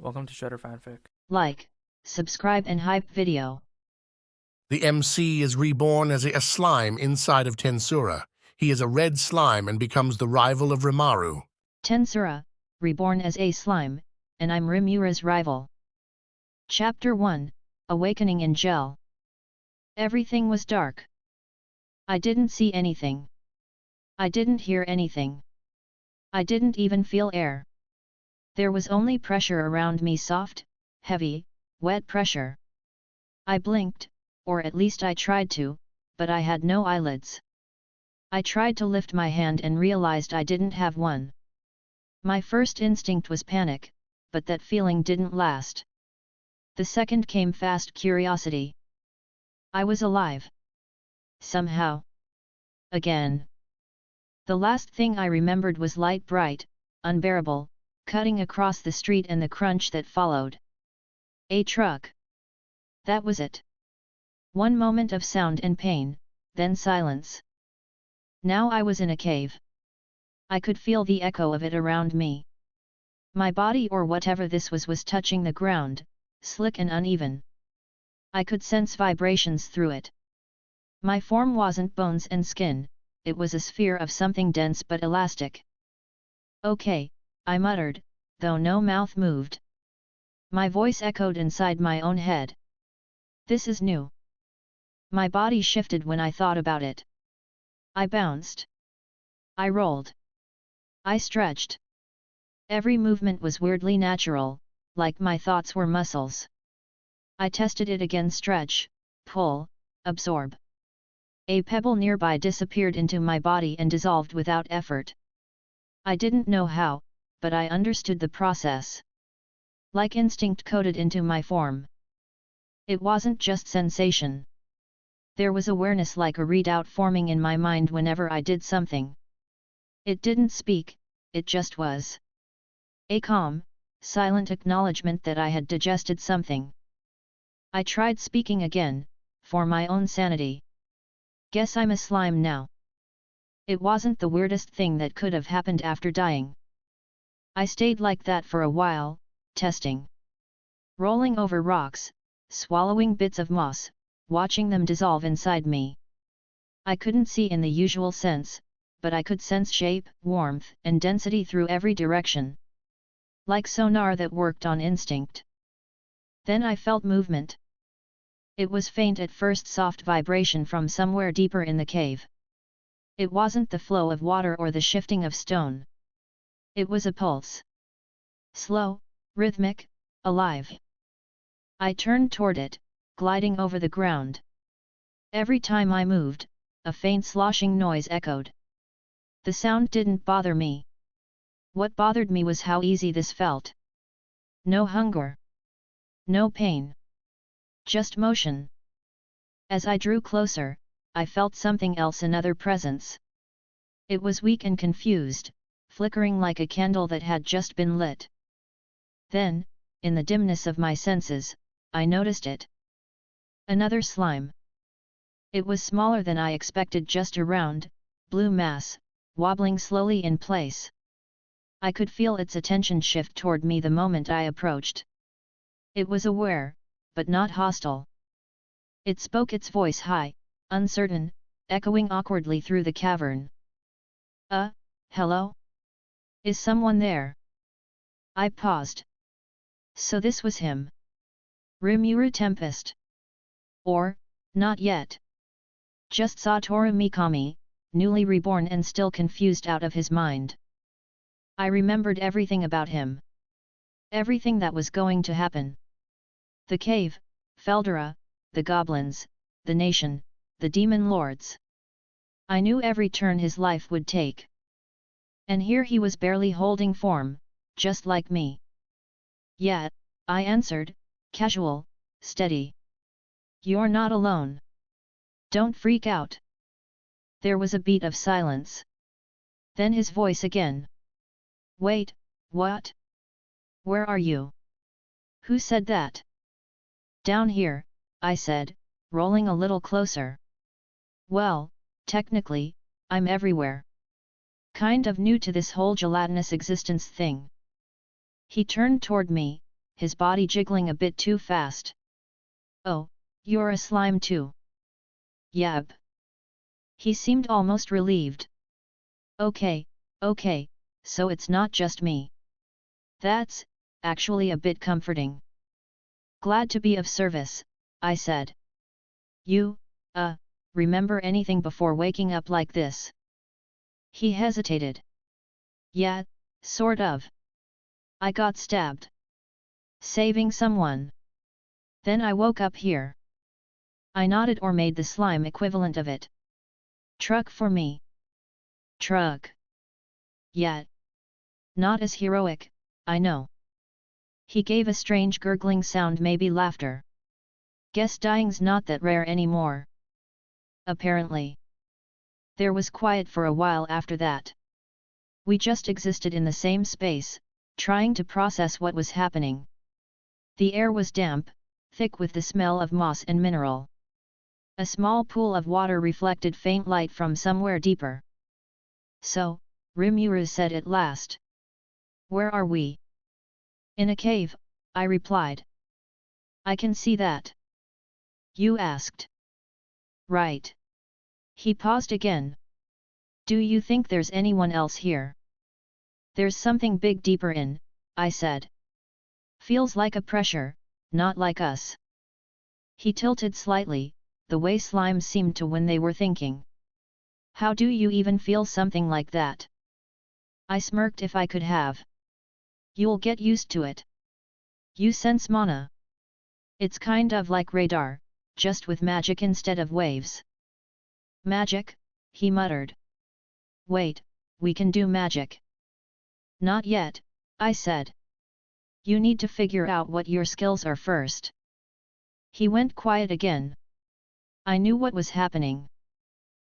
Welcome to Shutter Fanfic. Like, subscribe and hype video. The MC is reborn as a slime inside of TenSura. He is a red slime and becomes the rival of Rimura. TenSura, reborn as a slime, and I'm Rimura's rival. Chapter 1, Awakening in Gel. Everything was dark. I didn't see anything. I didn't hear anything. I didn't even feel air. There was only pressure around me, soft, heavy, wet pressure. I blinked, or at least I tried to, but I had no eyelids. I tried to lift my hand and realized I didn't have one. My first instinct was panic, but that feeling didn't last. The second came fast curiosity. I was alive. Somehow. Again. The last thing I remembered was light bright, unbearable, cutting across the street and the crunch that followed. A truck. That was it. One moment of sound and pain, then silence. Now I was in a cave. I could feel the echo of it around me. My body, or whatever this was touching the ground, slick and uneven. I could sense vibrations through it. My form wasn't bones and skin, it was a sphere of something dense but elastic. Okay, I muttered, though no mouth moved. My voice echoed inside my own head. This is new. My body shifted when I thought about it. I bounced. I rolled. I stretched. Every movement was weirdly natural, like my thoughts were muscles. I tested it again: stretch, pull, absorb. A pebble nearby disappeared into my body and dissolved without effort. I didn't know how, but I understood the process. Like instinct coded into my form. It wasn't just sensation. There was awareness, like a readout forming in my mind whenever I did something. It didn't speak, it just was. A calm, silent acknowledgement that I had digested something. I tried speaking again, for my own sanity. Guess I'm a slime now. It wasn't the weirdest thing that could have happened after dying. I stayed like that for a while, testing. Rolling over rocks, swallowing bits of moss, watching them dissolve inside me. I couldn't see in the usual sense, but I could sense shape, warmth, and density through every direction. Like sonar that worked on instinct. Then I felt movement. It was faint at first, soft vibration from somewhere deeper in the cave. It wasn't the flow of water or the shifting of stone. It was a pulse. Slow, rhythmic, alive. I turned toward it, gliding over the ground. Every time I moved, a faint sloshing noise echoed. The sound didn't bother me. What bothered me was how easy this felt. No hunger. No pain. Just motion. As I drew closer, I felt something else, another presence. It was weak and confused, flickering like a candle that had just been lit. Then, in the dimness of my senses, I noticed it. Another slime. It was smaller than I expected, just a round, blue mass, wobbling slowly in place. I could feel its attention shift toward me the moment I approached. It was aware, but not hostile. It spoke, its voice high, uncertain, echoing awkwardly through the cavern. Hello? Is someone there? I paused. So this was him. Rimura Tempest. Or, not yet. Just Satoru Mikami, newly reborn and still confused out of his mind. I remembered everything about him. Everything that was going to happen. The cave, Feldera, the goblins, the nation, the demon lords. I knew every turn his life would take. And here he was, barely holding form, just like me. Yeah, I answered, casual, steady. You're not alone. Don't freak out. There was a beat of silence. Then his voice again. Wait, what? Where are you? Who said that? Down here, I said, rolling a little closer. Well, technically, I'm everywhere. Kind of new to this whole gelatinous existence thing. He turned toward me, his body jiggling a bit too fast. "Oh, you're a slime too." "Yep." He seemed almost relieved. Okay, so it's not just me." "That's, actually a bit comforting." "Glad to be of service," I said. "You, remember anything before waking up like this?" He hesitated. "Yeah, sort of. I got stabbed. Saving someone. Then I woke up here." I nodded or made the slime equivalent of it. "Truck for me." "Truck." "Yeah. Not as heroic, I know." He gave a strange gurgling sound, maybe laughter. "Guess dying's not that rare anymore." Apparently. There was quiet for a while after that. We just existed in the same space, trying to process what was happening. The air was damp, thick with the smell of moss and mineral. A small pool of water reflected faint light from somewhere deeper. "So," Rimura said at last. "Where are we?" "In a cave," I replied. "I can see that." "You asked." "Right." He paused again. "Do you think there's anyone else here?" "There's something big deeper in," I said. "Feels like a pressure, not like us." He tilted slightly, the way slimes seemed to when they were thinking. "How do you even feel something like that?" I smirked. "If I could have." "You'll get used to it. You sense mana. It's kind of like radar, just with magic instead of waves." "Magic?" he muttered. "Wait, we can do magic." "Not yet," I said. "You need to figure out what your skills are first." He went quiet again. I knew what was happening.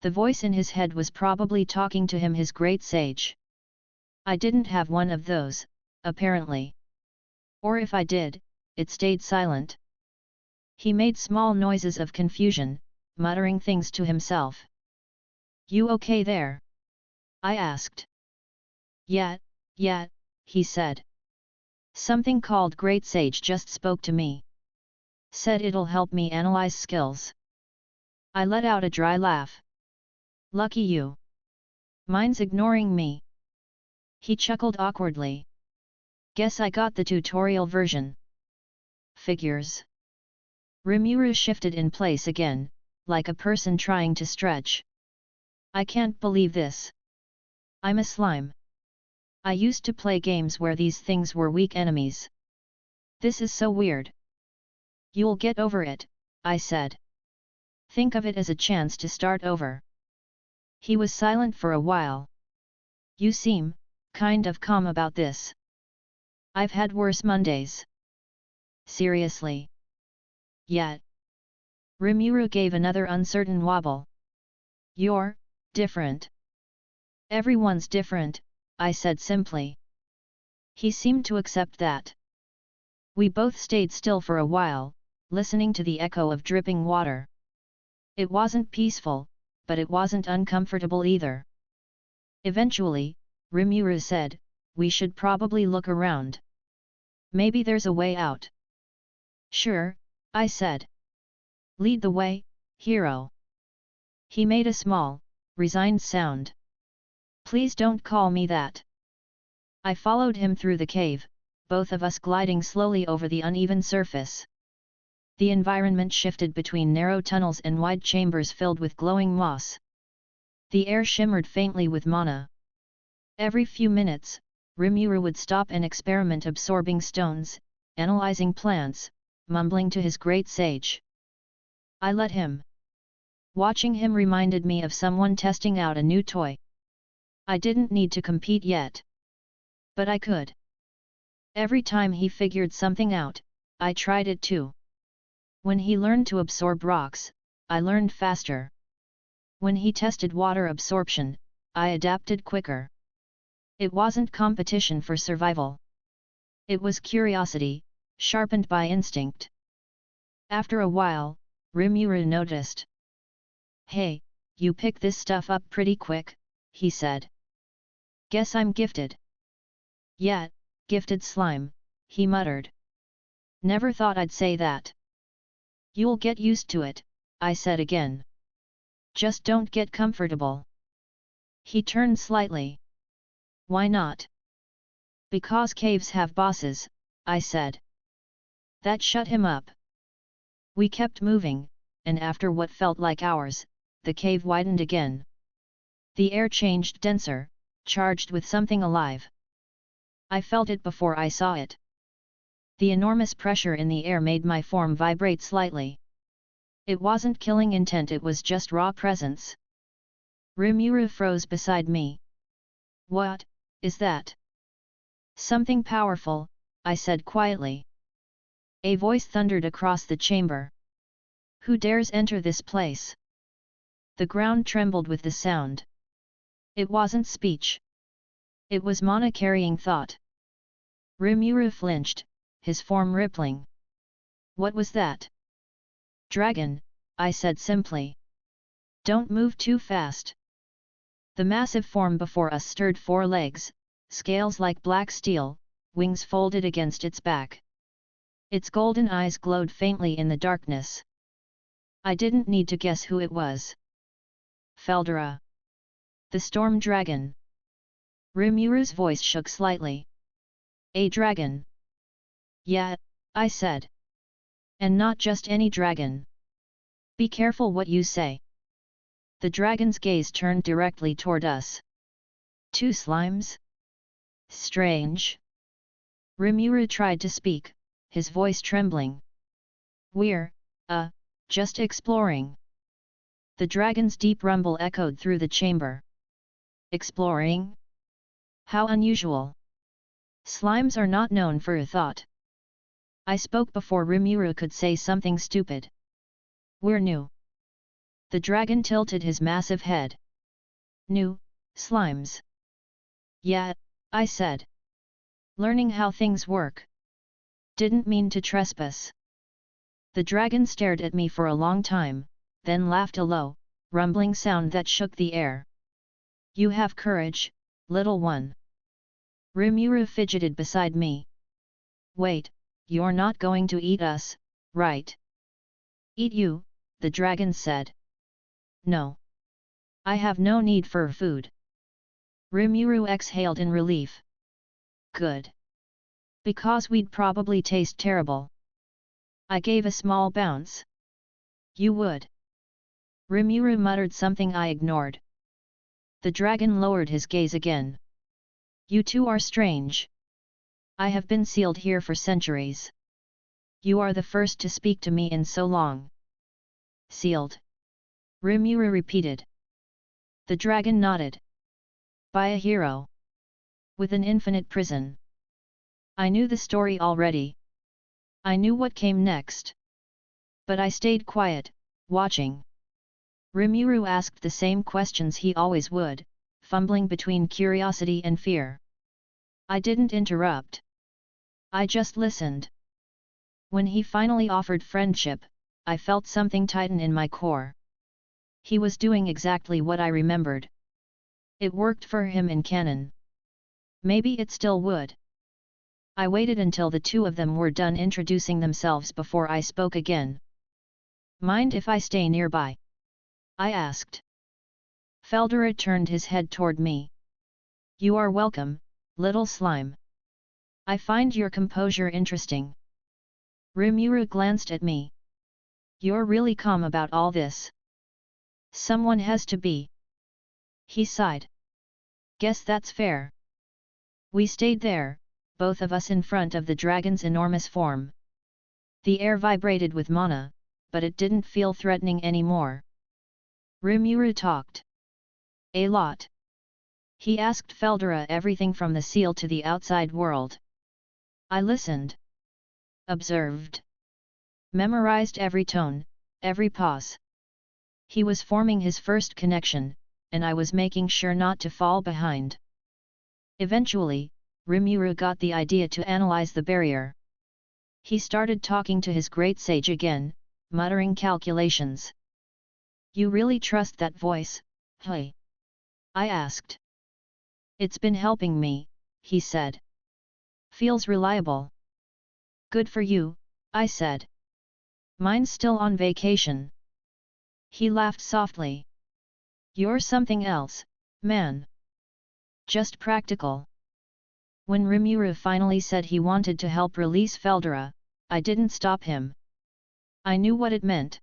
The voice in his head was probably talking to him, his great sage. I didn't have one of those, apparently. Or if I did, it stayed silent. He made small noises of confusion, muttering things to himself. "You okay there?" I asked. Yeah, he said. "Something called Great Sage just spoke to me. Said it'll help me analyze skills." I let out a dry laugh. "Lucky you. Mine's ignoring me." He chuckled awkwardly. "Guess I got the tutorial version." "Figures." Rimura shifted in place again, like a person trying to stretch. "I can't believe this. I'm a slime. I used to play games where these things were weak enemies. This is so weird." "You'll get over it," I said. "Think of it as a chance to start over." He was silent for a while. "You seem, kind of calm about this." "I've had worse Mondays." "Seriously?" "Yeah." Rimura gave another uncertain wobble. "You're different." "Everyone's different," I said simply. He seemed to accept that. We both stayed still for a while, listening to the echo of dripping water. It wasn't peaceful, but it wasn't uncomfortable either. Eventually, Rimura said, "We should probably look around. Maybe there's a way out." "Sure," I said. "Lead the way, hero." He made a small, resigned sound. "Please don't call me that." I followed him through the cave, both of us gliding slowly over the uneven surface. The environment shifted between narrow tunnels and wide chambers filled with glowing moss. The air shimmered faintly with mana. Every few minutes, Rimura would stop and experiment, absorbing stones, analyzing plants, mumbling to his great sage. I let him. Watching him reminded me of someone testing out a new toy. I didn't need to compete yet. But I could. Every time he figured something out, I tried it too. When he learned to absorb rocks, I learned faster. When he tested water absorption, I adapted quicker. It wasn't competition for survival. It was curiosity, sharpened by instinct. After a while, Rimura noticed. "Hey, you pick this stuff up pretty quick," he said. "Guess I'm gifted." "Yeah, gifted slime," he muttered. Never thought I'd say that. You'll get used to it, I said again. Just don't get comfortable. He turned slightly. Why not? Because caves have bosses, I said. That shut him up. We kept moving, and after what felt like hours, the cave widened again. The air changed denser, charged with something alive. I felt it before I saw it. The enormous pressure in the air made my form vibrate slightly. It wasn't killing intent, it was just raw presence. Rimura froze beside me. What is that? Something powerful, I said quietly. A voice thundered across the chamber. Who dares enter this place? The ground trembled with the sound. It wasn't speech. It was mana carrying thought. Rimura flinched, his form rippling. What was that? Dragon, I said simply. Don't move too fast. The massive form before us stirred 4 legs, scales like black steel, wings folded against its back. Its golden eyes glowed faintly in the darkness. I didn't need to guess who it was. Feldura. The storm dragon. Rimura's voice shook slightly. A dragon. Yeah, I said. And not just any dragon. Be careful what you say. The dragon's gaze turned directly toward us. 2 slimes? Strange. Rimura tried to speak, his voice trembling. We're, just exploring. The dragon's deep rumble echoed through the chamber. Exploring? How unusual. Slimes are not known for a thought. I spoke before Rimura could say something stupid. We're new. The dragon tilted his massive head. New, slimes. Yeah, I said. Learning how things work. Didn't mean to trespass. The dragon stared at me for a long time, then laughed a low, rumbling sound that shook the air. You have courage, little one. Rimura fidgeted beside me. Wait, you're not going to eat us, right? Eat you, the dragon said. No. I have no need for food. Rimura exhaled in relief. Good. Because we'd probably taste terrible. I gave a small bounce. You would. Rimura muttered something I ignored. The dragon lowered his gaze again. You two are strange. I have been sealed here for centuries. You are the first to speak to me in so long. Sealed? Rimura repeated. The dragon nodded. By a hero. With an infinite prison. I knew the story already. I knew what came next. But I stayed quiet, watching. Rimura asked the same questions he always would, fumbling between curiosity and fear. I didn't interrupt. I just listened. When he finally offered friendship, I felt something tighten in my core. He was doing exactly what I remembered. It worked for him in canon. Maybe it still would. I waited until the two of them were done introducing themselves before I spoke again. Mind if I stay nearby? I asked. Feldura turned his head toward me. You are welcome, little slime. I find your composure interesting. Rimura glanced at me. You're really calm about all this. Someone has to be. He sighed. Guess that's fair. We stayed there, both of us in front of the dragon's enormous form. The air vibrated with mana, but it didn't feel threatening anymore. Rimura talked. A lot. He asked Feldura everything from the seal to the outside world. I listened. Observed. Memorized every tone, every pause. He was forming his first connection, and I was making sure not to fall behind. Eventually, Rimura got the idea to analyze the barrier. He started talking to his great sage again, muttering calculations. You really trust that voice, hey? I asked. It's been helping me, he said. Feels reliable. Good for you, I said. Mine's still on vacation. He laughed softly. You're something else, man. Just practical. When Rimura finally said he wanted to help release Feldera, I didn't stop him. I knew what it meant.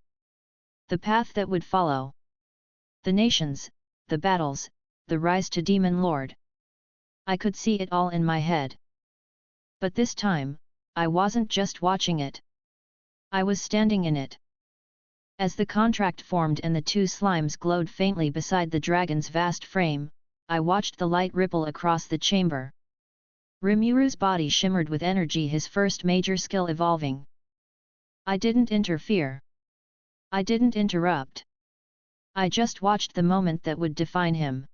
The path that would follow. The nations, the battles, the rise to Demon Lord. I could see it all in my head. But this time, I wasn't just watching it. I was standing in it. As the contract formed and the two slimes glowed faintly beside the dragon's vast frame, I watched the light ripple across the chamber. Rimura's body shimmered with energy, his first major skill evolving. I didn't interfere. I didn't interrupt. I just watched the moment that would define him.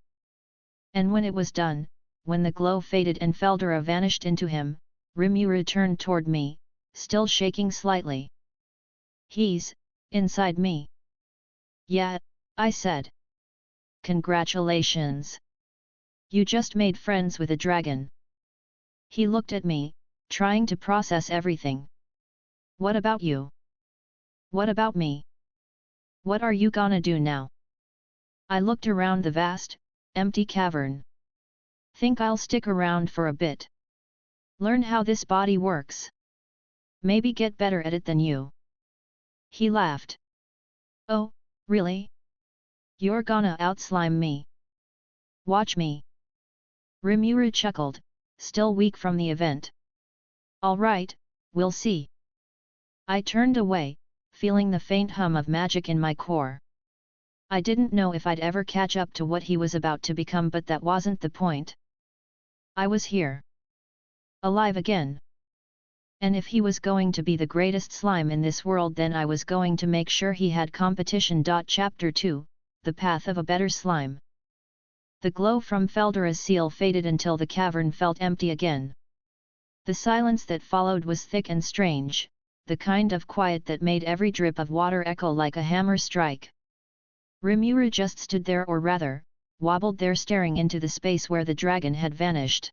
And when it was done, when the glow faded and Feldera vanished into him, Rimura turned toward me, still shaking slightly. He's inside me. Yeah, I said. Congratulations. You just made friends with a dragon. He looked at me, trying to process everything. What about you? What about me? What are you gonna do now? I looked around the vast, empty cavern. Think I'll stick around for a bit. Learn how this body works. Maybe get better at it than you. He laughed. Oh, really? You're gonna outslime me? Watch me. Rimura chuckled, still weak from the event. All right, we'll see. I turned away, feeling the faint hum of magic in my core. I didn't know if I'd ever catch up to what he was about to become, but that wasn't the point. I was here. Alive again. And if he was going to be the greatest slime in this world, then I was going to make sure he had competition. Chapter 2, The Path of a Better Slime. The glow from Feldera's seal faded until the cavern felt empty again. The silence that followed was thick and strange, the kind of quiet that made every drip of water echo like a hammer strike. Rimura just stood there, or rather, wobbled there, staring into the space where the dragon had vanished.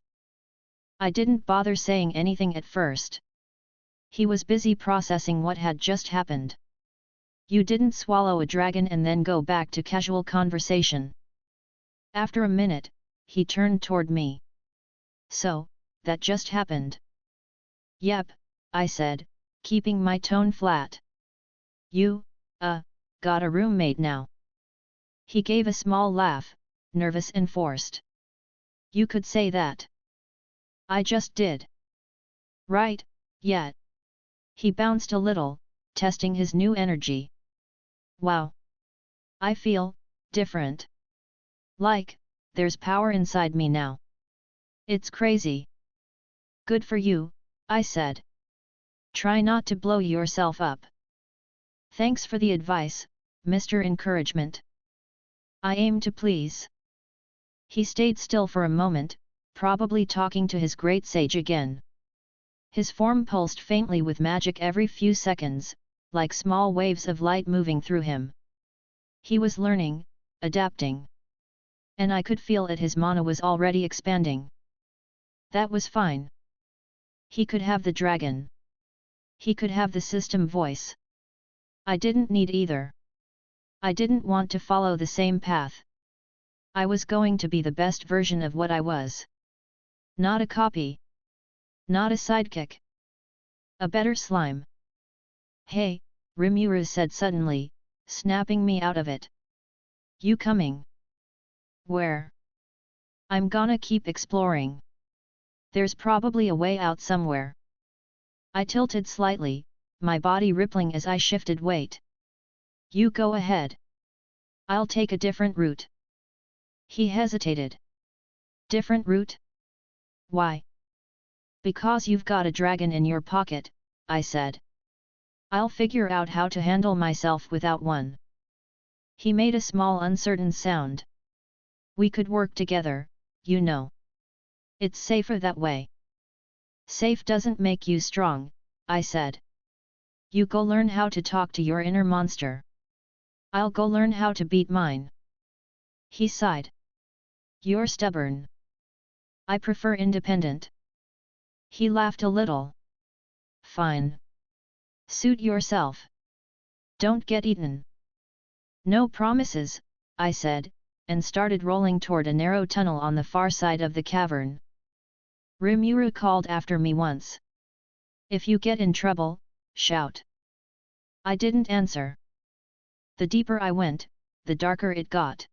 I didn't bother saying anything at first. He was busy processing what had just happened. You didn't swallow a dragon and then go back to casual conversation. After a minute, he turned toward me. So, that just happened? Yep, I said, keeping my tone flat. You, got a roommate now. He gave a small laugh, nervous and forced. You could say that. I just did. Right, yeah. He bounced a little, testing his new energy. Wow. I feel different. Like, there's power inside me now. It's crazy. Good for you, I said. Try not to blow yourself up. Thanks for the advice, Mr. Encouragement. I aim to please. He stayed still for a moment, probably talking to his great sage again. His form pulsed faintly with magic every few seconds, like small waves of light moving through him. He was learning, adapting. And I could feel it, his mana was already expanding. That was fine. He could have the dragon. He could have the system voice. I didn't need either. I didn't want to follow the same path. I was going to be the best version of what I was. Not a copy. Not a sidekick. A better slime. Hey, Rimura said suddenly, snapping me out of it. You coming? Where? I'm gonna keep exploring. There's probably a way out somewhere. I tilted slightly, my body rippling as I shifted weight. You go ahead. I'll take a different route. He hesitated. Different route? Why? Because you've got a dragon in your pocket, I said. I'll figure out how to handle myself without one. He made a small uncertain sound. We could work together, you know. It's safer that way. Safe doesn't make you strong, I said. You go learn how to talk to your inner monster. I'll go learn how to beat mine. He sighed. You're stubborn. I prefer independent. He laughed a little. Fine. Suit yourself. Don't get eaten. No promises, I said, and started rolling toward a narrow tunnel on the far side of the cavern. Rimura called after me once. If you get in trouble, shout. I didn't answer. The deeper I went, the darker it got.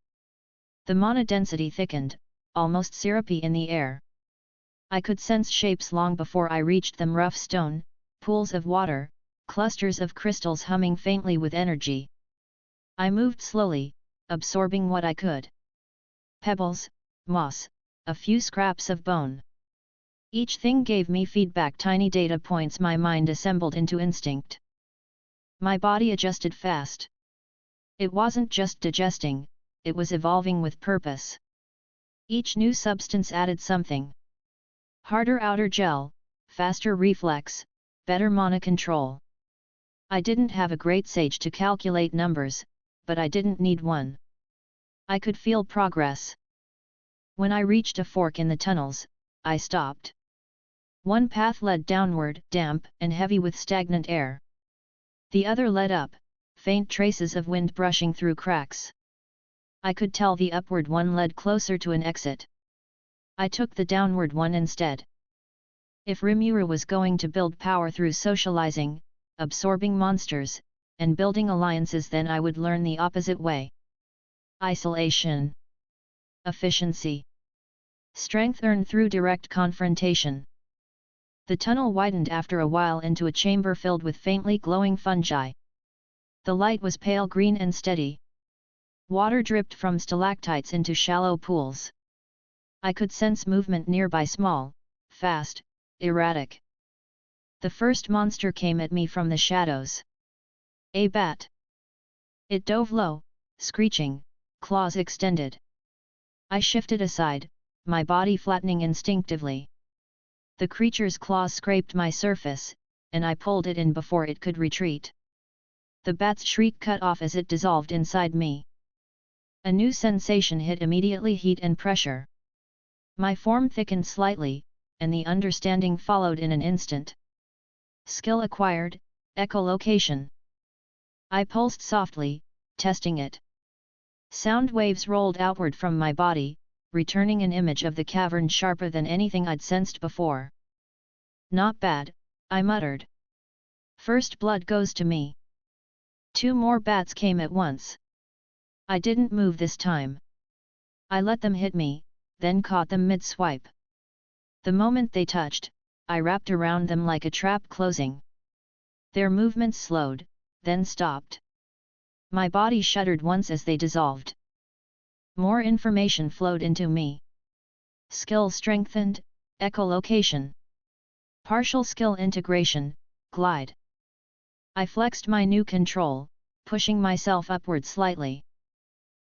The mana density thickened, almost syrupy in the air. I could sense shapes long before I reached them: rough stone, pools of water, clusters of crystals humming faintly with energy. I moved slowly, absorbing what I could. Pebbles, moss, a few scraps of bone. Each thing gave me feedback, tiny data points my mind assembled into instinct. My body adjusted fast. It wasn't just digesting, it was evolving with purpose. Each new substance added something. Harder outer gel, faster reflex, better mana control. I didn't have a great sage to calculate numbers, but I didn't need one. I could feel progress. When I reached a fork in the tunnels, I stopped. One path led downward, damp and heavy with stagnant air. The other led up, faint traces of wind brushing through cracks. I could tell the upward one led closer to an exit. I took the downward one instead. If Rimura was going to build power through socializing, absorbing monsters, and building alliances, then I would learn the opposite way. Isolation. Efficiency. Strength earned through direct confrontation. The tunnel widened after a while into a chamber filled with faintly glowing fungi. The light was pale green and steady. Water dripped from stalactites into shallow pools. I could sense movement nearby: small, fast, erratic. The first monster came at me from the shadows. A bat. It dove low, screeching, claws extended. I shifted aside, my body flattening instinctively. The creature's claws scraped my surface, and I pulled it in before it could retreat. The bat's shriek cut off as it dissolved inside me. A new sensation hit immediately: heat and pressure. My form thickened slightly, and the understanding followed in an instant. Skill acquired, echolocation. I pulsed softly, testing it. Sound waves rolled outward from my body, returning an image of the cavern sharper than anything I'd sensed before. Not bad, I muttered. First blood goes to me. 2 more bats came at once. I didn't move this time. I let them hit me, then caught them mid-swipe. The moment they touched, I wrapped around them like a trap closing. Their movements slowed, then stopped. My body shuddered once as they dissolved. More information flowed into me. Skill strengthened, echolocation. Partial skill integration, glide. I flexed my new control, pushing myself upward slightly.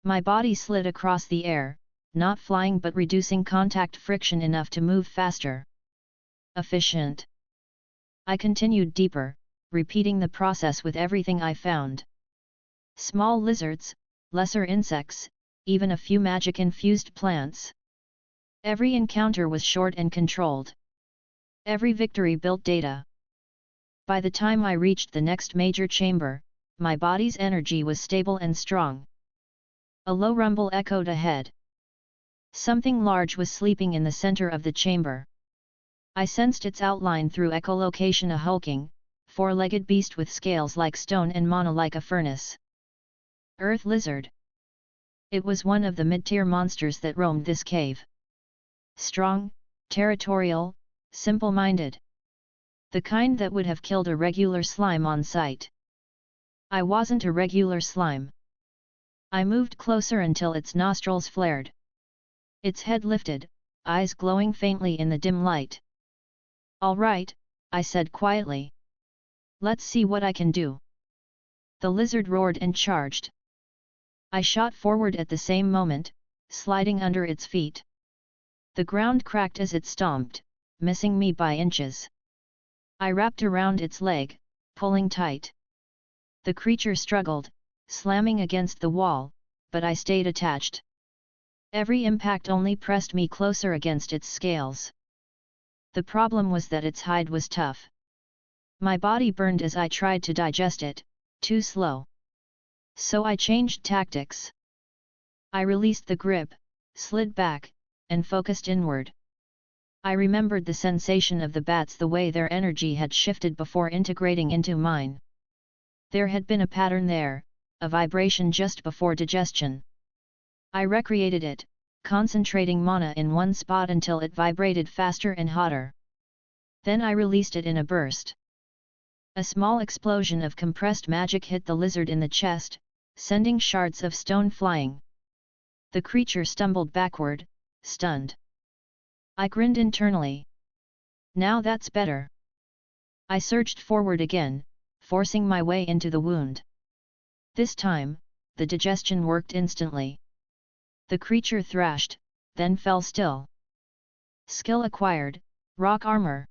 My body slid across the air, not flying but reducing contact friction enough to move faster. Efficient. I continued deeper, repeating the process with everything I found. Small lizards, lesser insects, even a few magic-infused plants. Every encounter was short and controlled. Every victory built data. By the time I reached the next major chamber, my body's energy was stable and strong. A low rumble echoed ahead. Something large was sleeping in the center of the chamber. I sensed its outline through echolocation: a hulking, 4-legged beast with scales like stone and mana like a furnace. Earth lizard. It was one of the mid-tier monsters that roamed this cave. Strong, territorial, simple-minded. The kind that would have killed a regular slime on sight. I wasn't a regular slime. I moved closer until its nostrils flared. Its head lifted, eyes glowing faintly in the dim light. "All right," I said quietly. "Let's see what I can do." The lizard roared and charged. I shot forward at the same moment, sliding under its feet. The ground cracked as it stomped, missing me by inches. I wrapped around its leg, pulling tight. The creature struggled, slamming against the wall, but I stayed attached. Every impact only pressed me closer against its scales. The problem was that its hide was tough. My body burned as I tried to digest it, too slow. So I changed tactics. I released the grip, slid back, and focused inward. I remembered the sensation of the bats, the way their energy had shifted before integrating into mine. There had been a pattern there, a vibration just before digestion. I recreated it, concentrating mana in one spot until it vibrated faster and hotter. Then I released it in a burst. A small explosion of compressed magic hit the lizard in the chest, sending shards of stone flying. The creature stumbled backward, stunned. I grinned internally. Now that's better. I surged forward again, forcing my way into the wound. This time, the digestion worked instantly. The creature thrashed, then fell still. Skill acquired, rock armor.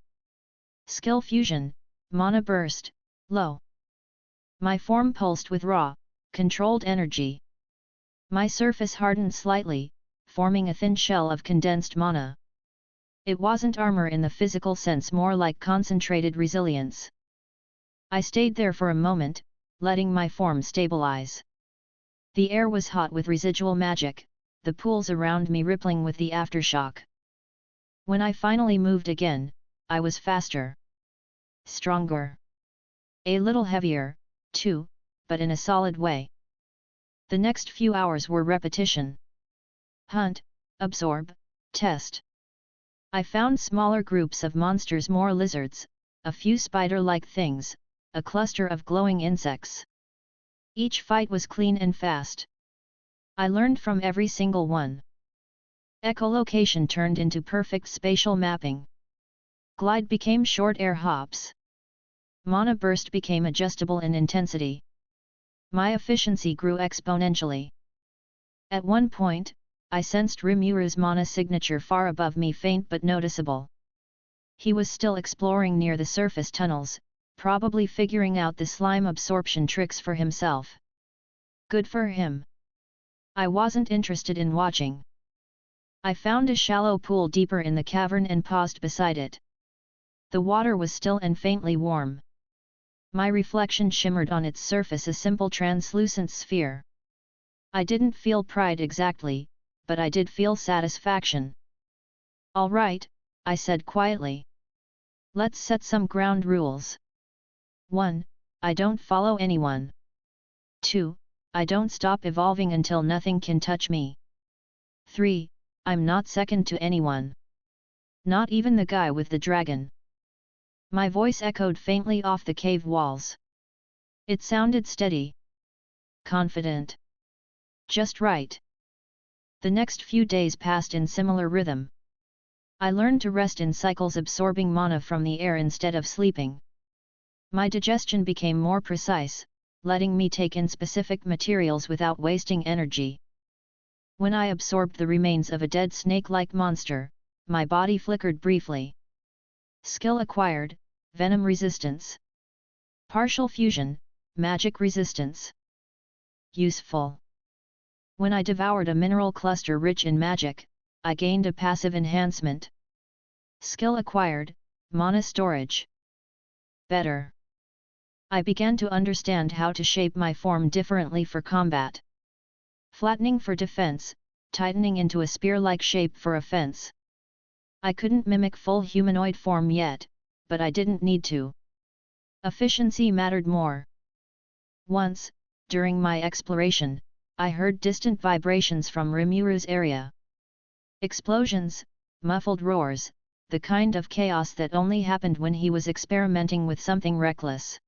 Skill fusion, mana burst, low. My form pulsed with raw, controlled energy. My surface hardened slightly, forming a thin shell of condensed mana. It wasn't armor in the physical sense, more like concentrated resilience. I stayed there for a moment, letting my form stabilize. The air was hot with residual magic, the pools around me rippling with the aftershock. When I finally moved again, I was faster. Stronger. A little heavier, too, but in a solid way. The next few hours were repetition. Hunt, absorb, test. I found smaller groups of monsters, more lizards, a few spider-like things, a cluster of glowing insects. Each fight was clean and fast. I learned from every single one. Echolocation turned into perfect spatial mapping. Glide became short air hops. Mana burst became adjustable in intensity. My efficiency grew exponentially. At one point, I sensed Rimura's mana signature far above me, faint but noticeable. He was still exploring near the surface tunnels, probably figuring out the slime absorption tricks for himself. Good for him. I wasn't interested in watching. I found a shallow pool deeper in the cavern and paused beside it. The water was still and faintly warm. My reflection shimmered on its surface, a simple translucent sphere. I didn't feel pride exactly, but I did feel satisfaction. All right, I said quietly. Let's set some ground rules. 1. I don't follow anyone. 2. I don't stop evolving until nothing can touch me. 3. I'm not second to anyone. Not even the guy with the dragon. My voice echoed faintly off the cave walls. It sounded steady. Confident. Just right. The next few days passed in similar rhythm. I learned to rest in cycles, absorbing mana from the air instead of sleeping. My digestion became more precise, letting me take in specific materials without wasting energy. When I absorbed the remains of a dead snake-like monster, my body flickered briefly. Skill acquired, venom resistance. Partial fusion, magic resistance. Useful. When I devoured a mineral cluster rich in magic, I gained a passive enhancement. Skill acquired, mana storage. Better. I began to understand how to shape my form differently for combat. Flattening for defense, tightening into a spear-like shape for offense. I couldn't mimic full humanoid form yet, but I didn't need to. Efficiency mattered more. Once, during my exploration, I heard distant vibrations from Rimura's area. Explosions, muffled roars, the kind of chaos that only happened when he was experimenting with something reckless.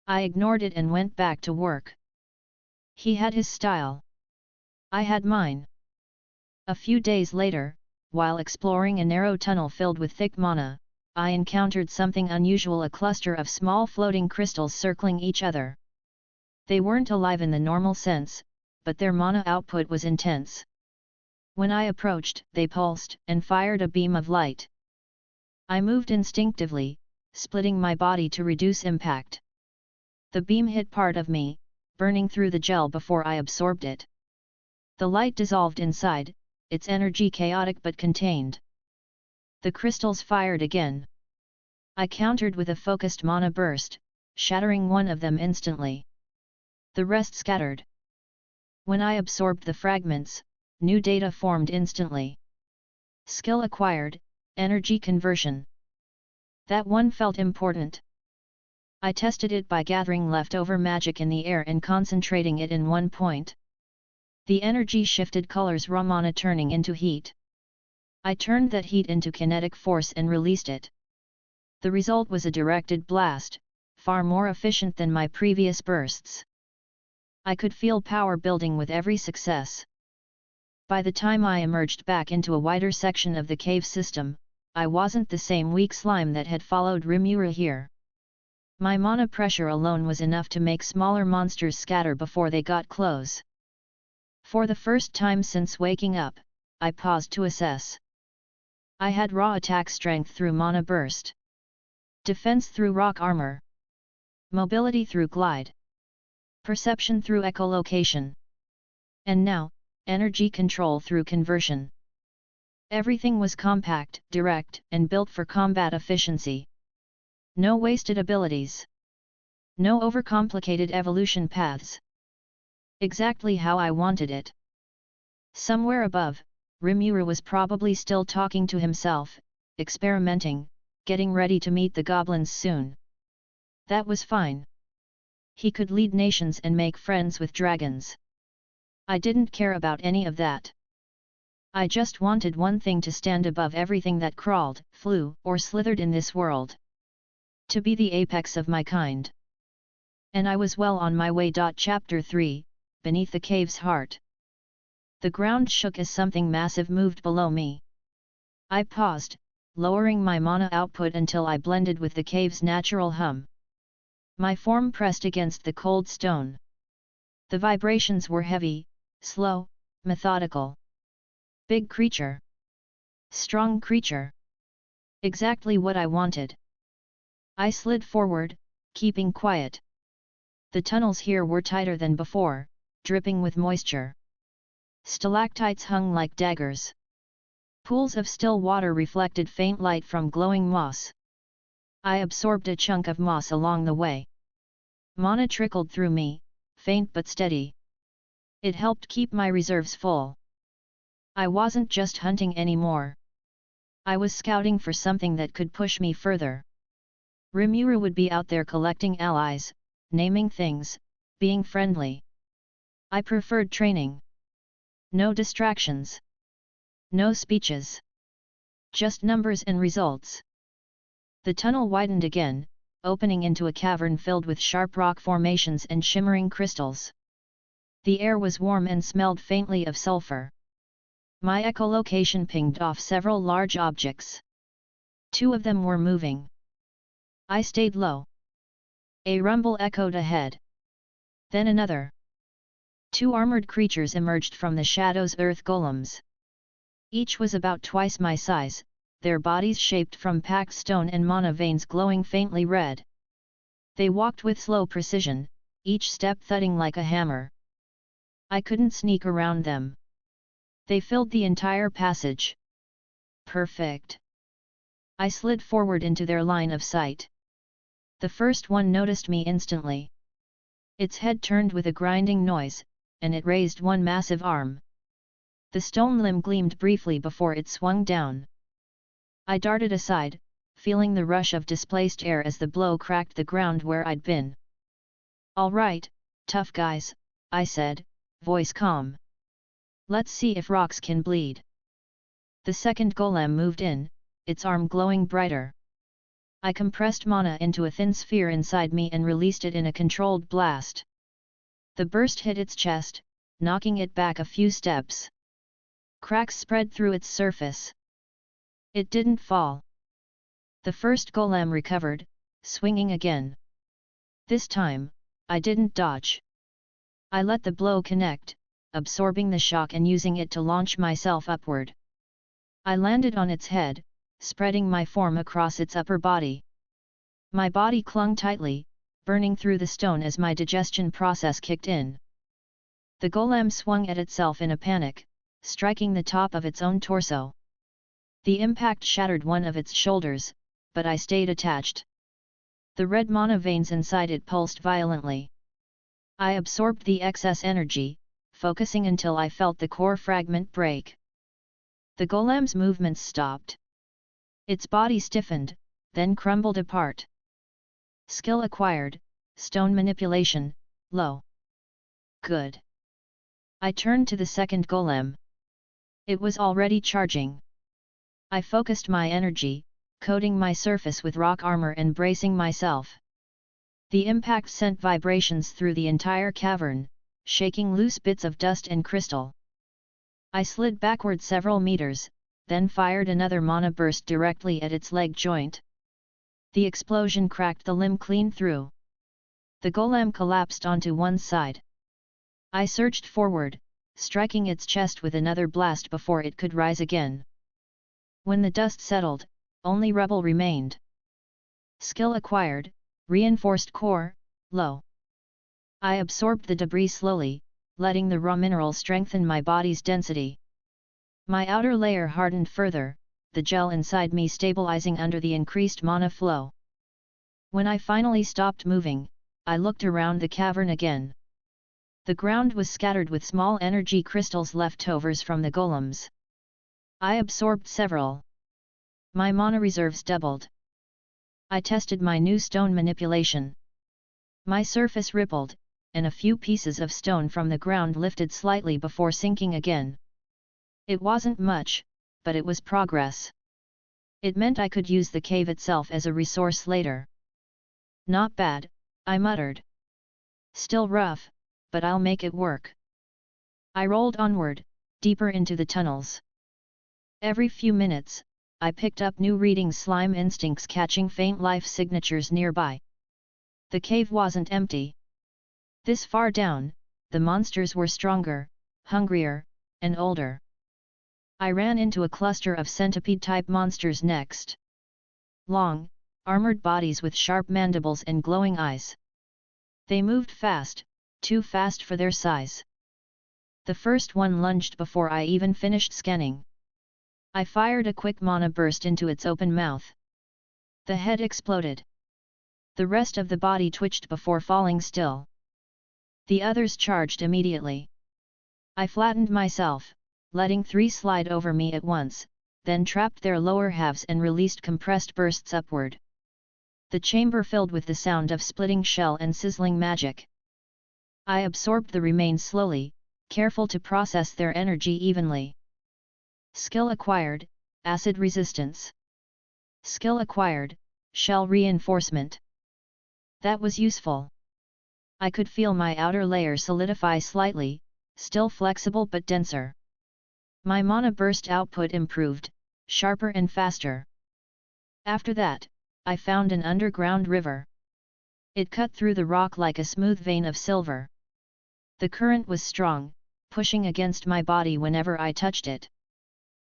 I ignored it and went back to work. He had his style. I had mine. A few days later, while exploring a narrow tunnel filled with thick mana, I encountered something unusual, a cluster of small floating crystals circling each other. They weren't alive in the normal sense, but their mana output was intense. When I approached, they pulsed and fired a beam of light. I moved instinctively, splitting my body to reduce impact. The beam hit part of me, burning through the gel before I absorbed it. The light dissolved inside, its energy chaotic but contained. The crystals fired again. I countered with a focused mana burst, shattering one of them instantly. The rest scattered. When I absorbed the fragments, new data formed instantly. Skill acquired, energy conversion. That one felt important. I tested it by gathering leftover magic in the air and concentrating it in one point. The energy shifted colors, raw mana turning into heat. I turned that heat into kinetic force and released it. The result was a directed blast, far more efficient than my previous bursts. I could feel power building with every success. By the time I emerged back into a wider section of the cave system, I wasn't the same weak slime that had followed Rimura here. My mana pressure alone was enough to make smaller monsters scatter before they got close. For the first time since waking up, I paused to assess. I had raw attack strength through mana burst, defense through rock armor, mobility through glide, perception through echolocation, and now, energy control through conversion. Everything was compact, direct, and built for combat efficiency. No wasted abilities. No overcomplicated evolution paths. Exactly how I wanted it. Somewhere above, Rimura was probably still talking to himself, experimenting, getting ready to meet the goblins soon. That was fine. He could lead nations and make friends with dragons. I didn't care about any of that. I just wanted one thing: to stand above everything that crawled, flew, or slithered in this world. To be the apex of my kind. And I was well on my way. Chapter 3, Beneath the Cave's Heart. The ground shook as something massive moved below me. I paused, lowering my mana output until I blended with the cave's natural hum. My form pressed against the cold stone. The vibrations were heavy, slow, methodical. Big creature. Strong creature. Exactly what I wanted. I slid forward, keeping quiet. The tunnels here were tighter than before, dripping with moisture. Stalactites hung like daggers. Pools of still water reflected faint light from glowing moss. I absorbed a chunk of moss along the way. Mana trickled through me, faint but steady. It helped keep my reserves full. I wasn't just hunting anymore. I was scouting for something that could push me further. Rimura would be out there collecting allies, naming things, being friendly. I preferred training. No distractions. No speeches. Just numbers and results. The tunnel widened again, opening into a cavern filled with sharp rock formations and shimmering crystals. The air was warm and smelled faintly of sulfur. My echolocation pinged off several large objects. 2 of them were moving. I stayed low. A rumble echoed ahead. Then another. 2 armored creatures emerged from the shadows, earth golems. Each was about twice my size, their bodies shaped from packed stone and mana veins glowing faintly red. They walked with slow precision, each step thudding like a hammer. I couldn't sneak around them. They filled the entire passage. Perfect. I slid forward into their line of sight. The first one noticed me instantly. Its head turned with a grinding noise, and it raised one massive arm. The stone limb gleamed briefly before it swung down. I darted aside, feeling the rush of displaced air as the blow cracked the ground where I'd been. "All right, tough guys," I said, voice calm. "Let's see if rocks can bleed." The second golem moved in, its arm glowing brighter. I compressed mana into a thin sphere inside me and released it in a controlled blast. The burst hit its chest, knocking it back a few steps. Cracks spread through its surface. It didn't fall. The first golem recovered, swinging again. This time, I didn't dodge. I let the blow connect, absorbing the shock and using it to launch myself upward. I landed on its head, spreading my form across its upper body. My body clung tightly, burning through the stone as my digestion process kicked in. The golem swung at itself in a panic, striking the top of its own torso. The impact shattered one of its shoulders, but I stayed attached. The red mana veins inside it pulsed violently. I absorbed the excess energy, focusing until I felt the core fragment break. The golem's movements stopped. Its body stiffened, then crumbled apart. Skill acquired, stone manipulation, low. Good. I turned to the second golem. It was already charging. I focused my energy, coating my surface with rock armor and bracing myself. The impact sent vibrations through the entire cavern, shaking loose bits of dust and crystal. I slid backward several meters, then fired another mana burst directly at its leg joint. The explosion cracked the limb clean through. The golem collapsed onto one side. I surged forward, striking its chest with another blast before it could rise again. When the dust settled, only rubble remained. Skill acquired, reinforced core, low. I absorbed the debris slowly, letting the raw mineral strengthen my body's density. My outer layer hardened further, the gel inside me stabilizing under the increased mana flow. When I finally stopped moving, I looked around the cavern again. The ground was scattered with small energy crystals leftovers from the golems. I absorbed several. My mana reserves doubled. I tested my new stone manipulation. My surface rippled, and a few pieces of stone from the ground lifted slightly before sinking again. It wasn't much, but it was progress. It meant I could use the cave itself as a resource later. Not bad, I muttered. Still rough, but I'll make it work. I rolled onward, deeper into the tunnels. Every few minutes, I picked up new readings, slime instincts catching faint life signatures nearby. The cave wasn't empty. This far down, the monsters were stronger, hungrier, and older. I ran into a cluster of centipede-type monsters next. Long, armored bodies with sharp mandibles and glowing eyes. They moved fast, too fast for their size. The first one lunged before I even finished scanning. I fired a quick mana burst into its open mouth. The head exploded. The rest of the body twitched before falling still. The others charged immediately. I flattened myself, letting 3 slide over me at once, then trapped their lower halves and released compressed bursts upward. The chamber filled with the sound of splitting shell and sizzling magic. I absorbed the remains slowly, careful to process their energy evenly. Skill acquired, acid resistance. Skill acquired, shell reinforcement. That was useful. I could feel my outer layer solidify slightly, still flexible but denser. My mana burst output improved, sharper and faster. After that, I found an underground river. It cut through the rock like a smooth vein of silver. The current was strong, pushing against my body whenever I touched it.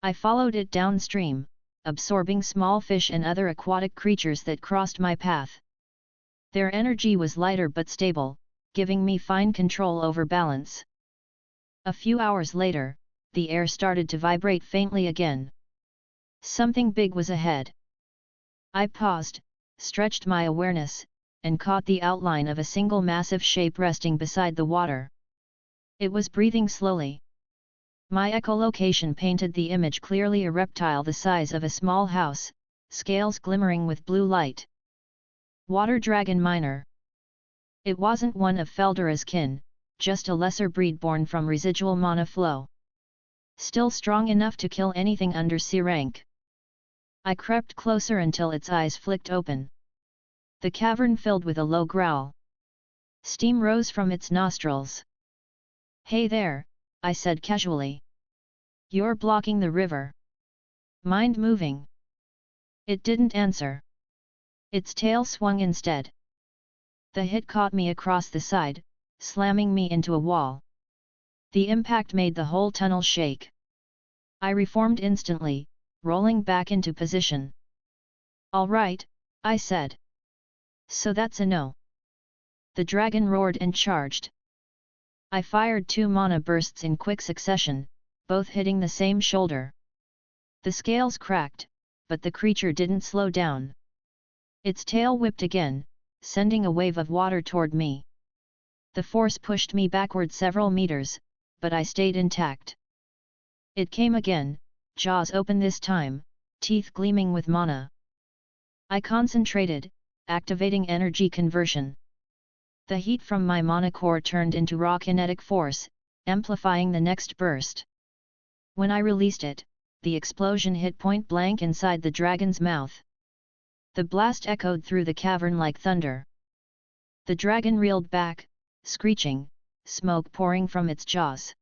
I followed it downstream, absorbing small fish and other aquatic creatures that crossed my path. Their energy was lighter but stable, giving me fine control over balance. A few hours later, the air started to vibrate faintly again. Something big was ahead. I paused, stretched my awareness, and caught the outline of a single massive shape resting beside the water. It was breathing slowly. My echolocation painted the image clearly: a reptile the size of a small house, scales glimmering with blue light. Water dragon minor. It wasn't one of Feldera's kin, just a lesser breed born from residual mana flow. Still strong enough to kill anything under C rank. I crept closer until its eyes flicked open. The cavern filled with a low growl. Steam rose from its nostrils. "Hey there," I said casually. "You're blocking the river. Mind moving?" It didn't answer. Its tail swung instead. The hit caught me across the side, slamming me into a wall. The impact made the whole tunnel shake. I reformed instantly, rolling back into position. "All right," I said. "So that's a no." The dragon roared and charged. I fired 2 mana bursts in quick succession, both hitting the same shoulder. The scales cracked, but the creature didn't slow down. Its tail whipped again, sending a wave of water toward me. The force pushed me backward several meters, but I stayed intact. It came again, jaws open this time, teeth gleaming with mana. I concentrated, activating energy conversion. The heat from my mana core turned into raw kinetic force, amplifying the next burst. When I released it, the explosion hit point blank inside the dragon's mouth. The blast echoed through the cavern like thunder. The dragon reeled back, screeching, smoke pouring from its jaws.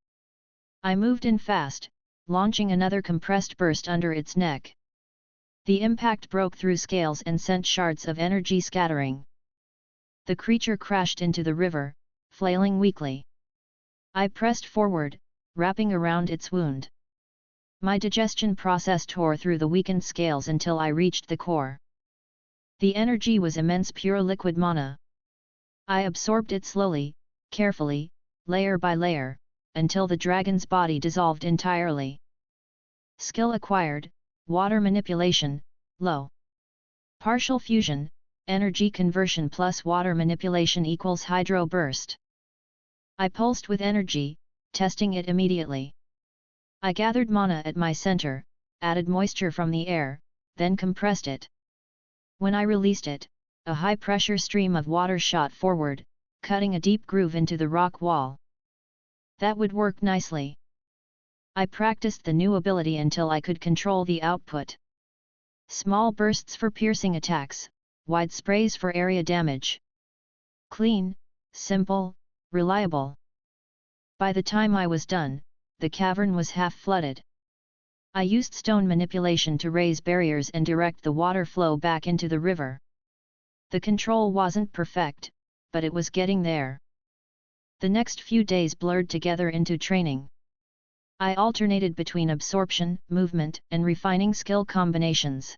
I moved in fast, launching another compressed burst under its neck. The impact broke through scales and sent shards of energy scattering. The creature crashed into the river, flailing weakly. I pressed forward, wrapping around its wound. My digestion process tore through the weakened scales until I reached the core. The energy was immense pure liquid mana. I absorbed it slowly, carefully, layer by layer, until the dragon's body dissolved entirely. Skill acquired, water manipulation, low. Partial fusion, energy conversion plus water manipulation equals hydro burst. I pulsed with energy, testing it immediately. I gathered mana at my center, added moisture from the air, then compressed it. When I released it, a high-pressure stream of water shot forward, cutting a deep groove into the rock wall. That would work nicely. I practiced the new ability until I could control the output. Small bursts for piercing attacks, wide sprays for area damage. Clean, simple, reliable. By the time I was done, the cavern was half flooded. I used stone manipulation to raise barriers and direct the water flow back into the river. The control wasn't perfect, but it was getting there. The next few days blurred together into training. I alternated between absorption, movement, and refining skill combinations.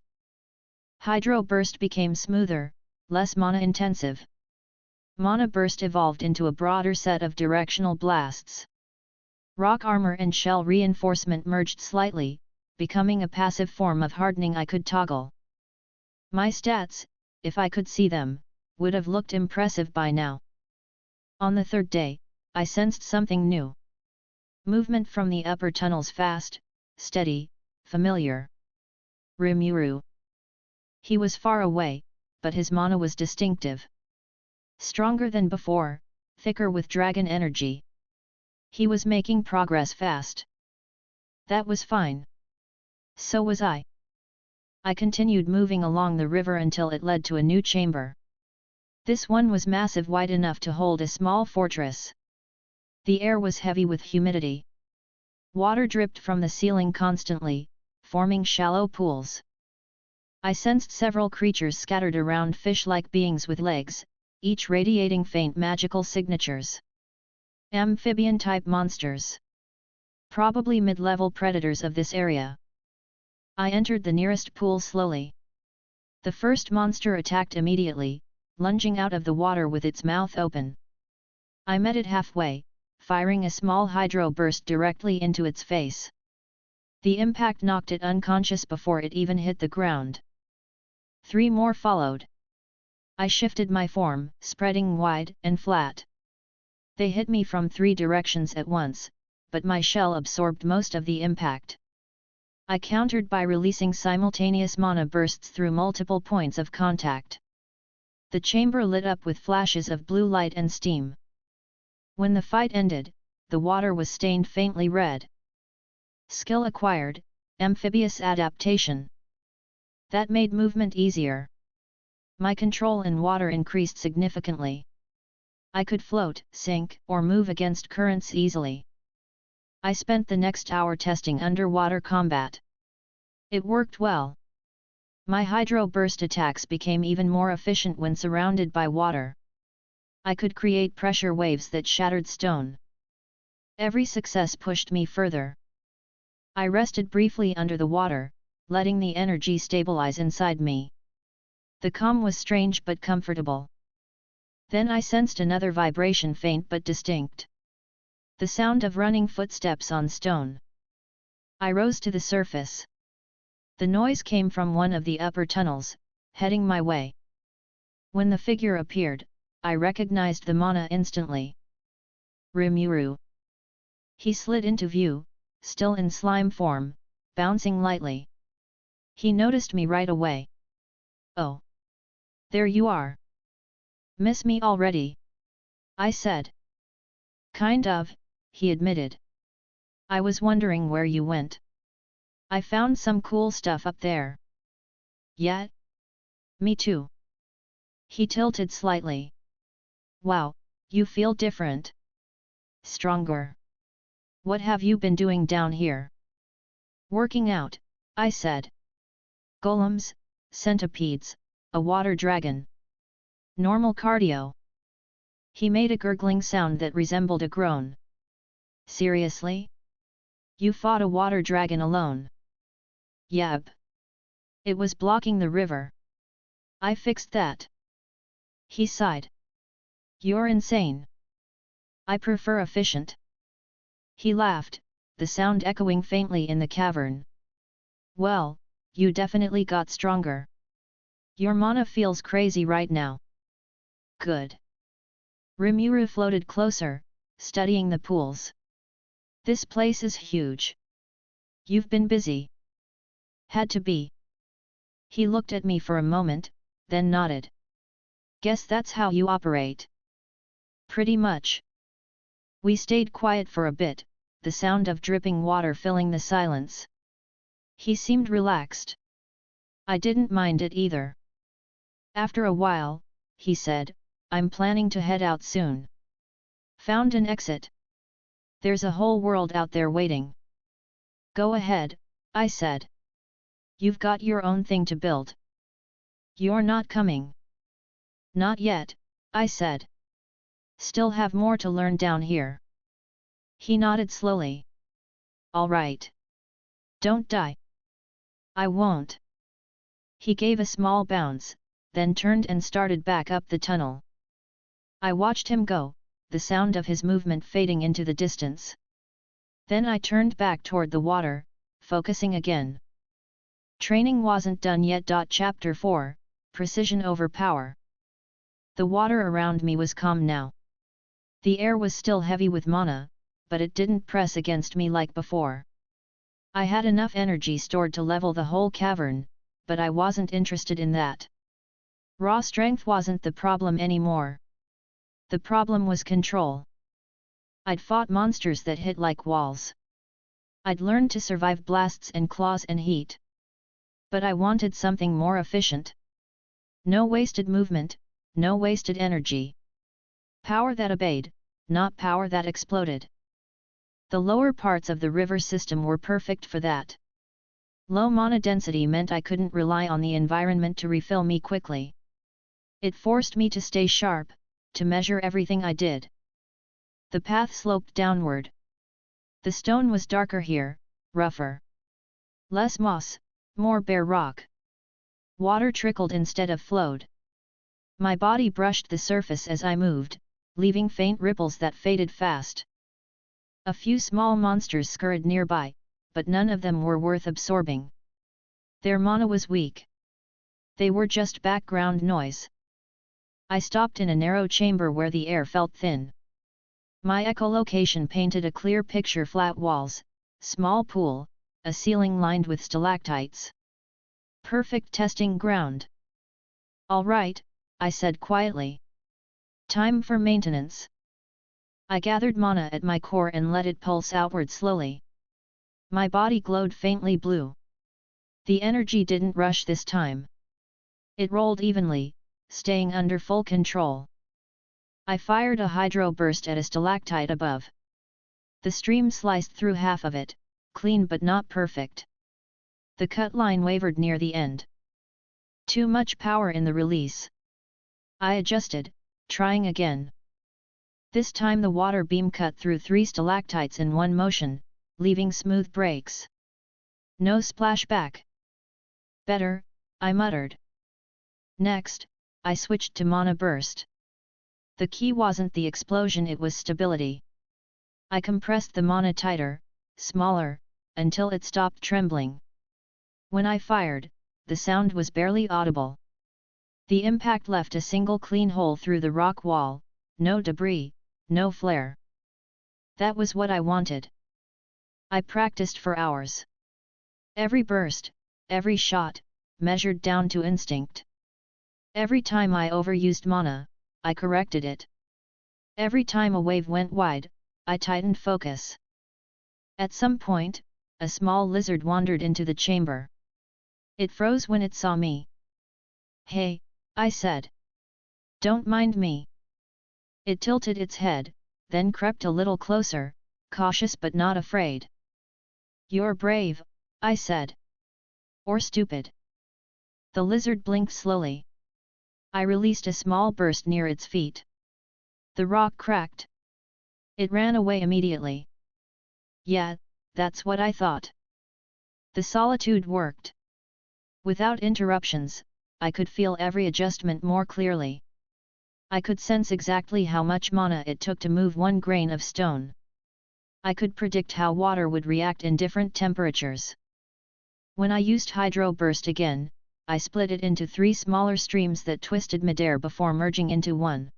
Hydro Burst became smoother, less mana-intensive. Mana Burst evolved into a broader set of directional blasts. Rock Armor and Shell Reinforcement merged slightly, becoming a passive form of hardening I could toggle. My stats, if I could see them, would have looked impressive by now. On the third day, I sensed something new. Movement from the upper tunnels fast, steady, familiar. Rimura. He was far away, but his mana was distinctive. Stronger than before, thicker with dragon energy. He was making progress fast. That was fine. So was I. I continued moving along the river until it led to a new chamber. This one was massive, wide enough to hold a small fortress. The air was heavy with humidity. Water dripped from the ceiling constantly, forming shallow pools. I sensed several creatures scattered around, fish-like beings with legs, each radiating faint magical signatures. Amphibian-type monsters. Probably mid-level predators of this area. I entered the nearest pool slowly. The first monster attacked immediately, lunging out of the water with its mouth open. I met it halfway, firing a small hydro burst directly into its face. The impact knocked it unconscious before it even hit the ground. 3 more followed. I shifted my form, spreading wide and flat. They hit me from 3 directions at once, but my shell absorbed most of the impact. I countered by releasing simultaneous mana bursts through multiple points of contact. The chamber lit up with flashes of blue light and steam. When the fight ended, the water was stained faintly red. Skill acquired, Amphibious Adaptation. That made movement easier. My control in water increased significantly. I could float, sink, or move against currents easily. I spent the next hour testing underwater combat. It worked well. My hydro burst attacks became even more efficient when surrounded by water. I could create pressure waves that shattered stone. Every success pushed me further. I rested briefly under the water, letting the energy stabilize inside me. The calm was strange but comfortable. Then I sensed another vibration, faint but distinct. The sound of running footsteps on stone. I rose to the surface. The noise came from one of the upper tunnels, heading my way. When the figure appeared, I recognized the mana instantly. Rimura. He slid into view, still in slime form, bouncing lightly. He noticed me right away. "Oh! There you are! Miss me already?" I said. "Kind of," he admitted. "I was wondering where you went. I found some cool stuff up there." "Yeah? Me too." He tilted slightly. "Wow, you feel different. Stronger. What have you been doing down here?" "Working out," I said. "Golems, centipedes, a water dragon. Normal cardio." He made a gurgling sound that resembled a groan. "Seriously? You fought a water dragon alone?" "Yep. It was blocking the river. I fixed that." He sighed. "You're insane. I prefer efficient." He laughed, the sound echoing faintly in the cavern. "Well, you definitely got stronger. Your mana feels crazy right now." "Good." Rimura floated closer, studying the pools. "This place is huge. You've been busy." "Had to be." He looked at me for a moment, then nodded. "Guess that's how you operate." "Pretty much." We stayed quiet for a bit, the sound of dripping water filling the silence. He seemed relaxed. I didn't mind it either. After a while, he said, "I'm planning to head out soon." "Found an exit?" "There's a whole world out there waiting." "Go ahead," I said. "You've got your own thing to build." "You're not coming?" "Not yet," I said. "Still have more to learn down here." He nodded slowly. "All right. Don't die." "I won't." He gave a small bounce, then turned and started back up the tunnel. I watched him go, the sound of his movement fading into the distance. Then I turned back toward the water, focusing again. Training wasn't done yet. Chapter 4, Precision over Power. The water around me was calm now. The air was still heavy with mana, but it didn't press against me like before. I had enough energy stored to level the whole cavern, but I wasn't interested in that. Raw strength wasn't the problem anymore. The problem was control. I'd fought monsters that hit like walls. I'd learned to survive blasts and claws and heat. But I wanted something more efficient. No wasted movement, no wasted energy. Power that obeyed, not power that exploded. The lower parts of the river system were perfect for that. Low mana density meant I couldn't rely on the environment to refill me quickly. It forced me to stay sharp, to measure everything I did. The path sloped downward. The stone was darker here, rougher. Less moss, more bare rock. Water trickled instead of flowed. My body brushed the surface as I moved, leaving faint ripples that faded fast. A few small monsters scurried nearby, but none of them were worth absorbing. Their mana was weak. They were just background noise. I stopped in a narrow chamber where the air felt thin. My echolocation painted a clear picture: flat walls, small pool, a ceiling lined with stalactites. Perfect testing ground. "All right," I said quietly. "Time for maintenance." I gathered mana at my core and let it pulse outward slowly. My body glowed faintly blue. The energy didn't rush this time. It rolled evenly, staying under full control. I fired a hydro burst at a stalactite above. The stream sliced through half of it, clean but not perfect. The cut line wavered near the end. Too much power in the release. I adjusted, trying again. This time the water beam cut through 3 stalactites in one motion, leaving smooth breaks. No splashback. "Better," I muttered. Next, I switched to mana burst. The key wasn't the explosion, it was stability. I compressed the mana tighter, smaller, until it stopped trembling. When I fired, the sound was barely audible. The impact left a single clean hole through the rock wall, no debris, no flare. That was what I wanted. I practiced for hours. Every burst, every shot, measured down to instinct. Every time I overused mana, I corrected it. Every time a wave went wide, I tightened focus. At some point, a small lizard wandered into the chamber. It froze when it saw me. "Hey," I said. "Don't mind me." It tilted its head, then crept a little closer, cautious but not afraid. "You're brave," I said. "Or stupid." The lizard blinked slowly. I released a small burst near its feet. The rock cracked. It ran away immediately. Yeah, that's what I thought. The solitude worked. Without interruptions, I could feel every adjustment more clearly. I could sense exactly how much mana it took to move one grain of stone. I could predict how water would react in different temperatures. When I used Hydro Burst again, I split it into 3 smaller streams that twisted midair before merging into one.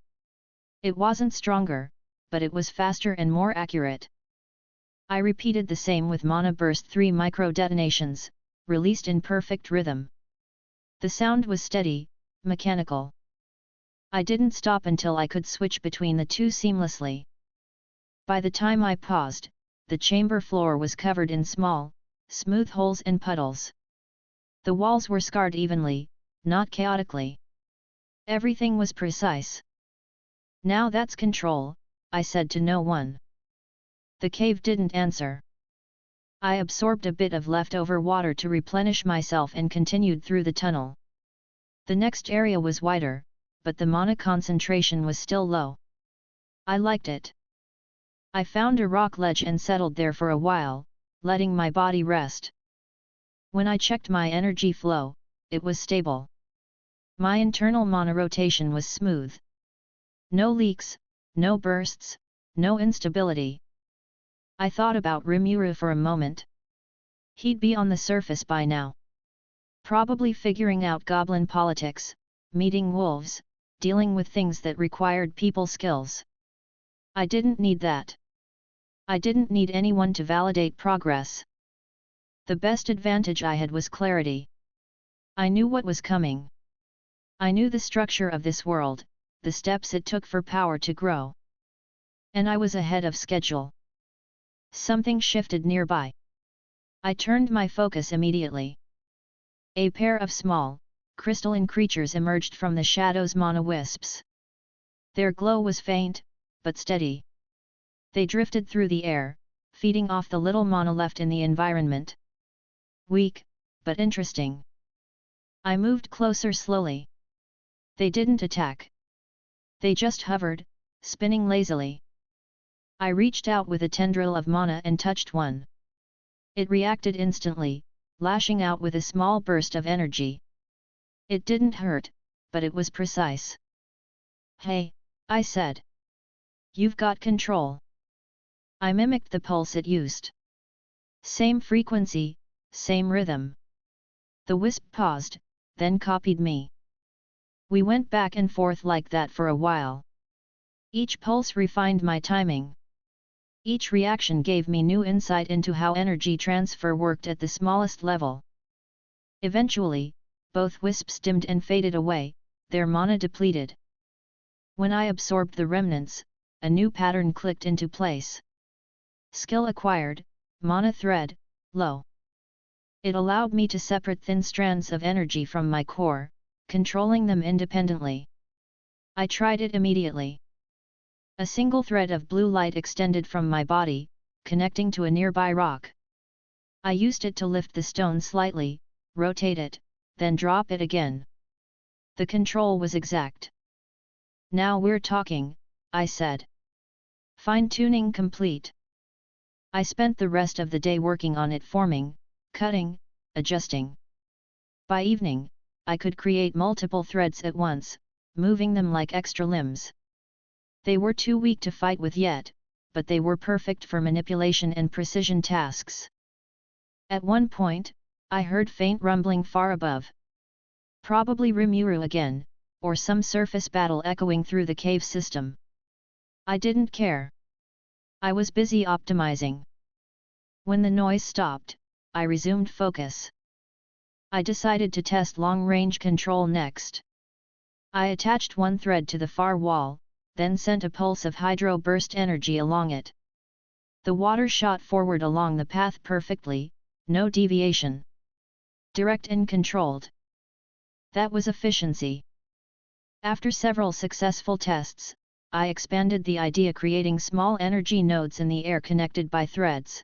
It wasn't stronger, but it was faster and more accurate. I repeated the same with Mana Burst 3 micro-detonations, released in perfect rhythm. The sound was steady, mechanical. I didn't stop until I could switch between the two seamlessly. By the time I paused, the chamber floor was covered in small, smooth holes and puddles. The walls were scarred evenly, not chaotically. Everything was precise. "Now that's control," I said to no one. The cave didn't answer. I absorbed a bit of leftover water to replenish myself and continued through the tunnel. The next area was wider, but the mana concentration was still low. I liked it. I found a rock ledge and settled there for a while, letting my body rest. When I checked my energy flow, it was stable. My internal mana rotation was smooth. No leaks, no bursts, no instability. I thought about Rimura for a moment. He'd be on the surface by now. Probably figuring out goblin politics, meeting wolves, dealing with things that required people skills. I didn't need that. I didn't need anyone to validate progress. The best advantage I had was clarity. I knew what was coming. I knew the structure of this world, the steps it took for power to grow. And I was ahead of schedule. Something shifted nearby. I turned my focus immediately. A pair of small, crystalline creatures emerged from the shadows, mana wisps. Their glow was faint, but steady. They drifted through the air, feeding off the little mana left in the environment. Weak, but interesting. I moved closer slowly. They didn't attack. They just hovered, spinning lazily. I reached out with a tendril of mana and touched one. It reacted instantly, lashing out with a small burst of energy. It didn't hurt, but it was precise. "Hey," I said. "You've got control." I mimicked the pulse it used. Same frequency, same rhythm. The wisp paused, then copied me. We went back and forth like that for a while. Each pulse refined my timing. Each reaction gave me new insight into how energy transfer worked at the smallest level. Eventually, both wisps dimmed and faded away, their mana depleted. When I absorbed the remnants, a new pattern clicked into place. Skill acquired, mana thread, low. It allowed me to separate thin strands of energy from my core, controlling them independently. I tried it immediately. A single thread of blue light extended from my body, connecting to a nearby rock. I used it to lift the stone slightly, rotate it, then drop it again. The control was exact. "Now we're talking," I said. Fine-tuning complete. I spent the rest of the day working on it, forming, cutting, adjusting. By evening, I could create multiple threads at once, moving them like extra limbs. They were too weak to fight with yet, but they were perfect for manipulation and precision tasks. At one point, I heard faint rumbling far above. Probably Rimura again, or some surface battle echoing through the cave system. I didn't care. I was busy optimizing. When the noise stopped, I resumed focus. I decided to test long-range control next. I attached one thread to the far wall, then sent a pulse of hydro burst energy along it. The water shot forward along the path perfectly, no deviation. Direct and controlled. That was efficiency. After several successful tests, I expanded the idea, creating small energy nodes in the air connected by threads.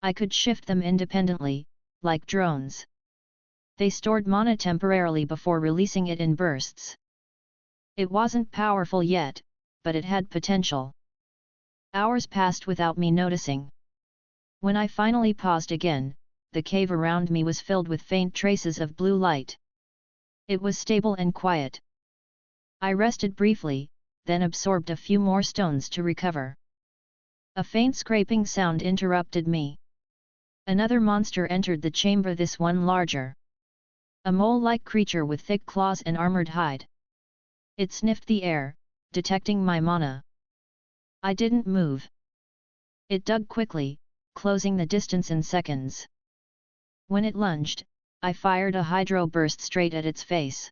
I could shift them independently, like drones. They stored mana temporarily before releasing it in bursts. It wasn't powerful yet, but it had potential. Hours passed without me noticing. When I finally paused again, the cave around me was filled with faint traces of blue light. It was stable and quiet. I rested briefly, then absorbed a few more stones to recover. A faint scraping sound interrupted me. Another monster entered the chamber, this one larger. A mole-like creature with thick claws and armored hide. It sniffed the air, detecting my mana. I didn't move. It dug quickly, closing the distance in seconds. When it lunged, I fired a hydro burst straight at its face.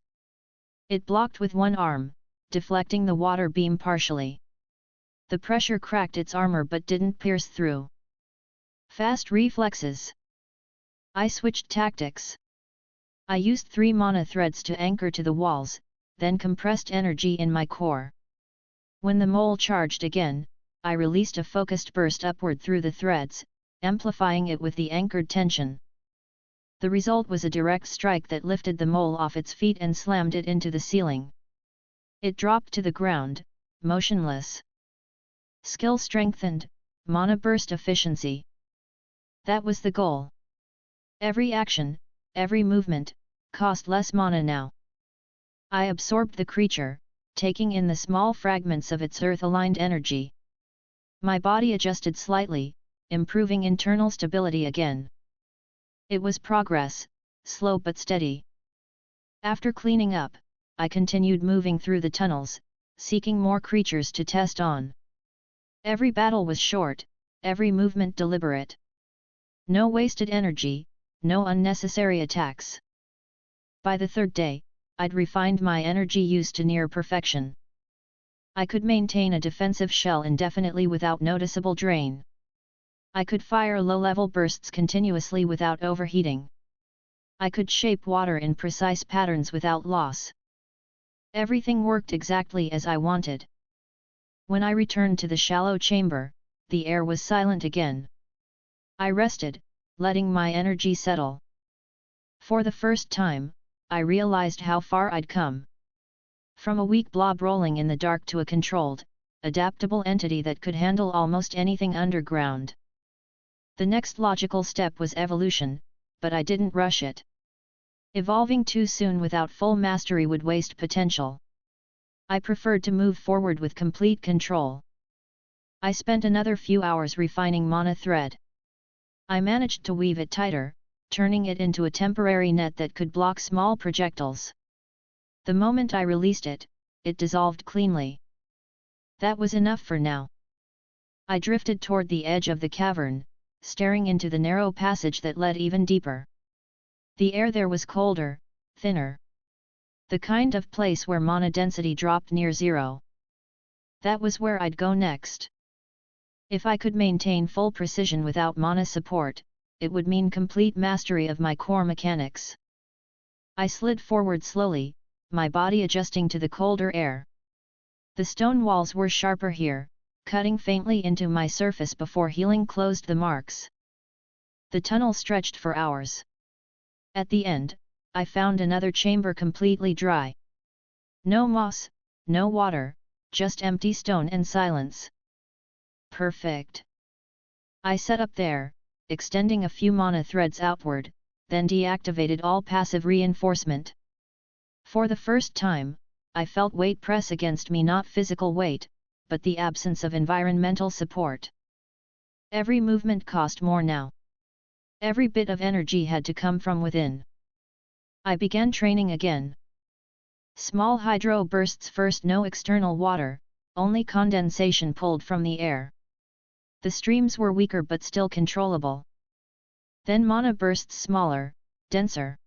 It blocked with one arm, deflecting the water beam partially. The pressure cracked its armor but didn't pierce through. Fast reflexes. I switched tactics. I used 3 mana threads to anchor to the walls, then compressed energy in my core. When the mole charged again, I released a focused burst upward through the threads, amplifying it with the anchored tension. The result was a direct strike that lifted the mole off its feet and slammed it into the ceiling. It dropped to the ground, motionless. Skill strengthened, mana burst efficiency. That was the goal. Every action, every movement, cost less mana now. I absorbed the creature, taking in the small fragments of its earth-aligned energy. My body adjusted slightly, improving internal stability again. It was progress, slow but steady. After cleaning up, I continued moving through the tunnels, seeking more creatures to test on. Every battle was short, every movement deliberate. No wasted energy, no unnecessary attacks. By the 3rd day, I'd refined my energy use to near perfection. I could maintain a defensive shell indefinitely without noticeable drain. I could fire low-level bursts continuously without overheating. I could shape water in precise patterns without loss. Everything worked exactly as I wanted. When I returned to the shallow chamber, the air was silent again. I rested, letting my energy settle. For the first time, I realized how far I'd come. From a weak blob rolling in the dark to a controlled, adaptable entity that could handle almost anything underground. The next logical step was evolution, but I didn't rush it. Evolving too soon without full mastery would waste potential. I preferred to move forward with complete control. I spent another few hours refining mana thread. I managed to weave it tighter, turning it into a temporary net that could block small projectiles. The moment I released it, it dissolved cleanly. That was enough for now. I drifted toward the edge of the cavern, staring into the narrow passage that led even deeper. The air there was colder, thinner. The kind of place where mana density dropped near zero. That was where I'd go next. If I could maintain full precision without mana support, it would mean complete mastery of my core mechanics. I slid forward slowly, my body adjusting to the colder air. The stone walls were sharper here, cutting faintly into my surface before healing closed the marks. The tunnel stretched for hours. At the end, I found another chamber completely dry. No moss, no water, just empty stone and silence. Perfect. I set up there, extending a few mana threads outward, then deactivated all passive reinforcement. For the first time, I felt weight press against me, not physical weight, but the absence of environmental support. Every movement cost more now. Every bit of energy had to come from within. I began training again. Small hydro bursts first, no external water, only condensation pulled from the air. The streams were weaker but still controllable. Then mana bursts, smaller, denser.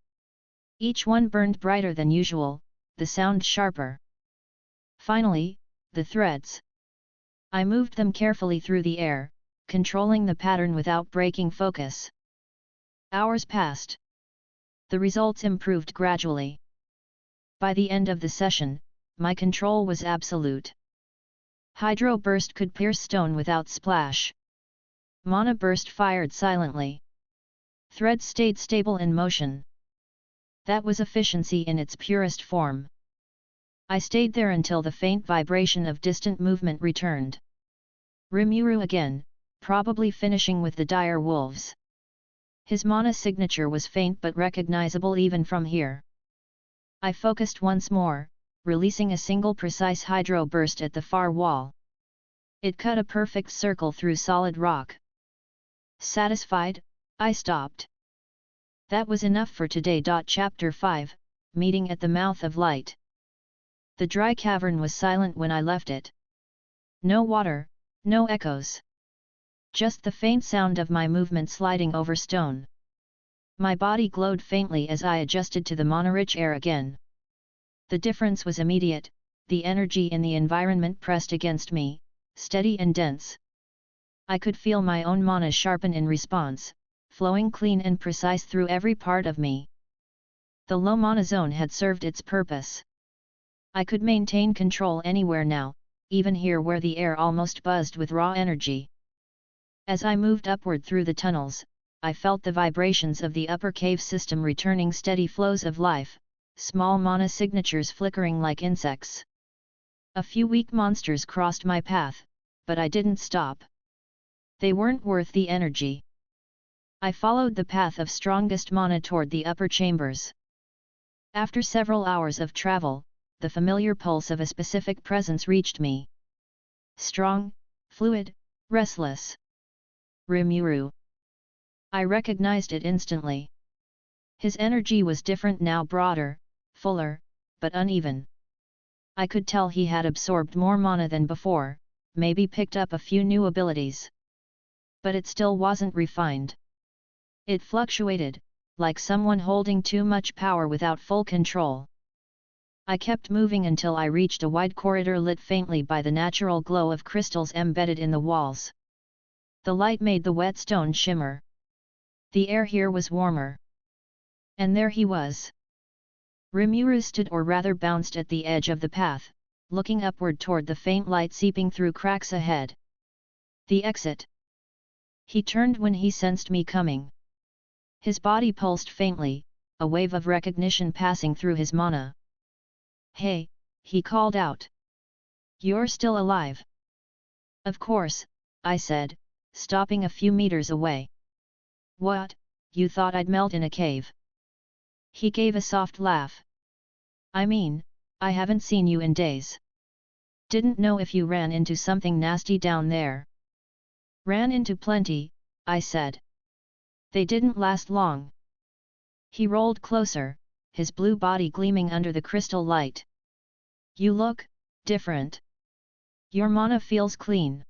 Each one burned brighter than usual, the sound sharper. Finally, the threads. I moved them carefully through the air, controlling the pattern without breaking focus. Hours passed. The results improved gradually. By the end of the session, my control was absolute. Hydro burst could pierce stone without splash. Mana burst fired silently. Threads stayed stable in motion. That was efficiency in its purest form. I stayed there until the faint vibration of distant movement returned. Rimura again, probably finishing with the dire wolves. His mana signature was faint but recognizable even from here. I focused once more, releasing a single precise hydro burst at the far wall. It cut a perfect circle through solid rock. Satisfied, I stopped. That was enough for today. Chapter 5, Meeting at the Mouth of Light. The dry cavern was silent when I left it. No water, no echoes. Just the faint sound of my movement sliding over stone. My body glowed faintly as I adjusted to the mana-rich air again. The difference was immediate, the energy in the environment pressed against me, steady and dense. I could feel my own mana sharpen in response, flowing clean and precise through every part of me. The low mana zone had served its purpose. I could maintain control anywhere now, even here where the air almost buzzed with raw energy. As I moved upward through the tunnels, I felt the vibrations of the upper cave system returning steady flows of life, small mana signatures flickering like insects. A few weak monsters crossed my path, but I didn't stop. They weren't worth the energy. I followed the path of strongest mana toward the upper chambers. After several hours of travel, the familiar pulse of a specific presence reached me. Strong, fluid, restless. Rimura. I recognized it instantly. His energy was different now, broader, fuller, but uneven. I could tell he had absorbed more mana than before, maybe picked up a few new abilities. But it still wasn't refined. It fluctuated, like someone holding too much power without full control. I kept moving until I reached a wide corridor lit faintly by the natural glow of crystals embedded in the walls. The light made the wet stone shimmer. The air here was warmer. And there he was. Rimura stood, or rather bounced at the edge of the path, looking upward toward the faint light seeping through cracks ahead. The exit. He turned when he sensed me coming. His body pulsed faintly, a wave of recognition passing through his mana. "Hey," he called out. "You're still alive." "Of course," I said, stopping a few meters away. "What, you thought I'd melt in a cave?" He gave a soft laugh. "I mean, I haven't seen you in days. Didn't know if you ran into something nasty down there." "Ran into plenty," I said. "They didn't last long." He rolled closer, his blue body gleaming under the crystal light. "You look different. Your mana feels clean.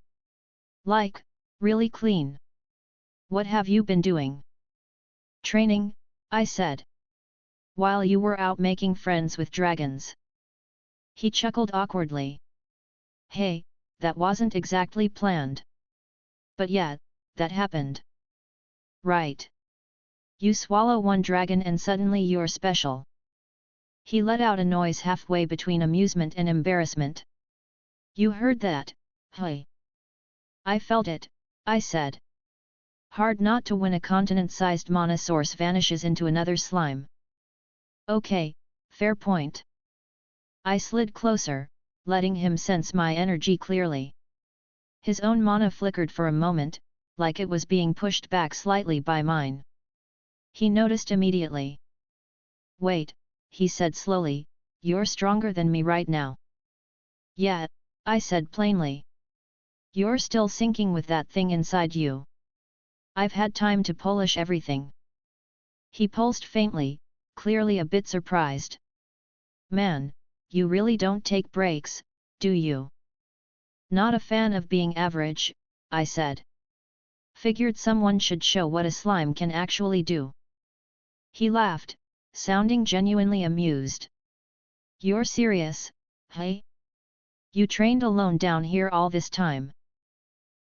Like, really clean. What have you been doing?" "Training," I said. "While you were out making friends with dragons." He chuckled awkwardly. "Hey, that wasn't exactly planned. But yeah, that happened." "Right. You swallow one dragon and suddenly you're special." He let out a noise halfway between amusement and embarrassment. "You heard that, hey?" "I felt it," I said. Hard not to when a continent-sized mana source vanishes into another slime. "Okay, fair point." I slid closer, letting him sense my energy clearly. His own mana flickered for a moment, like it was being pushed back slightly by mine. He noticed immediately. "Wait," he said slowly, "you're stronger than me right now." "Yeah," I said plainly. "You're still sinking with that thing inside you. I've had time to polish everything." He pulsed faintly, clearly a bit surprised. "Man, you really don't take breaks, do you? Not a fan of being average, I said. Figured someone should show what a slime can actually do. He laughed, sounding genuinely amused. You're serious, hey? You trained alone down here all this time?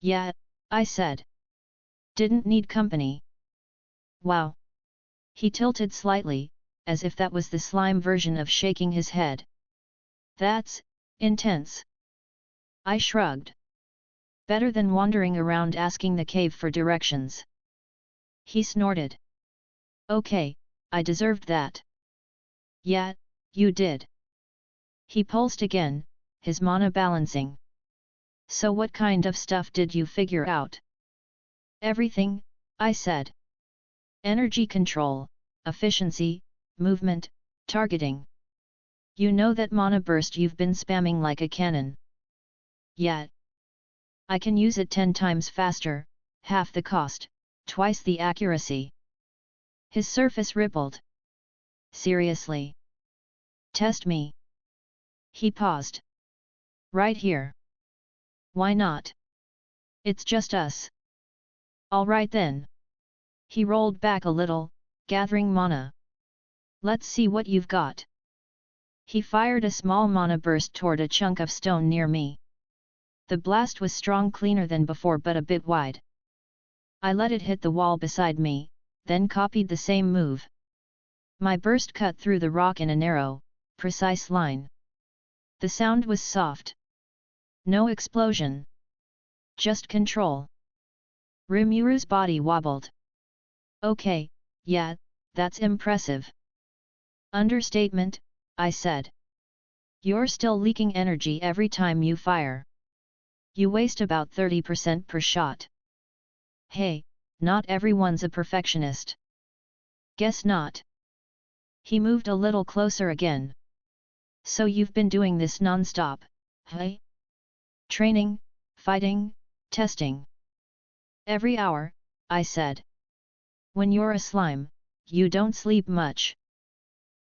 Yeah, I said. Didn't need company. Wow. He tilted slightly, as if that was the slime version of shaking his head. That's intense. I shrugged. Better than wandering around asking the cave for directions. He snorted. Okay, I deserved that. Yeah, you did. He pulsed again, his mana balancing. So what kind of stuff did you figure out? Everything, I said. Energy control, efficiency, movement, targeting. You know that mana burst you've been spamming like a cannon. Yeah. I can use it 10 times faster, half the cost, twice the accuracy. His surface rippled. Seriously? Test me. He paused. Right here. Why not? It's just us. Alright then. He rolled back a little, gathering mana. Let's see what you've got. He fired a small mana burst toward a chunk of stone near me. The blast was strong, cleaner than before but a bit wide. I let it hit the wall beside me, then copied the same move. My burst cut through the rock in a narrow, precise line. The sound was soft. No explosion. Just control. Rimuru's body wobbled. Okay, yeah, that's impressive. Understatement, I said. You're still leaking energy every time you fire. You waste about 30% per shot. Hey, not everyone's a perfectionist. Guess not. He moved a little closer again. So you've been doing this non-stop, hey? Training, fighting, testing. Every hour, I said. When you're a slime, you don't sleep much.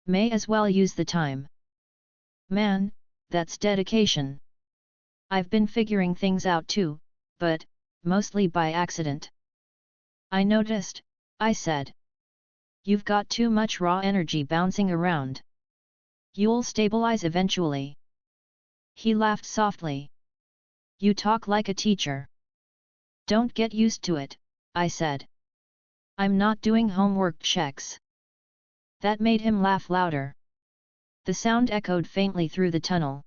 May as well use the time. Man, that's dedication. I've been figuring things out too, but, mostly by accident. I noticed, I said. You've got too much raw energy bouncing around. You'll stabilize eventually. He laughed softly. You talk like a teacher. Don't get used to it, I said. I'm not doing homework checks. That made him laugh louder. The sound echoed faintly through the tunnel.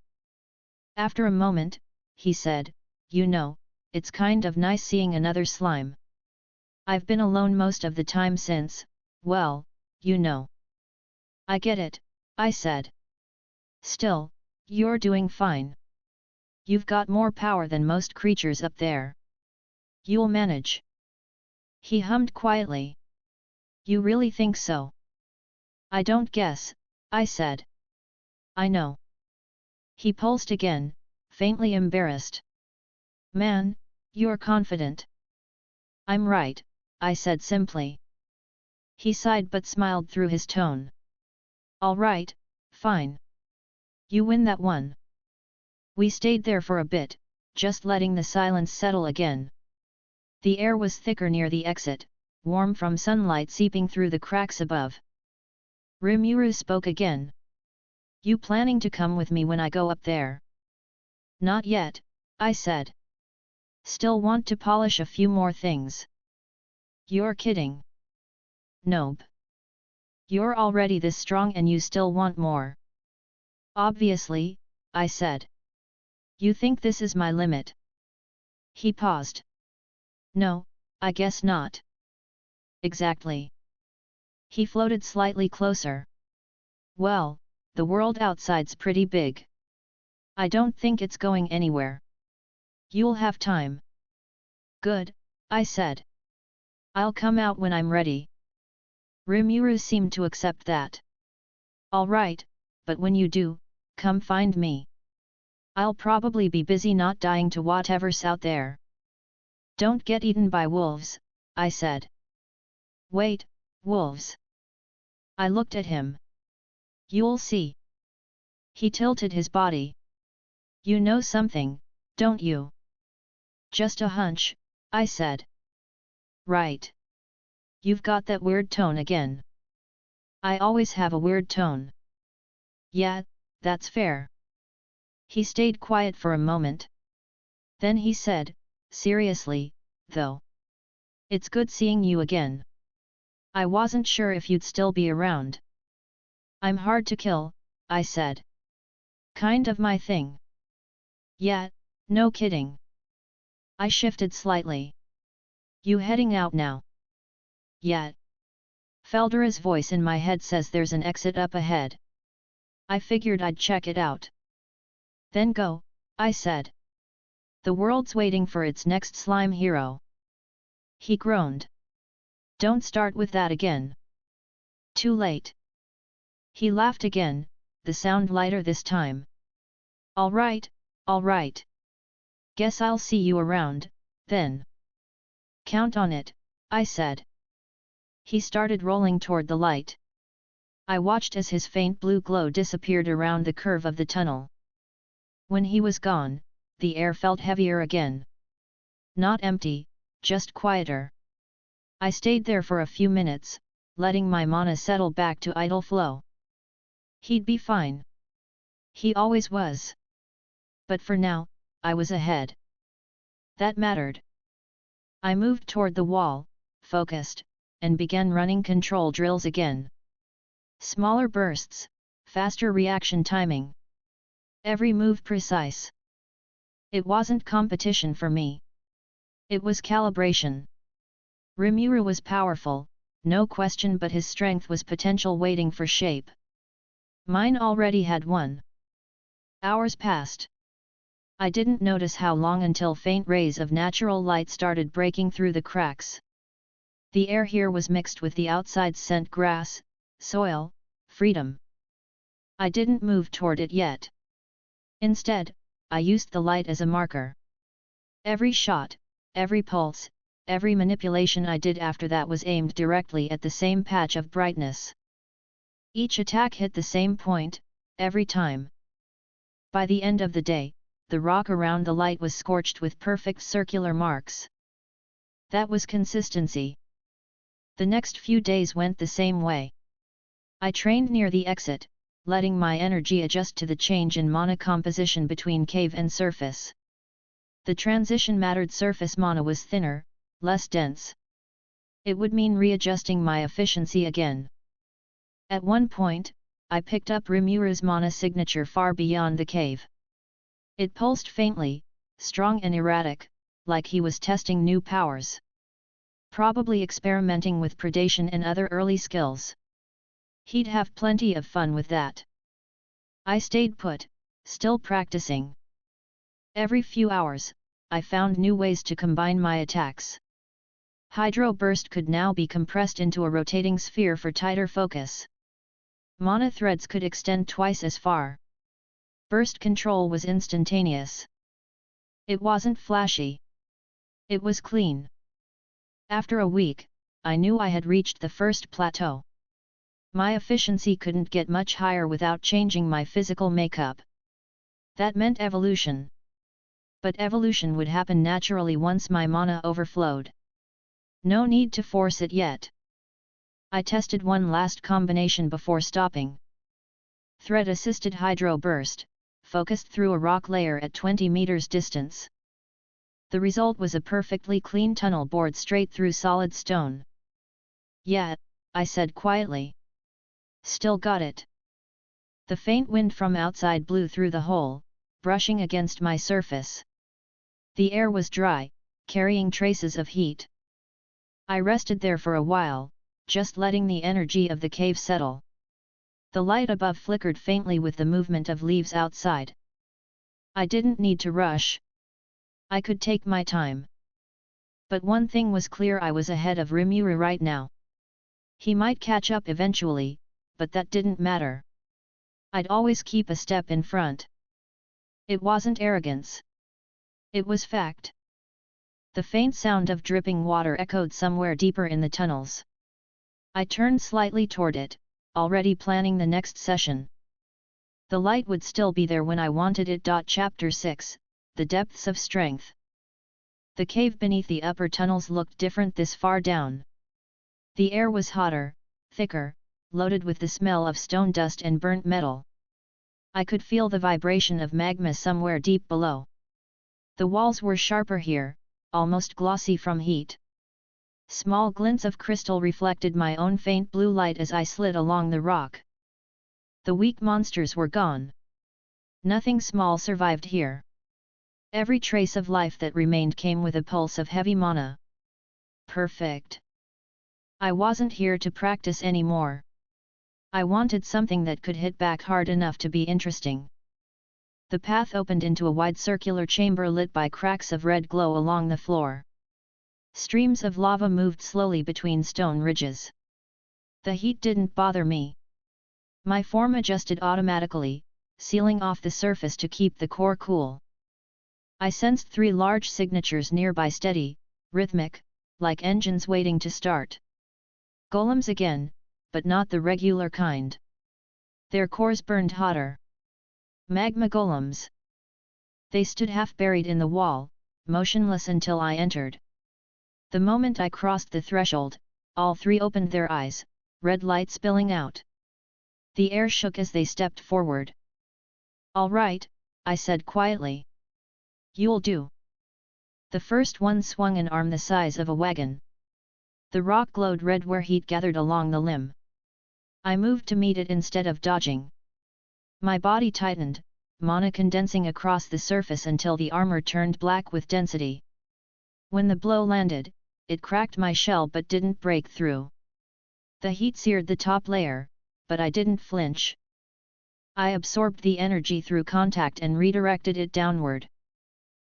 After a moment, he said, you know, it's kind of nice seeing another slime. I've been alone most of the time since, well, you know. I get it, I said. Still, you're doing fine. You've got more power than most creatures up there. You'll manage. He hummed quietly. You really think so? I don't guess, I said. I know. He pulsed again, faintly embarrassed. Man, you're confident. I'm right, I said simply. He sighed but smiled through his tone. All right, fine. You win that one. We stayed there for a bit, just letting the silence settle again. The air was thicker near the exit, warm from sunlight seeping through the cracks above. Rimuru spoke again. You planning to come with me when I go up there? Not yet, I said. Still want to polish a few more things. You're kidding. Nope. You're already this strong and you still want more. Obviously, I said. You think this is my limit? He paused. No, I guess not. Exactly. He floated slightly closer. Well, the world outside's pretty big. I don't think it's going anywhere. You'll have time. Good, I said. I'll come out when I'm ready. Rimuru seemed to accept that. All right, but when you do, come find me. I'll probably be busy not dying to whatever's out there. Don't get eaten by wolves, I said. Wait, wolves. I looked at him. You'll see. He tilted his body. You know something, don't you? Just a hunch, I said. Right. You've got that weird tone again. I always have a weird tone. Yeah, that's fair. He stayed quiet for a moment. Then he said, seriously, though. It's good seeing you again. I wasn't sure if you'd still be around. I'm hard to kill, I said. Kind of my thing. Yeah, no kidding. I shifted slightly. You heading out now? Yeah. Feldera's voice in my head says there's an exit up ahead. I figured I'd check it out. Then go, I said. The world's waiting for its next slime hero. He groaned. Don't start with that again. Too late. He laughed again, the sound lighter this time. All right. Guess I'll see you around, then. Count on it, I said. He started rolling toward the light. I watched as his faint blue glow disappeared around the curve of the tunnel. When he was gone, the air felt heavier again. Not empty, just quieter. I stayed there for a few minutes, letting my mana settle back to idle flow. He'd be fine. He always was. But for now, I was ahead. That mattered. I moved toward the wall, focused, and began running control drills again. Smaller bursts, faster reaction timing. Every move precise. It wasn't competition for me. It was calibration. Rimura was powerful, no question, but his strength was potential waiting for shape. Mine already had one. Hours passed. I didn't notice how long until faint rays of natural light started breaking through the cracks. The air here was mixed with the outside scent: grass, soil, freedom. I didn't move toward it yet. Instead, I used the light as a marker. Every shot, every pulse, every manipulation I did after that was aimed directly at the same patch of brightness. Each attack hit the same point, every time. By the end of the day, the rock around the light was scorched with perfect circular marks. That was consistency. The next few days went the same way. I trained near the exit, letting my energy adjust to the change in mana composition between cave and surface. The transition mattered. Surface mana was thinner, less dense. It would mean readjusting my efficiency again. At one point, I picked up Rimura's mana signature far beyond the cave. It pulsed faintly, strong and erratic, like he was testing new powers. Probably experimenting with predation and other early skills. He'd have plenty of fun with that. I stayed put, still practicing. Every few hours, I found new ways to combine my attacks. Hydro Burst could now be compressed into a rotating sphere for tighter focus. Mana threads could extend twice as far. Burst control was instantaneous. It wasn't flashy. It was clean. After a week, I knew I had reached the first plateau. My efficiency couldn't get much higher without changing my physical makeup. That meant evolution. But evolution would happen naturally once my mana overflowed. No need to force it yet. I tested one last combination before stopping. Thread-assisted Hydro Burst, focused through a rock layer at 20 meters distance. The result was a perfectly clean tunnel bored straight through solid stone. Yeah, I said quietly. Still got it. The faint wind from outside blew through the hole, brushing against my surface. The air was dry, carrying traces of heat. I rested there for a while, just letting the energy of the cave settle. The light above flickered faintly with the movement of leaves outside. I didn't need to rush. I could take my time. But one thing was clear: I was ahead of Rimura right now. He might catch up eventually, but that didn't matter. I'd always keep a step in front. It wasn't arrogance. It was fact. The faint sound of dripping water echoed somewhere deeper in the tunnels. I turned slightly toward it, already planning the next session. The light would still be there when I wanted it. Chapter 6, The Depths of Strength. The cave beneath the upper tunnels looked different this far down. The air was hotter, thicker, loaded with the smell of stone dust and burnt metal. I could feel the vibration of magma somewhere deep below. The walls were sharper here, almost glossy from heat. Small glints of crystal reflected my own faint blue light as I slid along the rock. The weak monsters were gone. Nothing small survived here. Every trace of life that remained came with a pulse of heavy mana. Perfect. I wasn't here to practice anymore. I wanted something that could hit back hard enough to be interesting. The path opened into a wide circular chamber lit by cracks of red glow along the floor. Streams of lava moved slowly between stone ridges. The heat didn't bother me. My form adjusted automatically, sealing off the surface to keep the core cool. I sensed 3 large signatures nearby, steady, rhythmic, like engines waiting to start. Golems again, but not the regular kind. Their cores burned hotter. Magma golems. They stood half buried in the wall, motionless until I entered. The moment I crossed the threshold, all 3 opened their eyes, red light spilling out. The air shook as they stepped forward. "All right," I said quietly. "You'll do." The first one swung an arm the size of a wagon. The rock glowed red where heat gathered along the limb. I moved to meet it instead of dodging. My body tightened, mana condensing across the surface until the armor turned black with density. When the blow landed, it cracked my shell but didn't break through. The heat seared the top layer, but I didn't flinch. I absorbed the energy through contact and redirected it downward.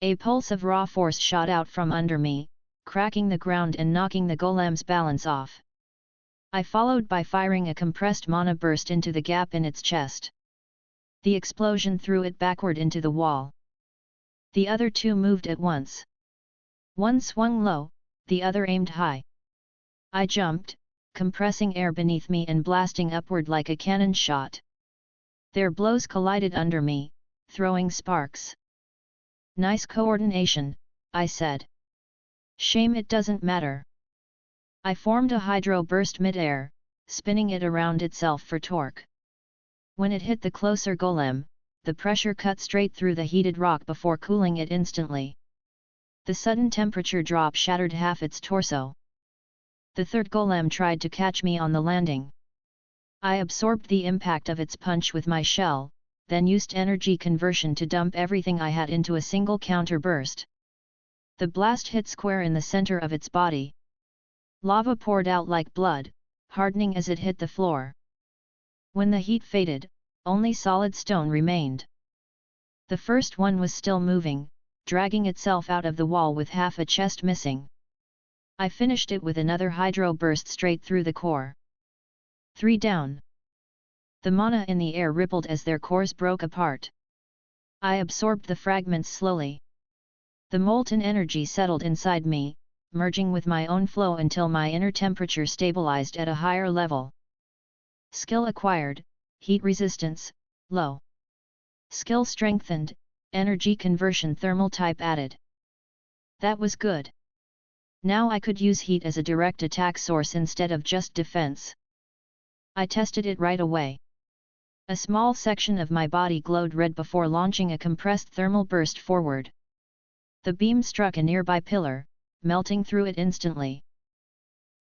A pulse of raw force shot out from under me, cracking the ground and knocking the golem's balance off. I followed by firing a compressed mana burst into the gap in its chest. The explosion threw it backward into the wall. The other 2 moved at once. One swung low, the other aimed high. I jumped, compressing air beneath me and blasting upward like a cannon shot. Their blows collided under me, throwing sparks. "Nice coordination," I said. "Shame it doesn't matter." I formed a hydro burst mid-air, spinning it around itself for torque. When it hit the closer golem, the pressure cut straight through the heated rock before cooling it instantly. The sudden temperature drop shattered half its torso. The third golem tried to catch me on the landing. I absorbed the impact of its punch with my shell, then used energy conversion to dump everything I had into a single counter burst. The blast hit square in the center of its body. Lava poured out like blood, hardening as it hit the floor. When the heat faded, only solid stone remained. The first one was still moving, dragging itself out of the wall with half a chest missing. I finished it with another hydro burst straight through the core. 3 down. The mana in the air rippled as their cores broke apart. I absorbed the fragments slowly. The molten energy settled inside me, merging with my own flow until my inner temperature stabilized at a higher level. Skill acquired, heat resistance, low. Skill strengthened, energy conversion thermal type added. That was good. Now I could use heat as a direct attack source instead of just defense. I tested it right away. A small section of my body glowed red before launching a compressed thermal burst forward. The beam struck a nearby pillar, melting through it instantly.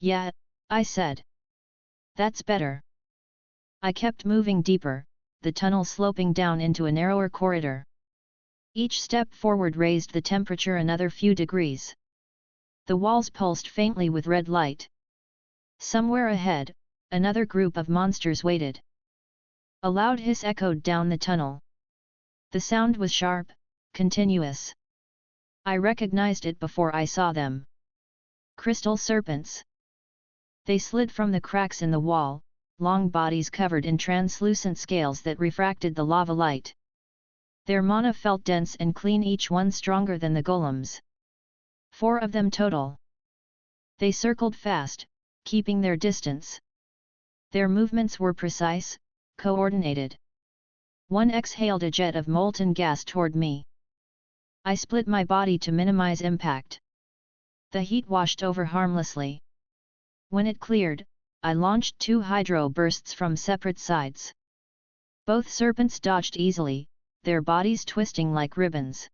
"Yeah," I said. "That's better." I kept moving deeper, the tunnel sloping down into a narrower corridor. Each step forward raised the temperature another few degrees. The walls pulsed faintly with red light. Somewhere ahead, another group of monsters waited. A loud hiss echoed down the tunnel. The sound was sharp, continuous. I recognized it before I saw them. Crystal serpents. They slid from the cracks in the wall, long bodies covered in translucent scales that refracted the lava light. Their mana felt dense and clean, each one stronger than the golems. 4 of them total. They circled fast, keeping their distance. Their movements were precise, coordinated. One exhaled a jet of molten gas toward me. I split my body to minimize impact. The heat washed over harmlessly. When it cleared, I launched 2 hydro bursts from separate sides. Both serpents dodged easily, their bodies twisting like ribbons.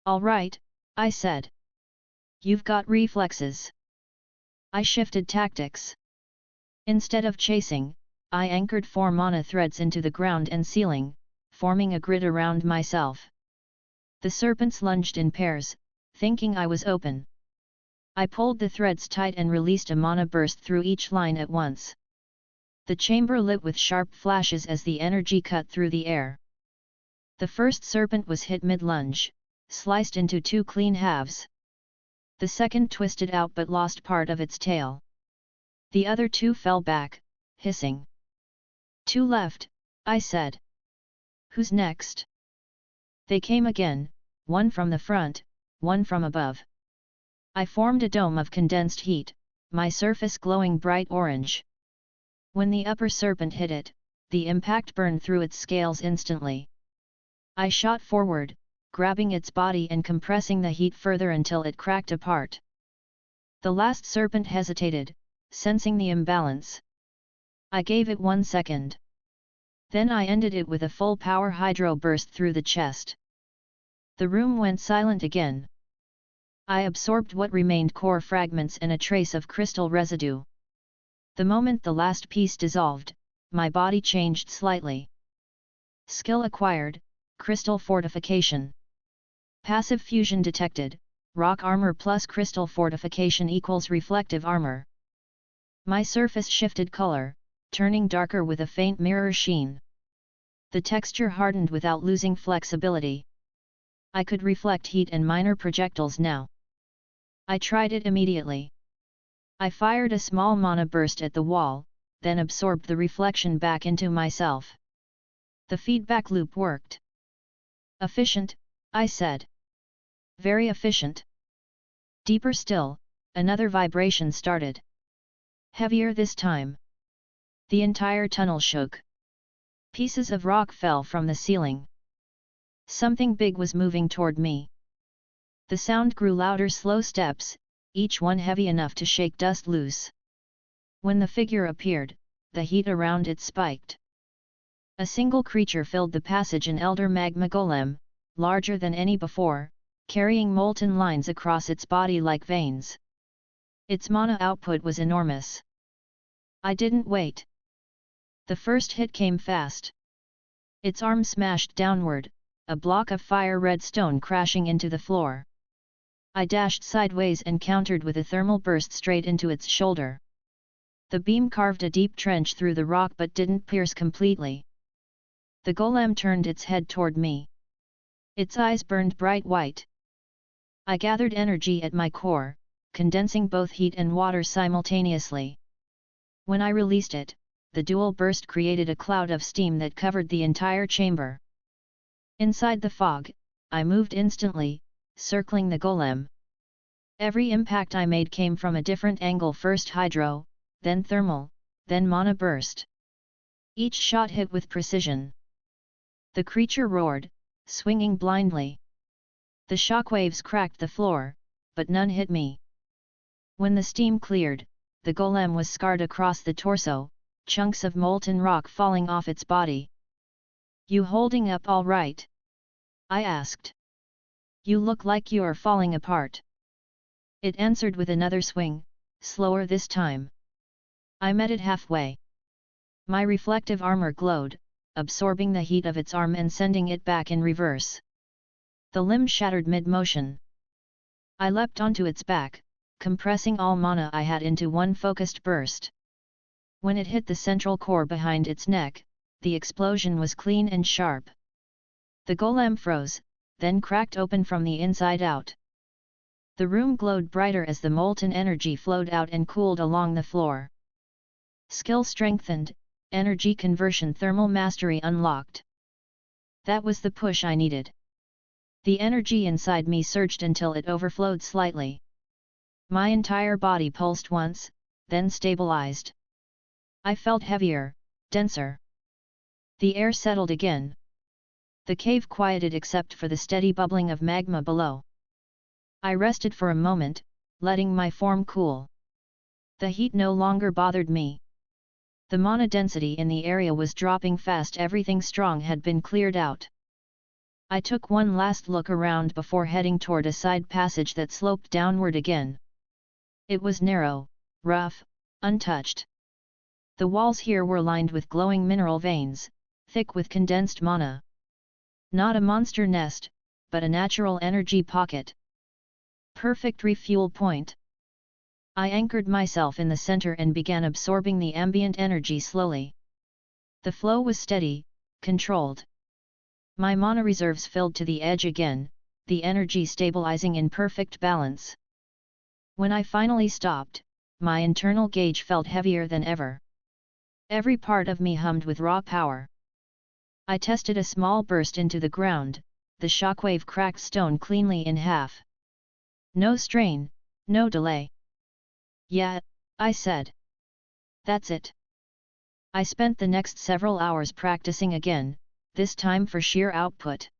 "All right," I said. "You've got reflexes." I shifted tactics. Instead of chasing, I anchored 4 mana threads into the ground and ceiling, forming a grid around myself. The serpents lunged in pairs, thinking I was open. I pulled the threads tight and released a mana burst through each line at once. The chamber lit with sharp flashes as the energy cut through the air. The first serpent was hit mid-lunge, sliced into 2 clean halves. The second twisted out but lost part of its tail. The other 2 fell back, hissing. "2 left," I said. "Who's next?" They came again, one from the front, one from above. I formed a dome of condensed heat, my surface glowing bright orange. When the upper serpent hit it, the impact burned through its scales instantly. I shot forward, grabbing its body and compressing the heat further until it cracked apart. The last serpent hesitated, sensing the imbalance. I gave it 1 second. Then I ended it with a full power hydro burst through the chest. The room went silent again. I absorbed what remained, core fragments and a trace of crystal residue. The moment the last piece dissolved, my body changed slightly. Skill acquired, crystal fortification. Passive fusion detected, rock armor plus crystal fortification equals reflective armor. My surface shifted color, turning darker with a faint mirror sheen. The texture hardened without losing flexibility. I could reflect heat and minor projectiles now. I tried it immediately. I fired a small mana burst at the wall, then absorbed the reflection back into myself. The feedback loop worked. "Efficient," I said. "Very efficient." Deeper still, another vibration started. Heavier this time. The entire tunnel shook. Pieces of rock fell from the ceiling. Something big was moving toward me. The sound grew louder, slow steps, each one heavy enough to shake dust loose. When the figure appeared, the heat around it spiked. A single creature filled the passage, an elder magma golem, larger than any before, carrying molten lines across its body like veins. Its mana output was enormous. I didn't wait. The first hit came fast. Its arm smashed downward, a block of fire-red stone crashing into the floor. I dashed sideways and countered with a thermal burst straight into its shoulder. The beam carved a deep trench through the rock but didn't pierce completely. The golem turned its head toward me. Its eyes burned bright white. I gathered energy at my core, condensing both heat and water simultaneously. When I released it, the dual burst created a cloud of steam that covered the entire chamber. Inside the fog, I moved instantly, circling the golem. Every impact I made came from a different angle, first hydro, then thermal, then mana burst. Each shot hit with precision. The creature roared, swinging blindly. The shockwaves cracked the floor, but none hit me. When the steam cleared, the golem was scarred across the torso, chunks of molten rock falling off its body. "You holding up all right?" I asked. "You look like you're falling apart." It answered with another swing, slower this time. I met it halfway. My reflective armor glowed, absorbing the heat of its arm and sending it back in reverse. The limb shattered mid-motion. I leapt onto its back, compressing all mana I had into one focused burst. When it hit the central core behind its neck, the explosion was clean and sharp. The golem froze, then cracked open from the inside out. The room glowed brighter as the molten energy flowed out and cooled along the floor. Skill strengthened, energy conversion, thermal mastery unlocked. That was the push I needed. The energy inside me surged until it overflowed slightly. My entire body pulsed once, then stabilized. I felt heavier, denser. The air settled again, The cave quieted except for the steady bubbling of magma below. I rested for a moment, letting my form cool. The heat no longer bothered me. The mana density in the area was dropping fast. Everything strong had been cleared out. I took one last look around before heading toward a side passage that sloped downward again. It was narrow, rough, untouched. The walls here were lined with glowing mineral veins, thick with condensed mana. Not a monster nest, but a natural energy pocket. Perfect refuel point. I anchored myself in the center and began absorbing the ambient energy slowly. The flow was steady, controlled. My mana reserves filled to the edge again, the energy stabilizing in perfect balance. When I finally stopped, my internal gauge felt heavier than ever. Every part of me hummed with raw power. I tested a small burst into the ground, the shockwave cracked stone cleanly in half. No strain, no delay. Yeah, I said. That's it. I spent the next several hours practicing again, this time for sheer output.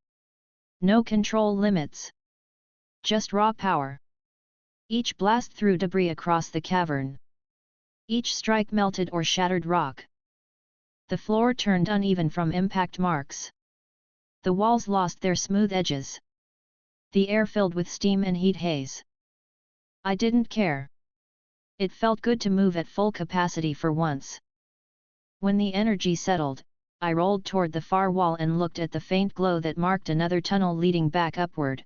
No control limits. Just raw power. Each blast threw debris across the cavern. Each strike melted or shattered rock. The floor turned uneven from impact marks. The walls lost their smooth edges. The air filled with steam and heat haze. I didn't care. It felt good to move at full capacity for once. When the energy settled, I rolled toward the far wall and looked at the faint glow that marked another tunnel leading back upward.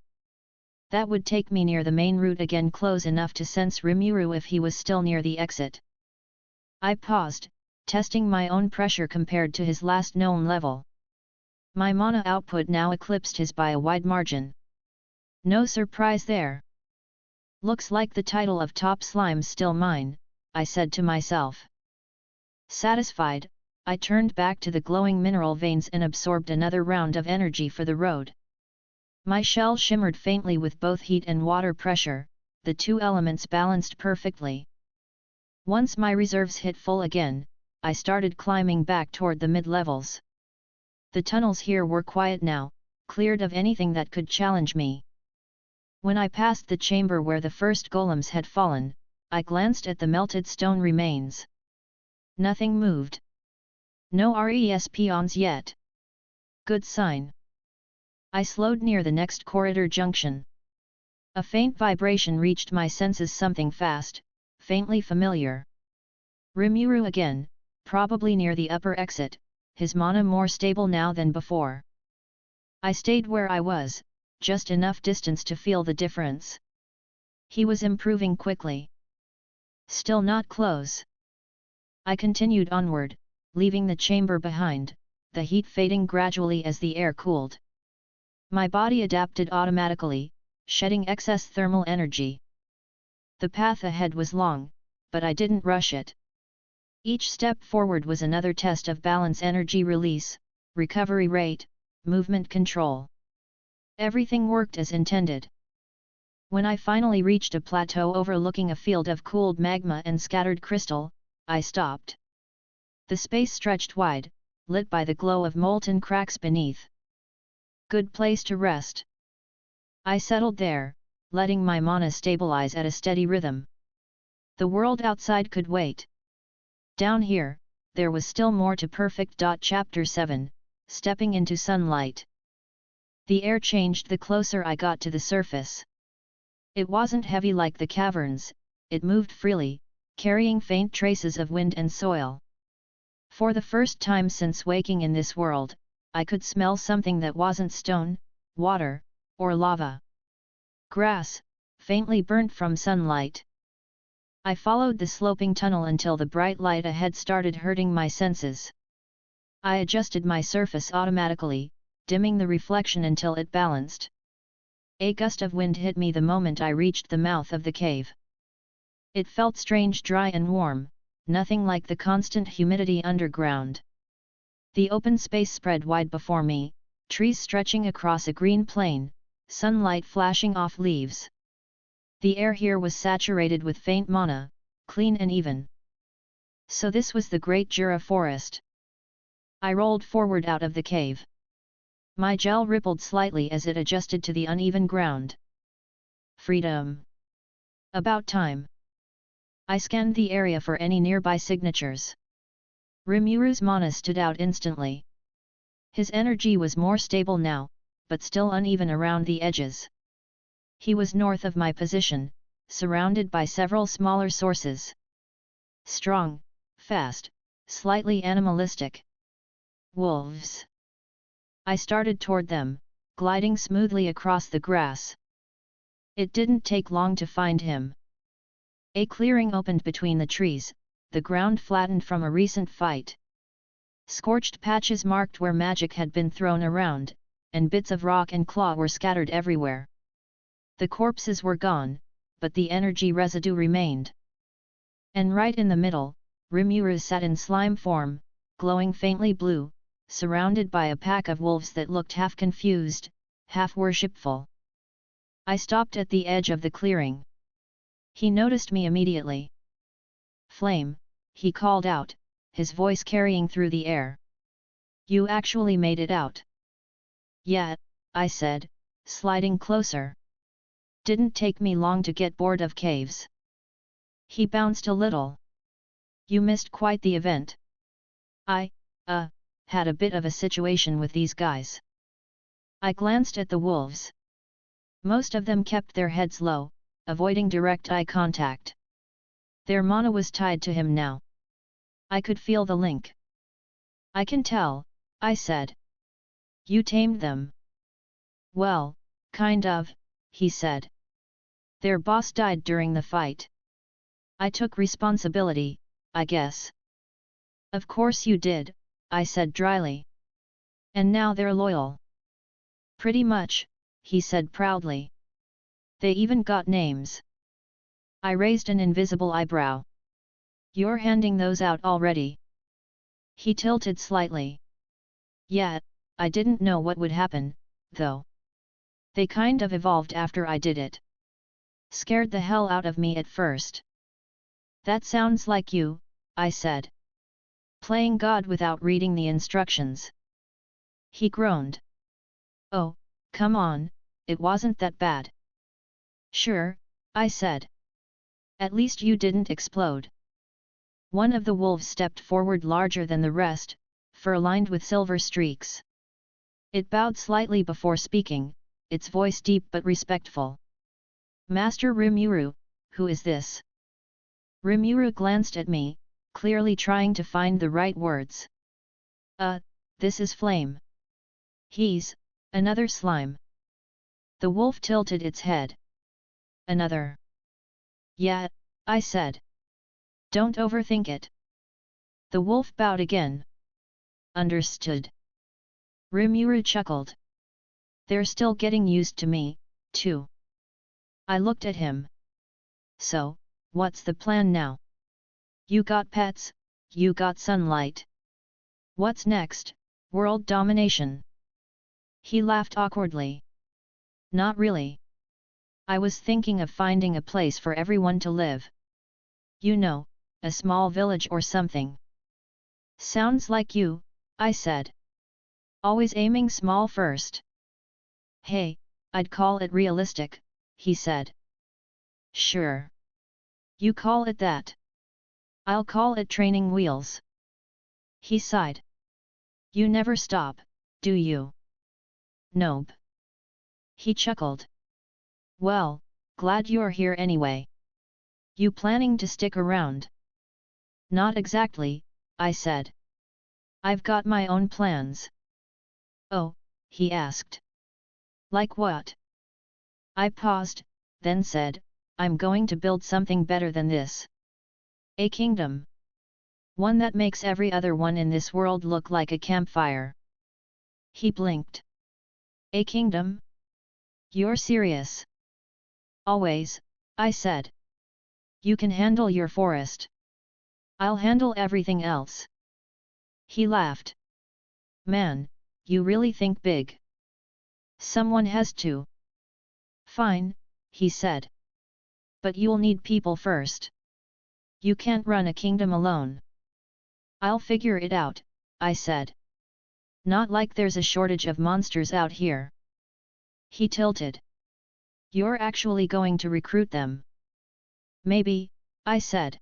That would take me near the main route again, close enough to sense Rimura if he was still near the exit. I paused, testing my own pressure compared to his last known level. My mana output now eclipsed his by a wide margin. No surprise there. Looks like the title of top slime's still mine, I said to myself. Satisfied, I turned back to the glowing mineral veins and absorbed another round of energy for the road. My shell shimmered faintly with both heat and water pressure, the two elements balanced perfectly. Once my reserves hit full again, I started climbing back toward the mid-levels. The tunnels here were quiet now, cleared of anything that could challenge me. When I passed the chamber where the first golems had fallen, I glanced at the melted stone remains. Nothing moved. No respawns yet. Good sign. I slowed near the next corridor junction. A faint vibration reached my senses, something fast, faintly familiar. Rimura again, probably near the upper exit, his mana more stable now than before. I stayed where I was, just enough distance to feel the difference. He was improving quickly. Still not close. I continued onward, leaving the chamber behind, the heat fading gradually as the air cooled. My body adapted automatically, shedding excess thermal energy. The path ahead was long, but I didn't rush it. Each step forward was another test of balance, energy release, recovery rate, movement control. Everything worked as intended. When I finally reached a plateau overlooking a field of cooled magma and scattered crystal, I stopped. The space stretched wide, lit by the glow of molten cracks beneath. Good place to rest. I settled there, letting my mana stabilize at a steady rhythm. The world outside could wait. Down here, there was still more to perfect. Chapter 7, Stepping into Sunlight. The air changed the closer I got to the surface. It wasn't heavy like the caverns, it moved freely, carrying faint traces of wind and soil. For the first time since waking in this world, I could smell something that wasn't stone, water, or lava. Grass, faintly burnt from sunlight. I followed the sloping tunnel until the bright light ahead started hurting my senses. I adjusted my surface automatically, dimming the reflection until it balanced. A gust of wind hit me the moment I reached the mouth of the cave. It felt strange, dry and warm, nothing like the constant humidity underground. The open space spread wide before me, trees stretching across a green plain, sunlight flashing off leaves. The air here was saturated with faint mana, clean and even. So this was the Great Jura Forest. I rolled forward out of the cave. My gel rippled slightly as it adjusted to the uneven ground. Freedom. About time. I scanned the area for any nearby signatures. Rimuru's mana stood out instantly. His energy was more stable now, but still uneven around the edges. He was north of my position, surrounded by several smaller sources. Strong, fast, slightly animalistic. Wolves. I started toward them, gliding smoothly across the grass. It didn't take long to find him. A clearing opened between the trees, the ground flattened from a recent fight. Scorched patches marked where magic had been thrown around, and bits of rock and claw were scattered everywhere. The corpses were gone, but the energy residue remained. And right in the middle, Rimura sat in slime form, glowing faintly blue, surrounded by a pack of wolves that looked half confused, half worshipful. I stopped at the edge of the clearing. He noticed me immediately. Flame, he called out, his voice carrying through the air. You actually made it out. Yeah, I said, sliding closer. Didn't take me long to get bored of caves. He bounced a little. You missed quite the event. I had a bit of a situation with these guys. I glanced at the wolves. Most of them kept their heads low, avoiding direct eye contact. Their mana was tied to him now. I could feel the link. I can tell, I said. You tamed them. Well, kind of, he said. Their boss died during the fight. I took responsibility, I guess. Of course you did, I said dryly. And now they're loyal. Pretty much, he said proudly. They even got names. I raised an invisible eyebrow. You're handing those out already? He tilted slightly. Yeah, I didn't know what would happen, though. They kind of evolved after I did it. Scared the hell out of me at first. That sounds like you, I said. Playing God without reading the instructions. He groaned. Oh, come on, it wasn't that bad. Sure, I said. At least you didn't explode. One of the wolves stepped forward larger than the rest, fur lined with silver streaks. It bowed slightly before speaking, its voice deep but respectful. Master Rimuru, who is this? Rimuru glanced at me, clearly trying to find the right words. This is Flame. He's another slime. The wolf tilted its head. Another. Yeah, I said. Don't overthink it. The wolf bowed again. Understood. Rimuru chuckled. They're still getting used to me, too. I looked at him. So, what's the plan now? You got pets, you got sunlight. What's next, world domination? He laughed awkwardly. Not really. I was thinking of finding a place for everyone to live. You know, a small village or something. Sounds like you, I said. Always aiming small first. Hey, I'd call it realistic, he said. Sure. You call it that. I'll call it training wheels. He sighed. You never stop, do you? Nope. He chuckled. Well, glad you're here anyway. You planning to stick around? Not exactly, I said. I've got my own plans. Oh, he asked. Like what? I paused, then said, I'm going to build something better than this. A kingdom. One that makes every other one in this world look like a campfire. He blinked. A kingdom? You're serious? Always, I said. You can handle your forest. I'll handle everything else. He laughed. Man, you really think big. Someone has to. Fine, he said. But you'll need people first. You can't run a kingdom alone. I'll figure it out, I said. Not like there's a shortage of monsters out here. He tilted. You're actually going to recruit them? Maybe, I said.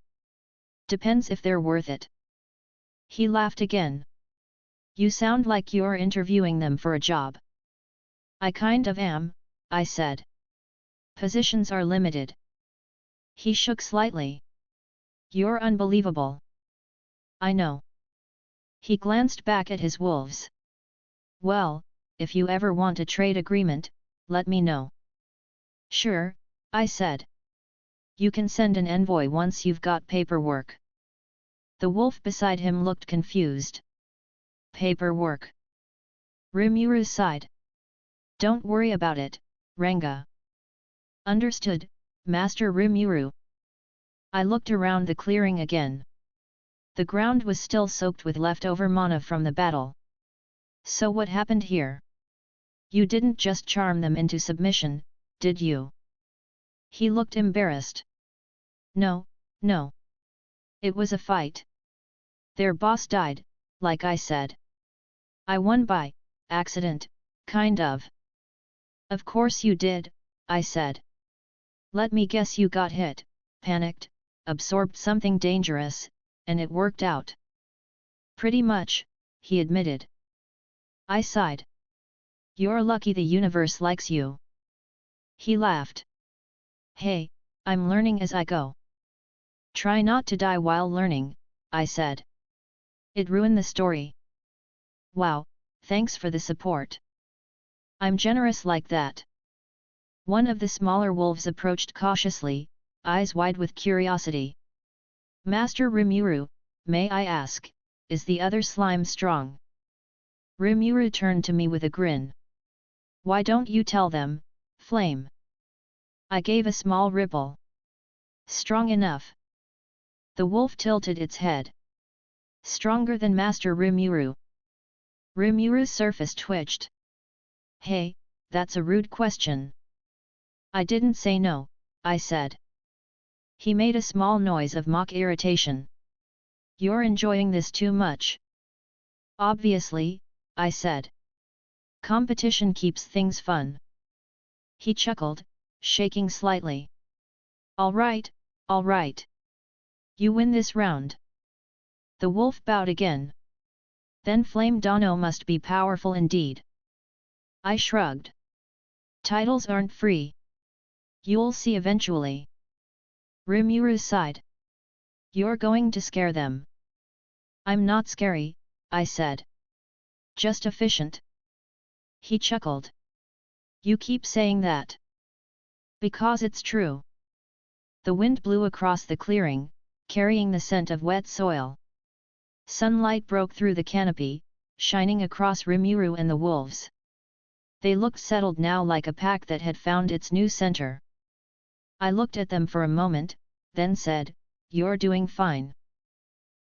Depends if they're worth it. He laughed again. You sound like you're interviewing them for a job. I kind of am, I said. Positions are limited. He shook slightly. You're unbelievable. I know. He glanced back at his wolves. Well, if you ever want a trade agreement, let me know. Sure, I said. You can send an envoy once you've got paperwork. The wolf beside him looked confused. Paperwork. Rimura sighed. Don't worry about it, Ranga. Understood, Master Rimuru. I looked around the clearing again. The ground was still soaked with leftover mana from the battle. So what happened here? You didn't just charm them into submission, did you? He looked embarrassed. No, no. It was a fight. Their boss died, like I said. I won by accident, kind of. Of course you did, I said. Let me guess, you got hit, panicked, absorbed something dangerous, and it worked out. Pretty much, he admitted. I sighed. You're lucky the universe likes you. He laughed. Hey, I'm learning as I go. Try not to die while learning, I said. It ruined the story. Wow, thanks for the support. I'm generous like that. One of the smaller wolves approached cautiously, eyes wide with curiosity. Master Rimuru, may I ask, is the other slime strong? Rimuru turned to me with a grin. Why don't you tell them, Flame? I gave a small ripple. Strong enough. The wolf tilted its head. Stronger than Master Rimuru. Rimuru's surface twitched. Hey, that's a rude question. I didn't say no, I said. He made a small noise of mock irritation. You're enjoying this too much. Obviously, I said. Competition keeps things fun. He chuckled, shaking slightly. All right, all right. You win this round. The wolf bowed again. Then Flame Dono must be powerful indeed. I shrugged. Titles aren't free. You'll see eventually. Rimuru sighed. You're going to scare them. I'm not scary, I said. Just efficient. He chuckled. You keep saying that. Because it's true. The wind blew across the clearing, carrying the scent of wet soil. Sunlight broke through the canopy, shining across Rimuru and the wolves. They looked settled now, like a pack that had found its new center. I looked at them for a moment, then said, You're doing fine.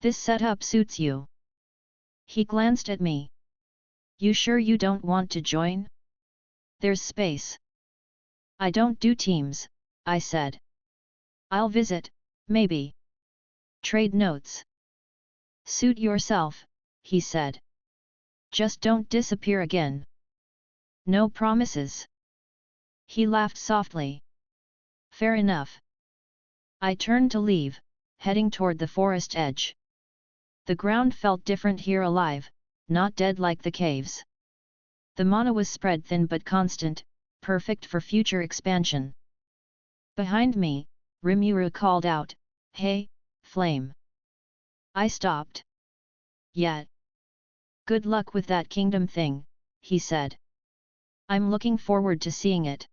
This setup suits you. He glanced at me. You sure you don't want to join? There's space. I don't do teams, I said. I'll visit, maybe. Trade notes. Suit yourself, he said. Just don't disappear again. No promises. He laughed softly. Fair enough. I turned to leave, heading toward the forest edge. The ground felt different here, alive, not dead like the caves. The mana was spread thin but constant, perfect for future expansion. Behind me, Rimura called out, Hey, Flame. I stopped. Yet. Good luck with that kingdom thing, he said. I'm looking forward to seeing it.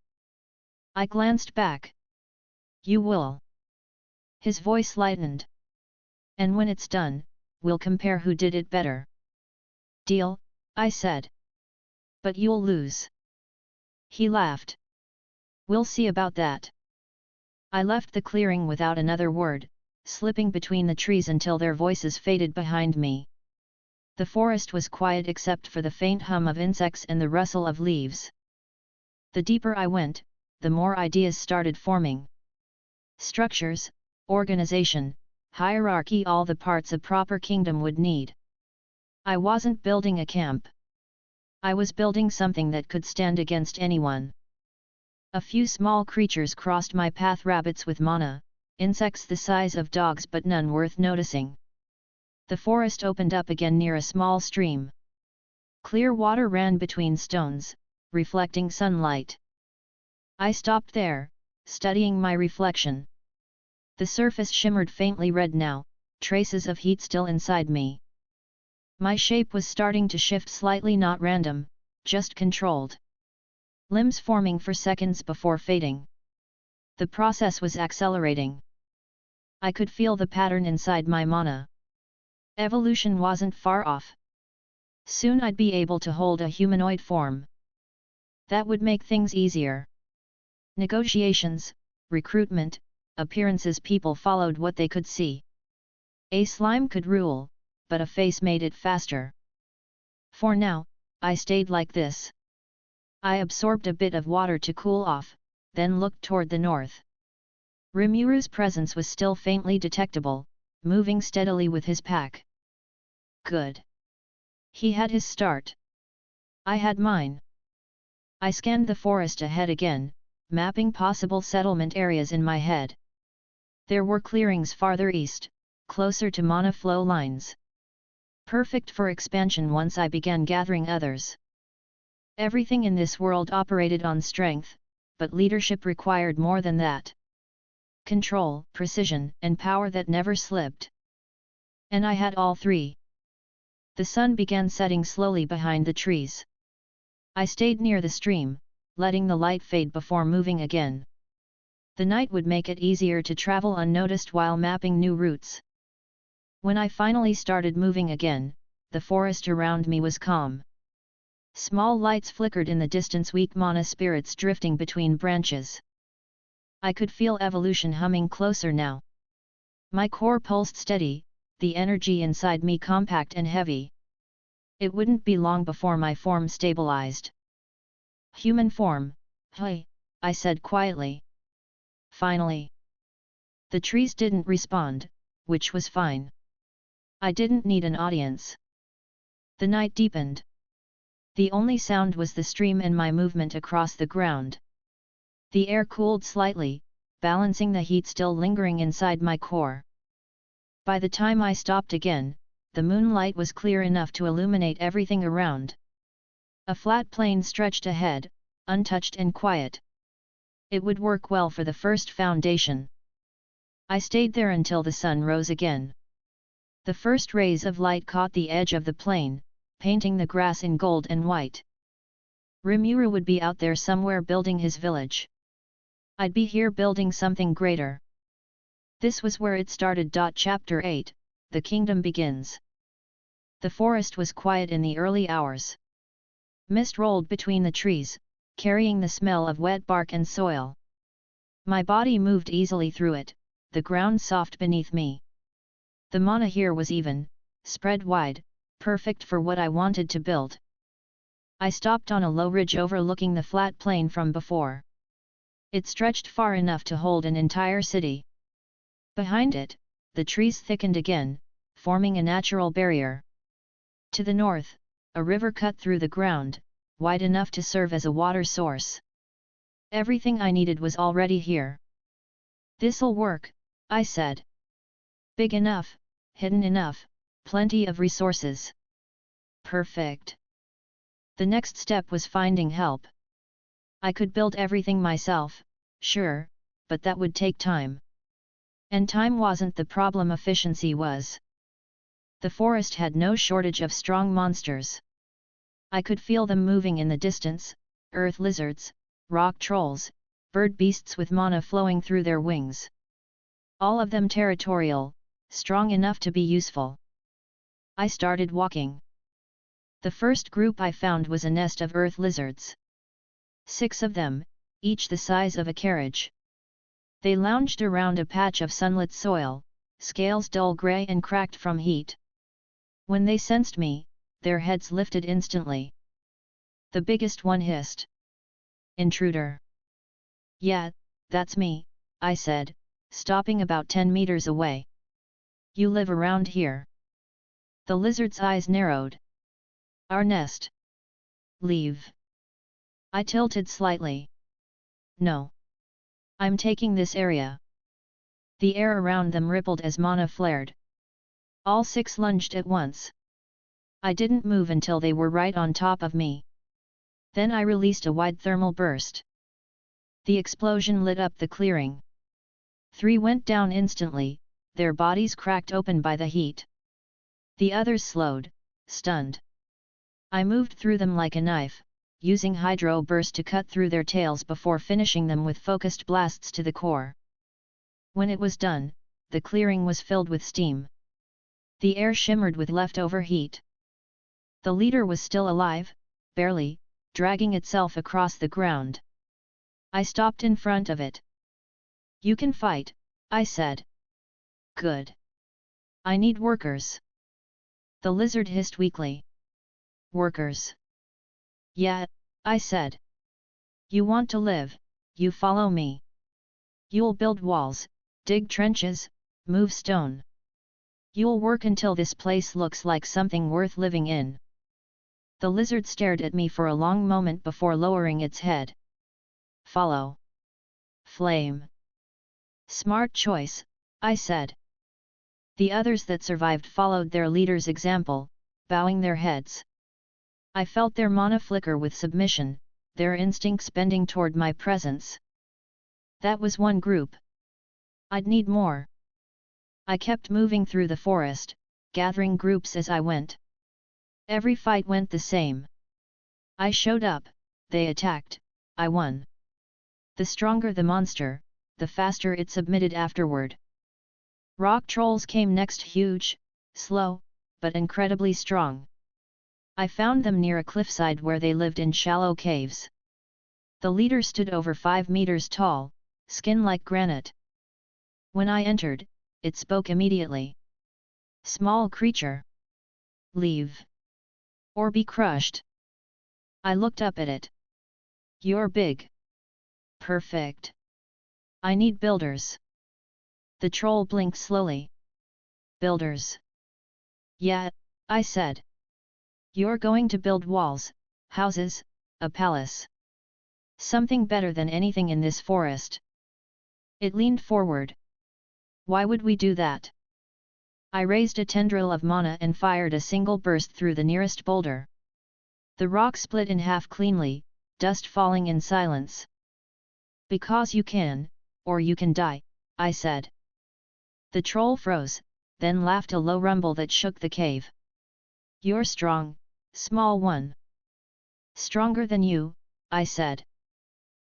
I glanced back. You will. His voice lightened. And when it's done, we'll compare who did it better. Deal, I said. But you'll lose. He laughed. We'll see about that. I left the clearing without another word, slipping between the trees until their voices faded behind me. The forest was quiet except for the faint hum of insects and the rustle of leaves. The deeper I went, the more ideas started forming. Structures, organization, hierarchy, all the parts a proper kingdom would need. I wasn't building a camp. I was building something that could stand against anyone. A few small creatures crossed my path, rabbits with mana, insects the size of dogs but none worth noticing. The forest opened up again near a small stream. Clear water ran between stones, reflecting sunlight. I stopped there, studying my reflection. The surface shimmered faintly red now, traces of heat still inside me. My shape was starting to shift slightly, not random, just controlled. Limbs forming for seconds before fading. The process was accelerating. I could feel the pattern inside my mana. Evolution wasn't far off. Soon I'd be able to hold a humanoid form. That would make things easier. Negotiations, recruitment, appearances, people followed what they could see. A slime could rule, but a face made it faster. For now, I stayed like this. I absorbed a bit of water to cool off, then looked toward the north. Rimuru's presence was still faintly detectable, moving steadily with his pack. Good. He had his start. I had mine. I scanned the forest ahead again, mapping possible settlement areas in my head. There were clearings farther east, closer to mana flow lines. Perfect for expansion once I began gathering others. Everything in this world operated on strength, but leadership required more than that. Control, precision, and power that never slipped. And I had all three. The sun began setting slowly behind the trees. I stayed near the stream, letting the light fade before moving again. The night would make it easier to travel unnoticed while mapping new routes. When I finally started moving again, the forest around me was calm. Small lights flickered in the distance, weak mana spirits drifting between branches. I could feel evolution humming closer now. My core pulsed steady, the energy inside me compact and heavy. It wouldn't be long before my form stabilized. Human form, hey, I said quietly. Finally. The trees didn't respond, which was fine. I didn't need an audience. The night deepened. The only sound was the stream and my movement across the ground. The air cooled slightly, balancing the heat still lingering inside my core. By the time I stopped again, the moonlight was clear enough to illuminate everything around. A flat plain stretched ahead, untouched and quiet. It would work well for the first foundation. I stayed there until the sun rose again. The first rays of light caught the edge of the plain, painting the grass in gold and white. Rimura would be out there somewhere building his village. I'd be here building something greater. This was where it started. Chapter 8, The Kingdom Begins. The forest was quiet in the early hours. Mist rolled between the trees, carrying the smell of wet bark and soil. My body moved easily through it, the ground soft beneath me. The mana here was even, spread wide, perfect for what I wanted to build. I stopped on a low ridge overlooking the flat plain from before. It stretched far enough to hold an entire city. Behind it, the trees thickened again, forming a natural barrier. To the north, a river cut through the ground, wide enough to serve as a water source. Everything I needed was already here. This'll work, I said. Big enough, hidden enough, plenty of resources. Perfect. The next step was finding help. I could build everything myself, sure, but that would take time. And time wasn't the problem, efficiency was. The forest had no shortage of strong monsters. I could feel them moving in the distance, earth lizards, rock trolls, bird beasts with mana flowing through their wings. All of them territorial, strong enough to be useful. I started walking. The first group I found was a nest of earth lizards. 6 of them, each the size of a carriage. They lounged around a patch of sunlit soil, scales dull grey and cracked from heat. When they sensed me, their heads lifted instantly. The biggest one hissed. Intruder. Yeah, that's me, I said, stopping about 10 meters away. You live around here? The lizard's eyes narrowed. Our nest. Leave. I tilted slightly. No. I'm taking this area. The air around them rippled as mana flared. All 6 lunged at once. I didn't move until they were right on top of me. Then I released a wide thermal burst. The explosion lit up the clearing. 3 went down instantly, their bodies cracked open by the heat. The others slowed, stunned. I moved through them like a knife, using hydro burst to cut through their tails before finishing them with focused blasts to the core. When it was done, the clearing was filled with steam. The air shimmered with leftover heat. The leader was still alive, barely, dragging itself across the ground. I stopped in front of it. You can fight, I said. Good. I need workers. The lizard hissed weakly. Workers. Yeah, I said. You want to live, you follow me. You'll build walls, dig trenches, move stone. You'll work until this place looks like something worth living in. The lizard stared at me for a long moment before lowering its head. Follow. Flame. Smart choice, I said. The others that survived followed their leader's example, bowing their heads. I felt their mana flicker with submission, their instincts bending toward my presence. That was one group. I'd need more. I kept moving through the forest, gathering groups as I went. Every fight went the same. I showed up, they attacked, I won. The stronger the monster, the faster it submitted afterward. Rock trolls came next, huge, slow, but incredibly strong. I found them near a cliffside where they lived in shallow caves. The leader stood over 5 meters tall, skin like granite. When I entered, it spoke immediately. Small creature. Leave. Or be crushed. I looked up at it. You're big. Perfect. I need builders. The troll blinked slowly. Builders. Yeah, I said. You're going to build walls, houses, a palace. Something better than anything in this forest. It leaned forward. Why would we do that? I raised a tendril of mana and fired a single burst through the nearest boulder. The rock split in half cleanly, dust falling in silence. Because you can, or you can die, I said. The troll froze, then laughed a low rumble that shook the cave. You're strong, small one. Stronger than you, I said.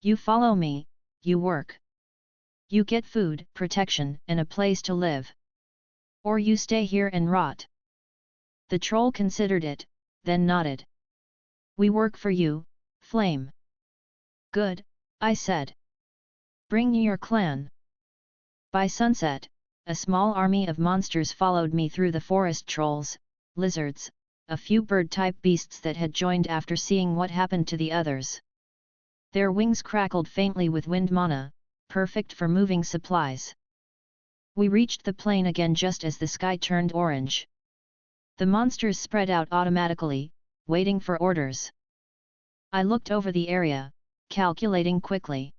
You follow me, you work. You get food, protection, and a place to live. Or you stay here and rot. The troll considered it, then nodded. We work for you, Flame. Good, I said. Bring your clan. By sunset, a small army of monsters followed me through the forest. Trolls, lizards, a few bird-type beasts that had joined after seeing what happened to the others. Their wings crackled faintly with wind mana, perfect for moving supplies. We reached the plain again just as the sky turned orange. The monsters spread out automatically, waiting for orders. I looked over the area, calculating quickly.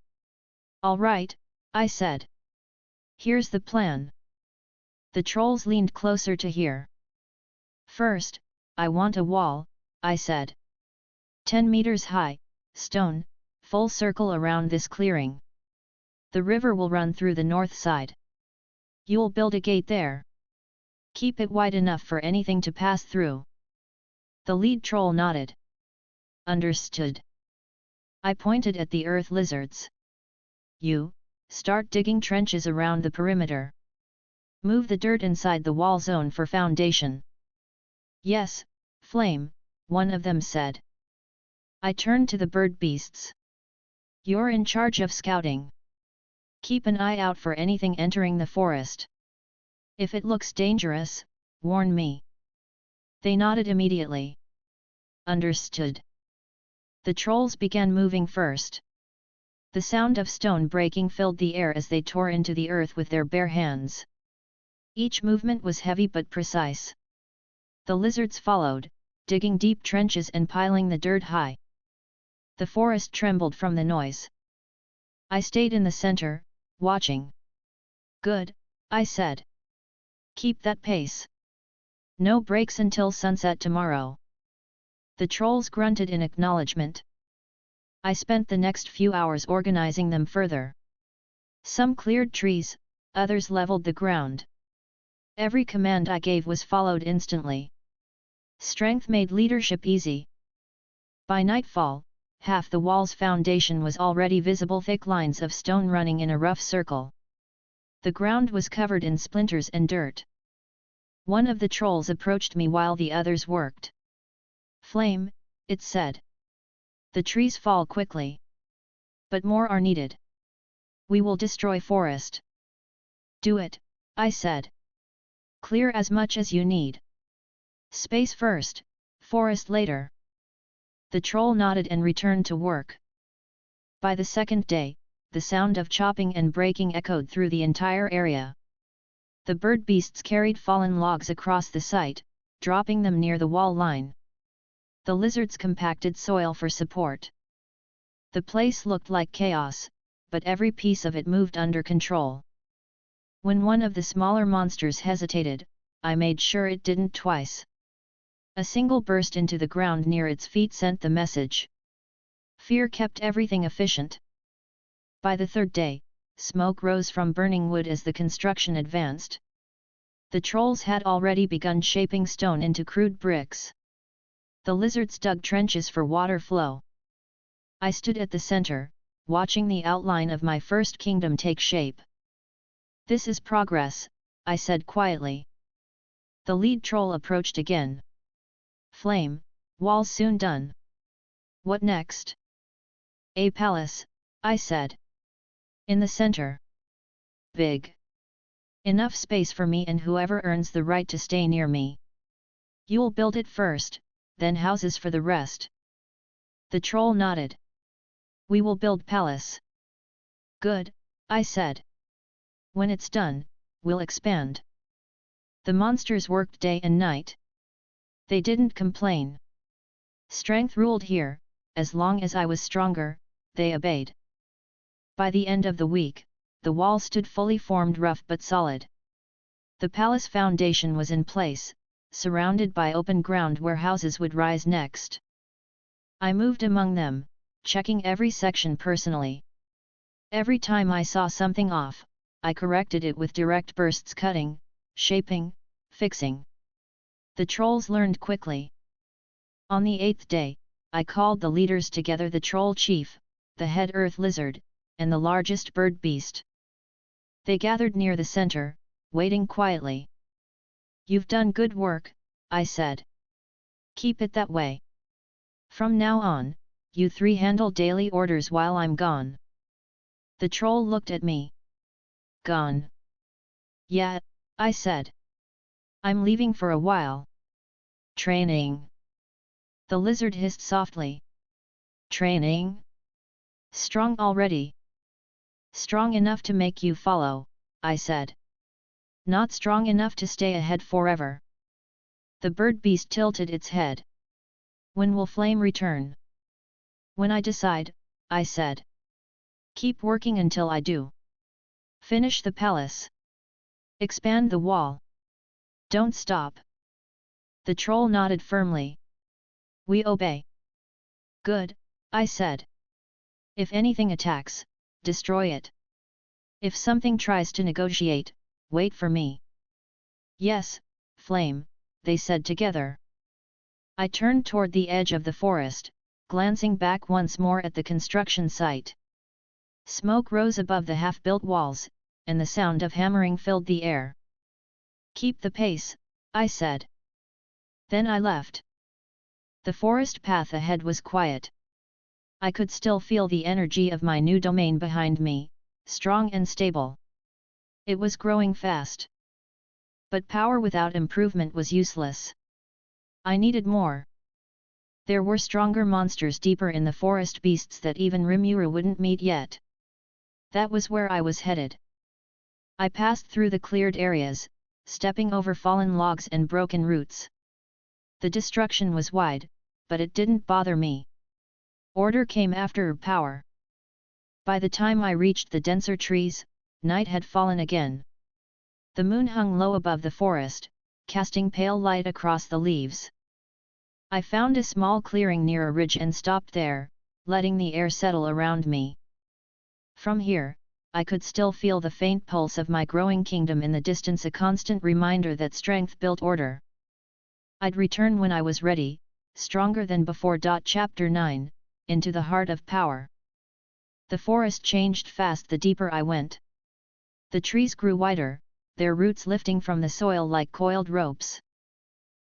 All right, I said. Here's the plan. The trolls leaned closer to hear. First, I want a wall, I said. 10 meters high, stone, full circle around this clearing. The river will run through the north side. You'll build a gate there. Keep it wide enough for anything to pass through. The lead troll nodded. Understood. I pointed at the earth lizards. You, start digging trenches around the perimeter. Move the dirt inside the wall zone for foundation. Yes, Flame, one of them said. I turned to the bird beasts. You're in charge of scouting. Keep an eye out for anything entering the forest. If it looks dangerous, warn me. They nodded immediately. Understood. The trolls began moving first. The sound of stone breaking filled the air as they tore into the earth with their bare hands. Each movement was heavy but precise. The lizards followed, digging deep trenches and piling the dirt high. The forest trembled from the noise. I stayed in the center, watching. Good, I said. Keep that pace. No breaks until sunset tomorrow. The trolls grunted in acknowledgement. I spent the next few hours organizing them further. Some cleared trees, others leveled the ground. Every command I gave was followed instantly. Strength made leadership easy. By nightfall, half the wall's foundation was already visible, thick lines of stone running in a rough circle. The ground was covered in splinters and dirt. One of the trolls approached me while the others worked. Flame, it said. The trees fall quickly. But more are needed. We will destroy forest. Do it, I said. Clear as much as you need. Space first, forest later. The troll nodded and returned to work. By the second day, the sound of chopping and breaking echoed through the entire area. The bird beasts carried fallen logs across the site, dropping them near the wall line. The lizards compacted soil for support. The place looked like chaos, but every piece of it moved under control. When one of the smaller monsters hesitated, I made sure it didn't twice. A single burst into the ground near its feet sent the message. Fear kept everything efficient. By the third day, smoke rose from burning wood as the construction advanced. The trolls had already begun shaping stone into crude bricks. The lizards dug trenches for water flow. I stood at the center, watching the outline of my first kingdom take shape. This is progress, I said quietly. The lead troll approached again. Flame, walls soon done. What next? A palace, I said. In the center. Big. Enough space for me and whoever earns the right to stay near me. You'll build it first, then houses for the rest. The troll nodded. We will build palace. Good, I said. When it's done, we'll expand. The monsters worked day and night. They didn't complain. Strength ruled here, as long as I was stronger, they obeyed. By the end of the week, the wall stood fully formed, rough but solid. The palace foundation was in place, surrounded by open ground where houses would rise next. I moved among them, checking every section personally. Every time I saw something off, I corrected it with direct bursts, cutting, shaping, fixing. The trolls learned quickly. On the 8th day, I called the leaders together, the troll chief, the head earth lizard, and the largest bird beast. They gathered near the center, waiting quietly. You've done good work, I said. Keep it that way. From now on, you three handle daily orders while I'm gone. The troll looked at me. Gone? Yeah, I said. I'm leaving for a while. Training. The lizard hissed softly. Training? Strong already? Strong enough to make you follow, I said. Not strong enough to stay ahead forever. The bird beast tilted its head. When will Flame return? When I decide, I said. Keep working until I do. Finish the palace. Expand the wall. Don't stop. The troll nodded firmly. We obey. Good, I said. If anything attacks, destroy it. If something tries to negotiate, wait for me. Yes, Flame, they said together. I turned toward the edge of the forest, glancing back once more at the construction site. Smoke rose above the half-built walls, and the sound of hammering filled the air. Keep the pace, I said. Then I left. The forest path ahead was quiet. I could still feel the energy of my new domain behind me, strong and stable. It was growing fast. But power without improvement was useless. I needed more. There were stronger monsters deeper in the forest, beasts that even Rimura wouldn't meet yet. That was where I was headed. I passed through the cleared areas, stepping over fallen logs and broken roots. The destruction was wide, but it didn't bother me. Order came after power. By the time I reached the denser trees, night had fallen again. The moon hung low above the forest, casting pale light across the leaves. I found a small clearing near a ridge and stopped there, letting the air settle around me. From here, I could still feel the faint pulse of my growing kingdom in the distance, a constant reminder that strength built order. I'd return when I was ready, stronger than before. Chapter 9, Into the Heart of Power. The forest changed fast the deeper I went. The trees grew wider, their roots lifting from the soil like coiled ropes.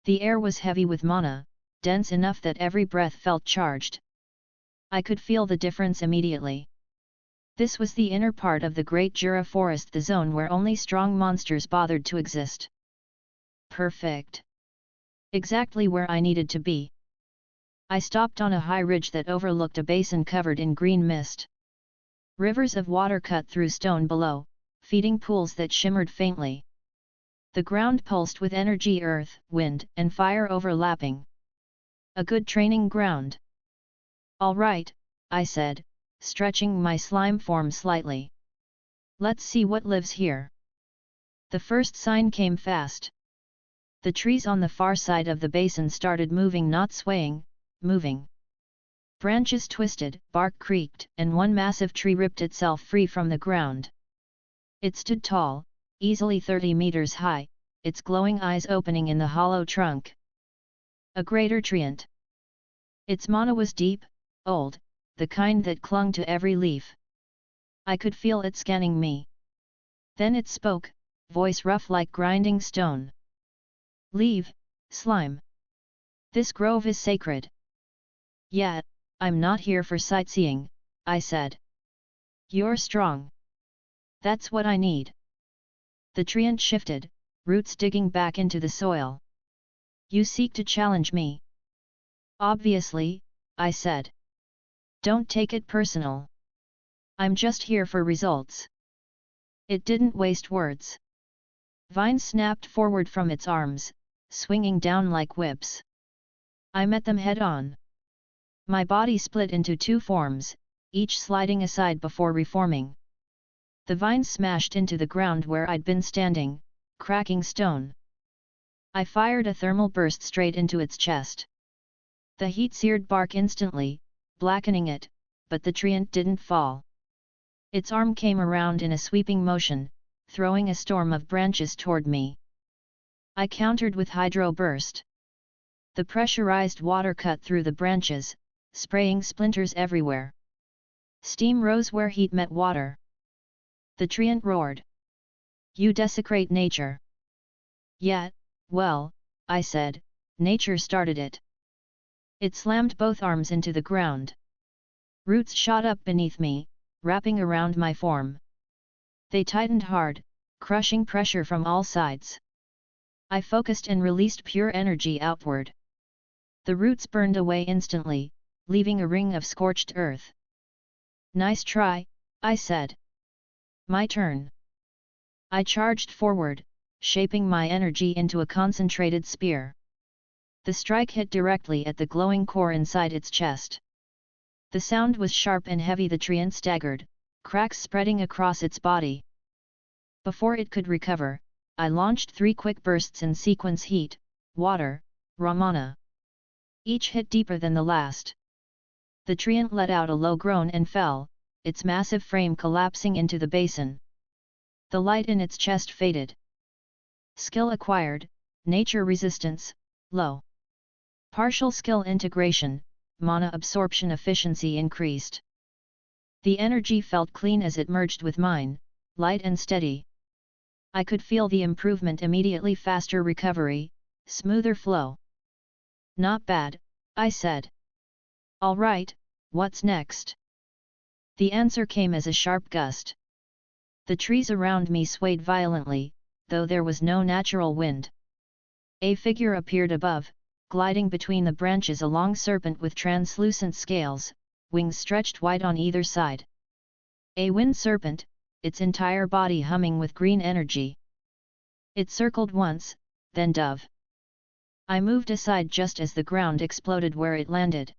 The air was heavy with mana, dense enough that every breath felt charged. I could feel the difference immediately. This was the inner part of the Great Jura Forest, the zone where only strong monsters bothered to exist. Perfect. Exactly where I needed to be. I stopped on a high ridge that overlooked a basin covered in green mist. Rivers of water cut through stone below, feeding pools that shimmered faintly. The ground pulsed with energy, earth, wind, and fire overlapping. A good training ground. All right, I said, stretching my slime form slightly. Let's see what lives here. The first sign came fast. The trees on the far side of the basin started moving, not swaying, moving. Branches twisted, bark creaked, and one massive tree ripped itself free from the ground. It stood tall, easily 30 meters high, its glowing eyes opening in the hollow trunk. A greater treant. Its mana was deep, old, the kind that clung to every leaf. I could feel it scanning me. Then it spoke, voice rough like grinding stone. Leave, slime. This grove is sacred. Yeah, I'm not here for sightseeing, I said. You're strong. That's what I need. The treant shifted, roots digging back into the soil. You seek to challenge me. Obviously, I said. Don't take it personal. I'm just here for results. It didn't waste words. Vines snapped forward from its arms, swinging down like whips. I met them head on. My body split into two forms, each sliding aside before reforming. The vines smashed into the ground where I'd been standing, cracking stone. I fired a thermal burst straight into its chest. The heat seared bark instantly, blackening it, but the treant didn't fall. Its arm came around in a sweeping motion, throwing a storm of branches toward me. I countered with hydro burst. The pressurized water cut through the branches, spraying splinters everywhere. Steam rose where heat met water. The treant roared. You desecrate nature. Yeah, well, I said, nature started it. It slammed both arms into the ground. Roots shot up beneath me, wrapping around my form. They tightened hard, crushing pressure from all sides. I focused and released pure energy outward. The roots burned away instantly, leaving a ring of scorched earth. Nice try, I said. My turn. I charged forward, shaping my energy into a concentrated spear. The strike hit directly at the glowing core inside its chest. The sound was sharp and heavy. The treant staggered, cracks spreading across its body. Before it could recover, I launched 3 quick bursts in sequence: heat, water, Ramana. Each hit deeper than the last. The treant let out a low groan and fell, its massive frame collapsing into the basin. The light in its chest faded. Skill acquired, nature resistance, low. Partial skill integration, mana absorption efficiency increased. The energy felt clean as it merged with mine, light and steady. I could feel the improvement immediately: faster recovery, smoother flow. Not bad, I said. All right, what's next? The answer came as a sharp gust. The trees around me swayed violently, though there was no natural wind. A figure appeared above, gliding between the branches, a long serpent with translucent scales, wings stretched wide on either side. A wind serpent, its entire body humming with green energy. It circled once, then dove. I moved aside just as the ground exploded where it landed.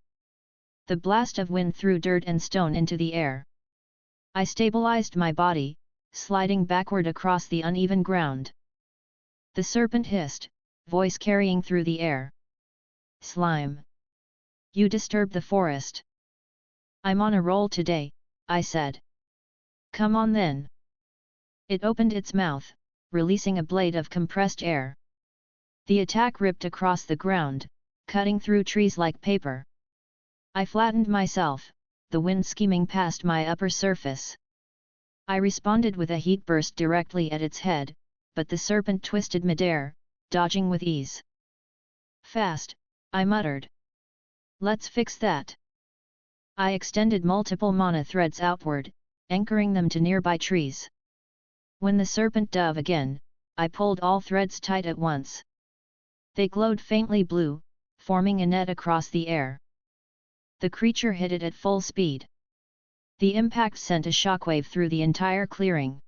The blast of wind threw dirt and stone into the air. I stabilized my body, sliding backward across the uneven ground. The serpent hissed, voice carrying through the air. Slime! You disturb the forest. I'm on a roll today, I said. Come on then. It opened its mouth, releasing a blade of compressed air. The attack ripped across the ground, cutting through trees like paper. I flattened myself, the wind skimming past my upper surface. I responded with a heat burst directly at its head, but the serpent twisted midair, dodging with ease. Fast, I muttered. Let's fix that. I extended multiple mana threads outward, anchoring them to nearby trees. When the serpent dove again, I pulled all threads tight at once. They glowed faintly blue, forming a net across the air. The creature hit it at full speed. The impact sent a shockwave through the entire clearing.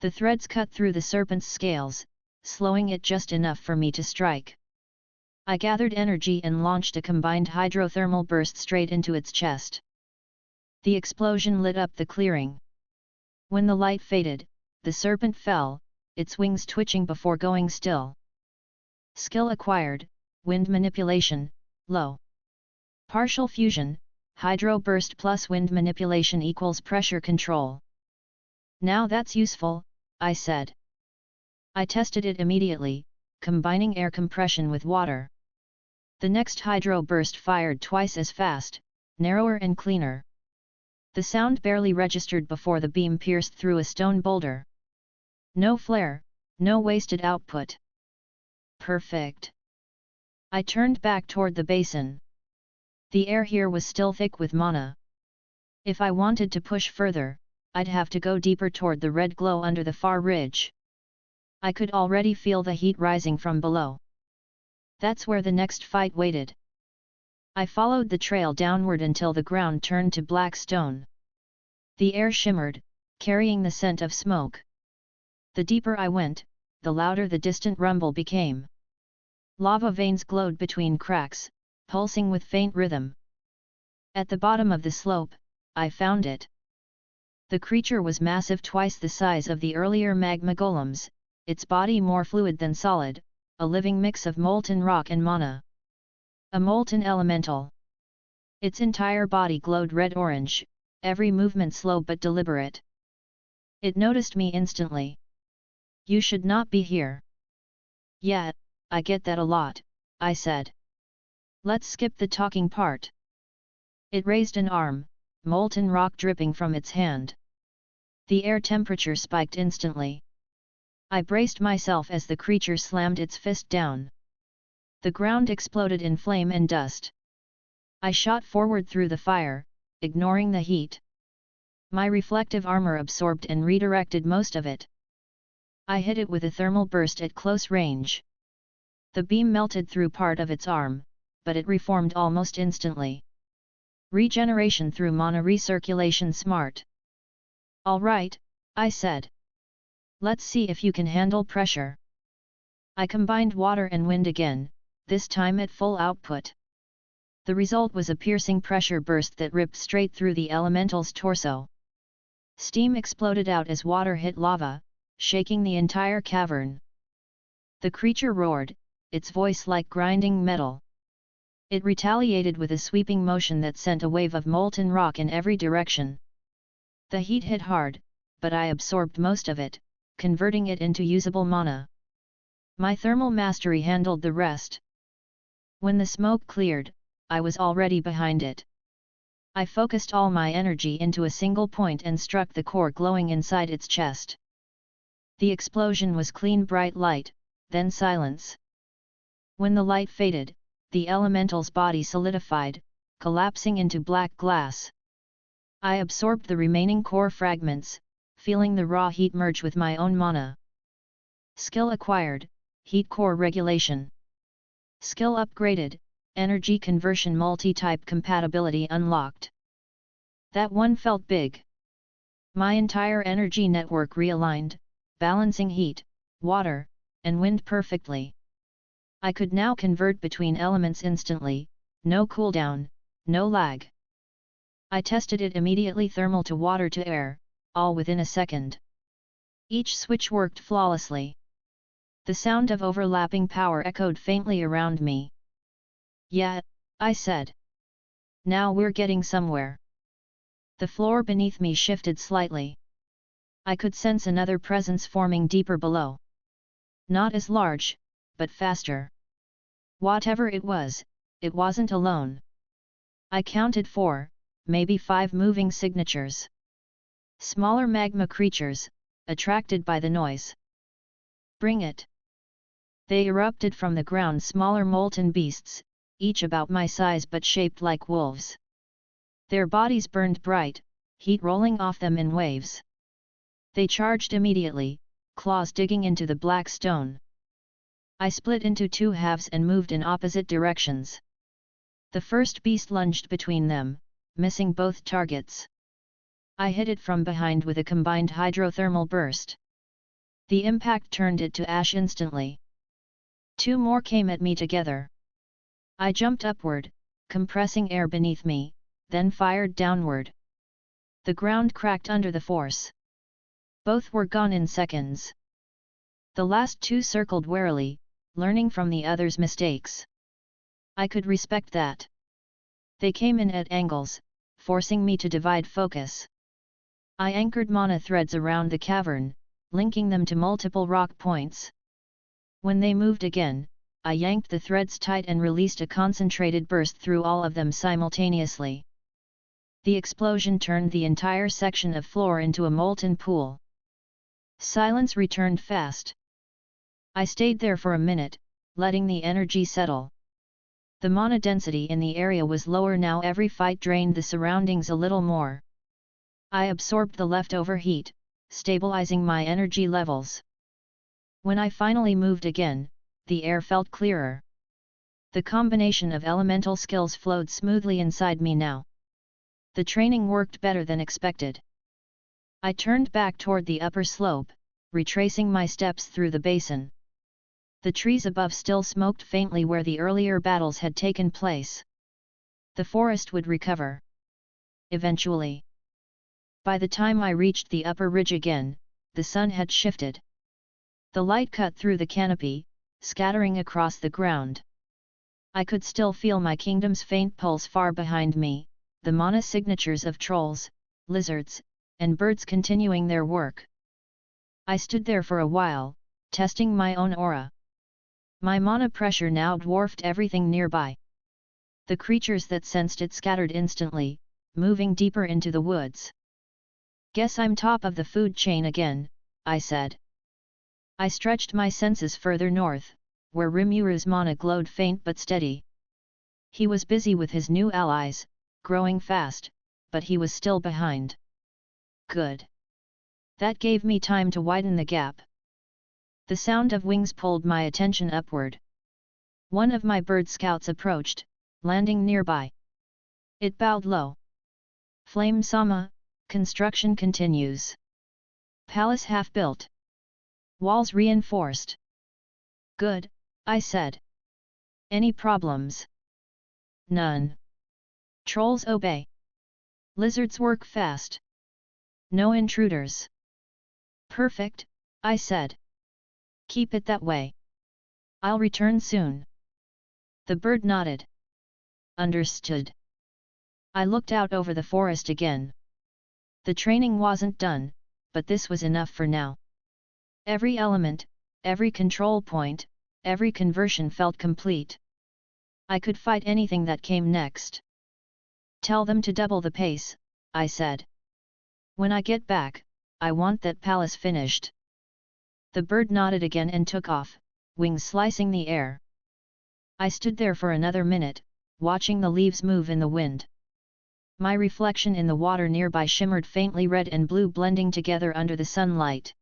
The threads cut through the serpent's scales, slowing it just enough for me to strike. I gathered energy and launched a combined hydrothermal burst straight into its chest. The explosion lit up the clearing. When the light faded, the serpent fell, its wings twitching before going still. Skill acquired, wind manipulation, low. Partial fusion, hydro burst plus wind manipulation equals pressure control. Now that's useful, I said. I tested it immediately, combining air compression with water. The next hydro burst fired twice as fast, narrower and cleaner. The sound barely registered before the beam pierced through a stone boulder. No flare, no wasted output. Perfect. I turned back toward the basin. The air here was still thick with mana. If I wanted to push further, I'd have to go deeper toward the red glow under the far ridge. I could already feel the heat rising from below. That's where the next fight waited. I followed the trail downward until the ground turned to black stone. The air shimmered, carrying the scent of smoke. The deeper I went, the louder the distant rumble became. Lava veins glowed between cracks, pulsing with faint rhythm. At the bottom of the slope, I found it. The creature was massive, twice the size of the earlier magma golems, its body more fluid than solid, a living mix of molten rock and mana. A molten elemental. Its entire body glowed red-orange, every movement slow but deliberate. It noticed me instantly. You should not be here. Yeah, I get that a lot, I said. Let's skip the talking part. It raised an arm, molten rock dripping from its hand. The air temperature spiked instantly. I braced myself as the creature slammed its fist down. The ground exploded in flame and dust. I shot forward through the fire, ignoring the heat. My reflective armor absorbed and redirected most of it. I hit it with a thermal burst at close range. The beam melted through part of its arm, but it reformed almost instantly. Regeneration through mana recirculation smart. All right, I said. Let's see if you can handle pressure. I combined water and wind again, this time at full output. The result was a piercing pressure burst that ripped straight through the elemental's torso. Steam exploded out as water hit lava, shaking the entire cavern. The creature roared, its voice like grinding metal. It retaliated with a sweeping motion that sent a wave of molten rock in every direction. The heat hit hard, but I absorbed most of it, converting it into usable mana. My thermal mastery handled the rest. When the smoke cleared, I was already behind it. I focused all my energy into a single point and struck the core glowing inside its chest. The explosion was clean bright light, then silence. When the light faded, the elemental's body solidified, collapsing into black glass. I absorbed the remaining core fragments, feeling the raw heat merge with my own mana. Skill acquired, heat core regulation. Skill upgraded, energy conversion multi-type compatibility unlocked. That one felt big. My entire energy network realigned, balancing heat, water, and wind perfectly. I could now convert between elements instantly, no cooldown, no lag. I tested it immediately, thermal to water to air, all within a second. Each switch worked flawlessly. The sound of overlapping power echoed faintly around me. Yeah, I said. Now we're getting somewhere. The floor beneath me shifted slightly. I could sense another presence forming deeper below. Not as large, but faster. Whatever it wasn't alone. I counted 4, maybe 5 moving signatures. Smaller magma creatures, attracted by the noise. Bring it! They erupted from the ground, smaller molten beasts, each about my size but shaped like wolves. Their bodies burned bright, heat rolling off them in waves. They charged immediately, claws digging into the black stone. I split into 2 halves and moved in opposite directions. The first beast lunged between them, missing both targets. I hit it from behind with a combined hydrothermal burst. The impact turned it to ash instantly. 2 more came at me together. I jumped upward, compressing air beneath me, then fired downward. The ground cracked under the force. Both were gone in seconds. The last 2 circled warily, learning from the others' mistakes. I could respect that. They came in at angles, forcing me to divide focus. I anchored mana threads around the cavern, linking them to multiple rock points. When they moved again, I yanked the threads tight and released a concentrated burst through all of them simultaneously. The explosion turned the entire section of floor into a molten pool. Silence returned fast. I stayed there for a minute, letting the energy settle. The mana density in the area was lower now. Every fight drained the surroundings a little more. I absorbed the leftover heat, stabilizing my energy levels. When I finally moved again, the air felt clearer. The combination of elemental skills flowed smoothly inside me now. The training worked better than expected. I turned back toward the upper slope, retracing my steps through the basin. The trees above still smoked faintly where the earlier battles had taken place. The forest would recover. Eventually. By the time I reached the upper ridge again, the sun had shifted. The light cut through the canopy, scattering across the ground. I could still feel my kingdom's faint pulse far behind me, the mana signatures of trolls, lizards, and birds continuing their work. I stood there for a while, testing my own aura. My mana pressure now dwarfed everything nearby. The creatures that sensed it scattered instantly, moving deeper into the woods. Guess I'm top of the food chain again, I said. I stretched my senses further north, where Rimura's mana glowed faint but steady. He was busy with his new allies, growing fast, but he was still behind. Good. That gave me time to widen the gap. The sound of wings pulled my attention upward. One of my bird scouts approached, landing nearby. It bowed low. Flame-sama, construction continues. Palace half-built. Walls reinforced. Good, I said. Any problems? None. Trolls obey. Lizards work fast. No intruders. Perfect, I said. Keep it that way. I'll return soon. The bird nodded. Understood. I looked out over the forest again. The training wasn't done, but this was enough for now. Every element, every control point, every conversion felt complete. I could fight anything that came next. Tell them to double the pace, I said. When I get back, I want that palace finished. The bird nodded again and took off, wings slicing the air. I stood there for another minute, watching the leaves move in the wind. My reflection in the water nearby shimmered faintly red and blue, blending together under the sunlight.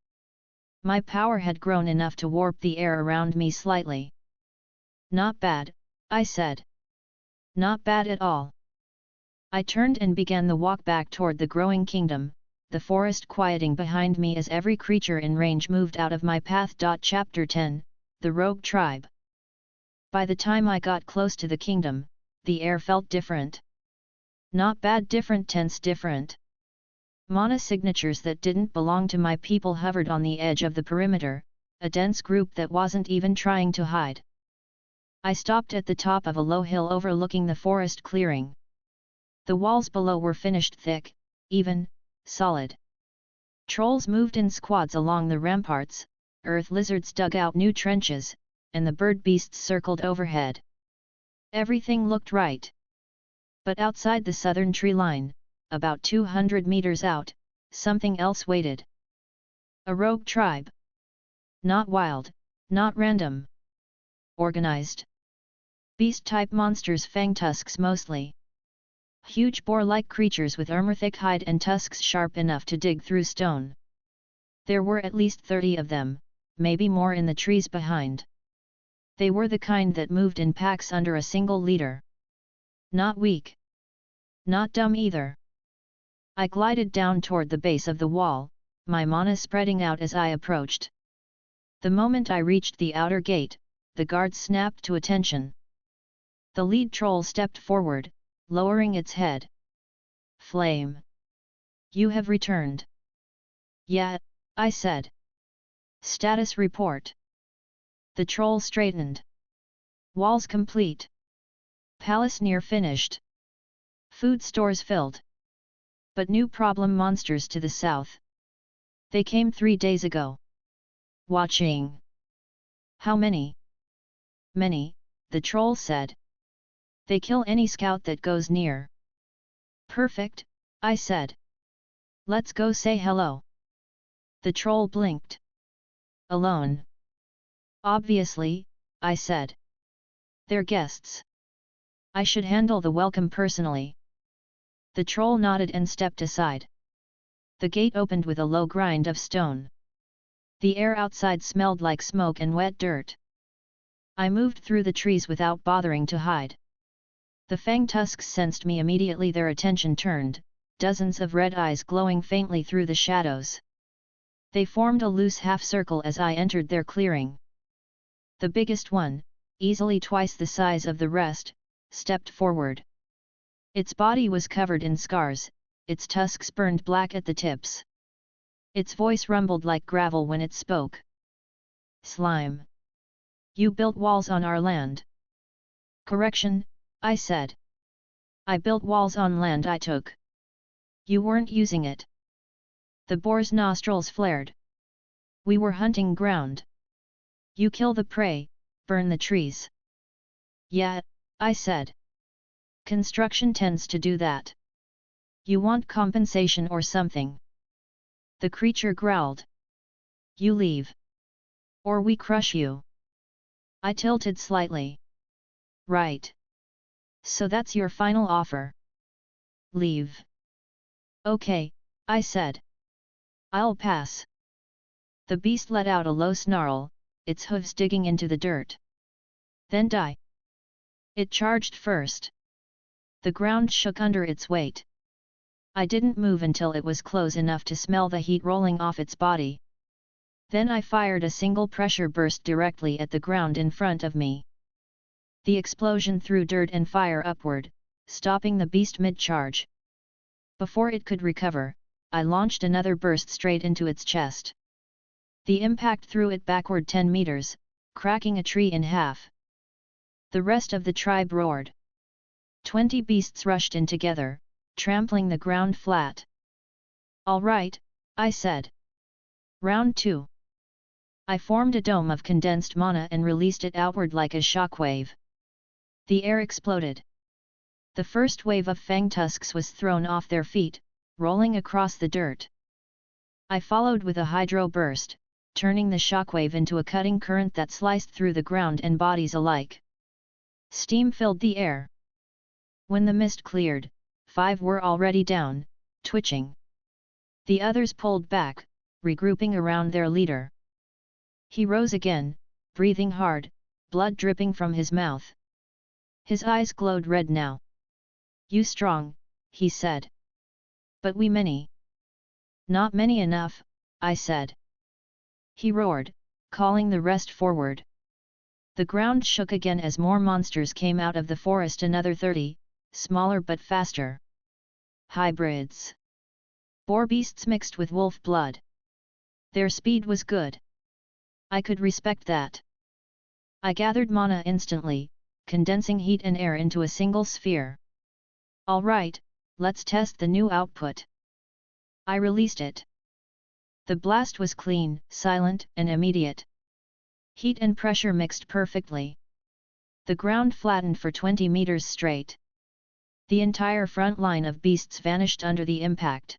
My power had grown enough to warp the air around me slightly. Not bad, I said. Not bad at all. I turned and began the walk back toward the growing kingdom, the forest quieting behind me as every creature in range moved out of my path. Chapter 10, The Rogue Tribe. By the time I got close to the kingdom, the air felt different. Not bad, different tense, different. Mana signatures that didn't belong to my people hovered on the edge of the perimeter, a dense group that wasn't even trying to hide. I stopped at the top of a low hill overlooking the forest clearing. The walls below were finished thick, even, solid. Trolls moved in squads along the ramparts, earth lizards dug out new trenches, and the bird beasts circled overhead. Everything looked right. But outside the southern tree line, about 200 meters out, something else waited. A rogue tribe. Not wild, not random. Organized. Beast-type monsters, fang tusks mostly. Huge boar-like creatures with armor-thick hide and tusks sharp enough to dig through stone. There were at least 30 of them, maybe more in the trees behind. They were the kind that moved in packs under a single leader. Not weak. Not dumb either. I glided down toward the base of the wall, my mana spreading out as I approached. The moment I reached the outer gate, the guards snapped to attention. The lead troll stepped forward, lowering its head. Flame. You have returned. Yeah, I said. Status report. The troll straightened. Walls complete. Palace near finished. Food stores filled. But new problem monsters to the south. They came 3 days ago. Watching. How many? Many, the troll said. They kill any scout that goes near. Perfect, I said. Let's go say hello. The troll blinked. Alone? Obviously, I said. They're guests. I should handle the welcome personally. The troll nodded and stepped aside. The gate opened with a low grind of stone. The air outside smelled like smoke and wet dirt. I moved through the trees without bothering to hide. The fang tusks sensed me immediately, their attention turned, dozens of red eyes glowing faintly through the shadows. They formed a loose half-circle as I entered their clearing. The biggest one, easily twice the size of the rest, stepped forward. Its body was covered in scars, its tusks burned black at the tips. Its voice rumbled like gravel when it spoke. Slime. You built walls on our land. Correction, I said. I built walls on land I took. You weren't using it. The boar's nostrils flared. We were hunting ground. You kill the prey, burn the trees. Yeah, I said. Construction tends to do that. You want compensation or something? The creature growled. You leave. Or we crush you. I tilted slightly. Right. So that's your final offer. Leave. Okay, I said. I'll pass. The beast let out a low snarl, its hooves digging into the dirt. Then die. It charged first. The ground shook under its weight. I didn't move until it was close enough to smell the heat rolling off its body. Then I fired a single pressure burst directly at the ground in front of me. The explosion threw dirt and fire upward, stopping the beast mid-charge. Before it could recover, I launched another burst straight into its chest. The impact threw it backward 10 meters, cracking a tree in half. The rest of the tribe roared. 20 beasts rushed in together, trampling the ground flat. All right, I said. Round 2. I formed a dome of condensed mana and released it outward like a shockwave. The air exploded. The first wave of fang tusks was thrown off their feet, rolling across the dirt. I followed with a hydro burst, turning the shockwave into a cutting current that sliced through the ground and bodies alike. Steam filled the air. When the mist cleared, 5 were already down, twitching. The others pulled back, regrouping around their leader. He rose again, breathing hard, blood dripping from his mouth. His eyes glowed red now. You strong, he said. But we many. Not many enough, I said. He roared, calling the rest forward. The ground shook again as more monsters came out of the forest, another 30, smaller but faster. hybrids. Boar beasts mixed with wolf blood. Their speed was good. I could respect that. I gathered mana instantly, condensing heat and air into a single sphere. Alright, let's test the new output. I released it. The blast was clean, silent, and immediate. Heat and pressure mixed perfectly. The ground flattened for 20 meters straight. The entire front line of beasts vanished under the impact.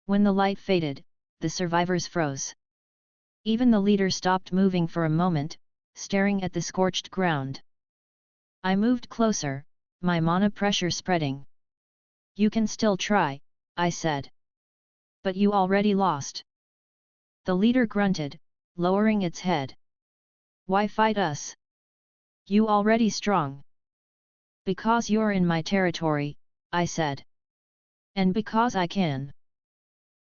When the light faded, the survivors froze. Even the leader stopped moving for a moment, staring at the scorched ground. I moved closer, my mana pressure spreading. You can still try, I said. But you already lost. The leader grunted, lowering its head. Why fight us? You already strong. Because you're in my territory, I said. And because I can.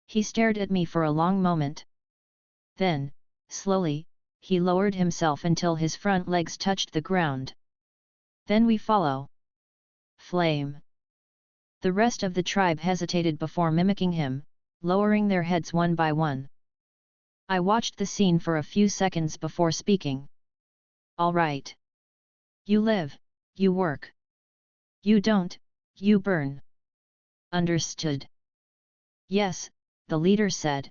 He stared at me for a long moment. Then, slowly, he lowered himself until his front legs touched the ground. Then we follow. Flame. The rest of the tribe hesitated before mimicking him, lowering their heads one by one. I watched the scene for a few seconds before speaking. All right. You live, you work. You don't, you burn. Understood? Yes, the leader said.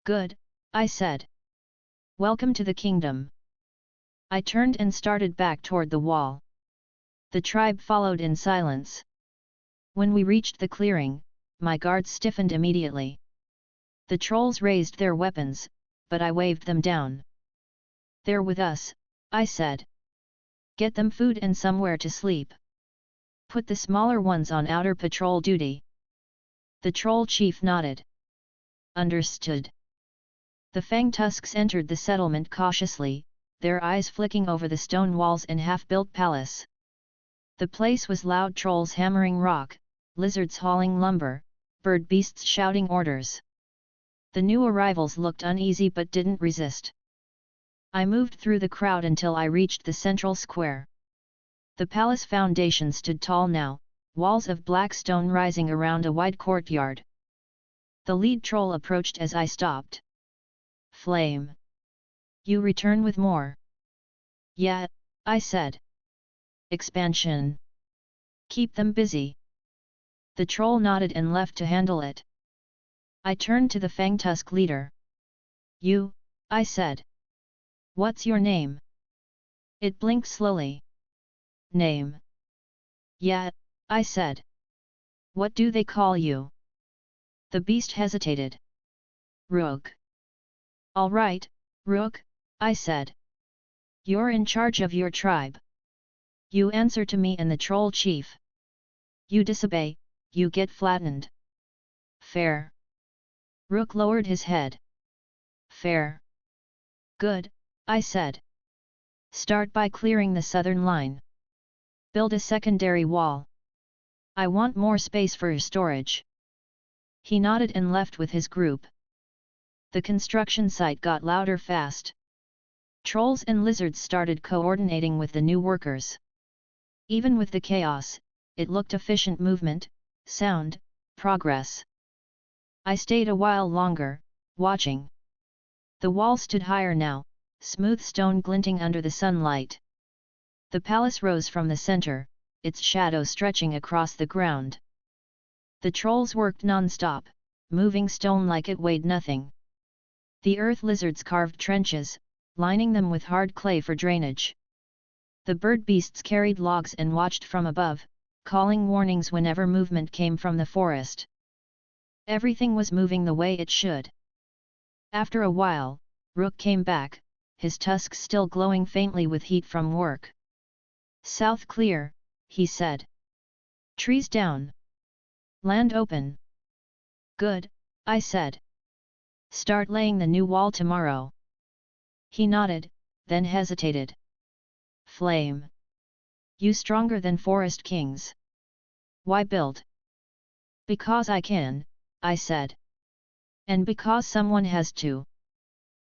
Good, I said. Welcome to the kingdom. I turned and started back toward the wall. The tribe followed in silence. When we reached the clearing, my guards stiffened immediately. The trolls raised their weapons, but I waved them down. They're with us, I said. Get them food and somewhere to sleep. Put the smaller ones on outer patrol duty. The troll chief nodded. Understood. The Fang Tusks entered the settlement cautiously, their eyes flicking over the stone walls and half-built palace. The place was loud, trolls hammering rock, lizards hauling lumber, bird beasts shouting orders. The new arrivals looked uneasy but didn't resist. I moved through the crowd until I reached the central square. The palace foundation stood tall now, walls of black stone rising around a wide courtyard. The lead troll approached as I stopped. Flame. You return with more. Yeah, I said. Expansion. Keep them busy. The troll nodded and left to handle it. I turned to the Fangtusk leader. You, I said. What's your name? It blinked slowly. Name. Yeah, I said. What do they call you? The beast hesitated. Rook. All right, Rook, I said. You're in charge of your tribe. You answer to me and the troll chief. You disobey, you get flattened. Fair. Rook lowered his head. Fair. Good, I said. Start by clearing the southern line. Build a secondary wall. I want more space for storage. He nodded and left with his group. The construction site got louder fast. Trolls and lizards started coordinating with the new workers. Even with the chaos, it looked efficient movement, sound, progress. I stayed a while longer, watching. The wall stood higher now, smooth stone glinting under the sunlight. The palace rose from the center, its shadow stretching across the ground. The trolls worked non-stop, moving stone like it weighed nothing. The earth lizards carved trenches, lining them with hard clay for drainage. The bird beasts carried logs and watched from above, calling warnings whenever movement came from the forest. Everything was moving the way it should. After a while, Rook came back, his tusks still glowing faintly with heat from work. South clear, he said. Trees down. Land open. Good, I said. Start laying the new wall tomorrow. He nodded, then hesitated. Flame. You stronger than forest kings. Why build? Because I can, I said. And because someone has to.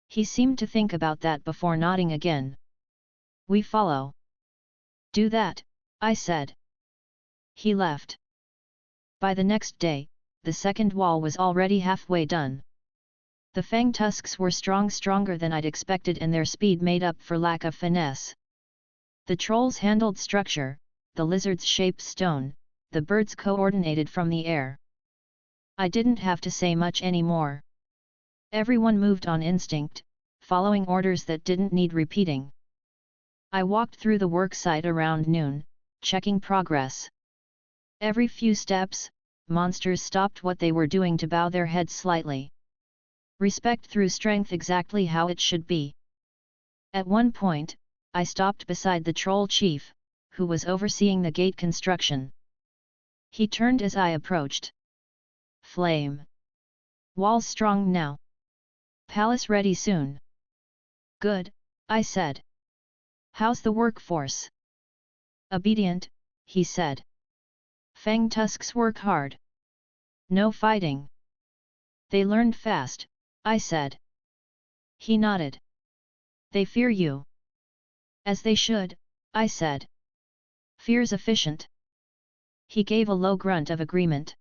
He seemed to think about that before nodding again. We follow. Do that, I said. He left. By the next day, the second wall was already halfway done. The fang tusks were stronger than I'd expected, and their speed made up for lack of finesse. The trolls handled structure, the lizards shaped stone, the birds coordinated from the air. I didn't have to say much anymore. Everyone moved on instinct, following orders that didn't need repeating. I walked through the worksite around noon, checking progress. Every few steps, monsters stopped what they were doing to bow their heads slightly. Respect through strength, exactly how it should be. At one point, I stopped beside the troll chief, who was overseeing the gate construction. He turned as I approached. Flame. Walls strong now. Palace ready soon. Good, I said. How's the workforce? Obedient, he said. Fang tusks work hard. No fighting. They learned fast, I said. He nodded. They fear you. As they should, I said. Fear's efficient. He gave a low grunt of agreement.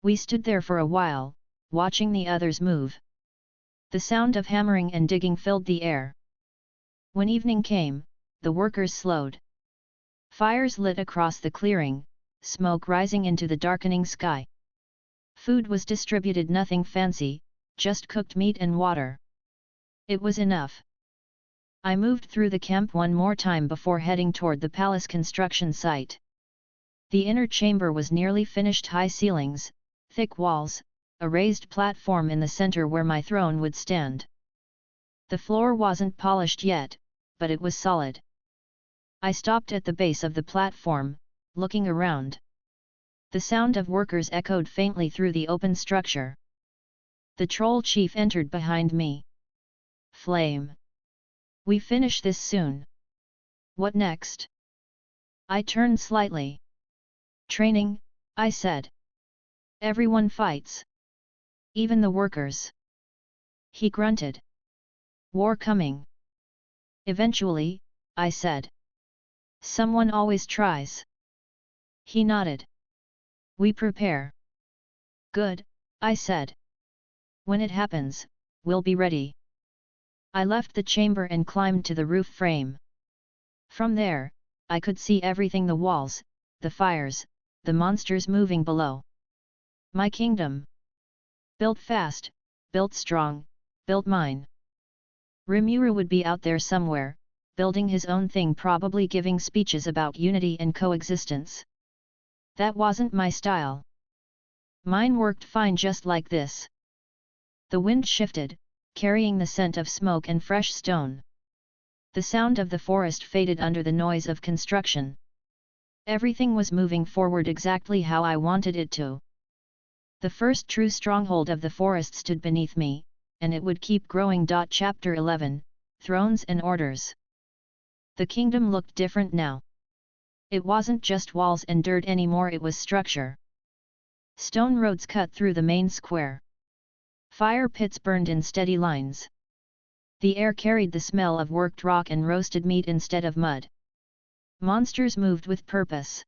We stood there for a while, watching the others move. The sound of hammering and digging filled the air. When evening came, the workers slowed. Fires lit across the clearing, smoke rising into the darkening sky. Food was distributed, nothing fancy, just cooked meat and water. It was enough. I moved through the camp one more time before heading toward the palace construction site. The inner chamber was nearly finished, high ceilings, thick walls, a raised platform in the center where my throne would stand. The floor wasn't polished yet, but it was solid. I stopped at the base of the platform, looking around. The sound of workers echoed faintly through the open structure. The troll chief entered behind me. Flame. We finish this soon. What next? I turned slightly. Training, I said. Everyone fights. Even the workers. He grunted. War coming. Eventually, I said. Someone always tries. He nodded. We prepare. Good, I said. When it happens, we'll be ready. I left the chamber and climbed to the roof frame. From there, I could see everything: the walls, the fires, the monsters moving below. My kingdom. Built fast, built strong, built mine. Rimura would be out there somewhere, building his own thing, probably giving speeches about unity and coexistence. That wasn't my style. Mine worked fine just like this. The wind shifted, carrying the scent of smoke and fresh stone. The sound of the forest faded under the noise of construction. Everything was moving forward exactly how I wanted it to. The first true stronghold of the forest stood beneath me, and it would keep growing. Chapter 11, Thrones and Orders. The kingdom looked different now. It wasn't just walls and dirt anymore, it was structure. Stone roads cut through the main square. Fire pits burned in steady lines. The air carried the smell of worked rock and roasted meat instead of mud. Monsters moved with purpose.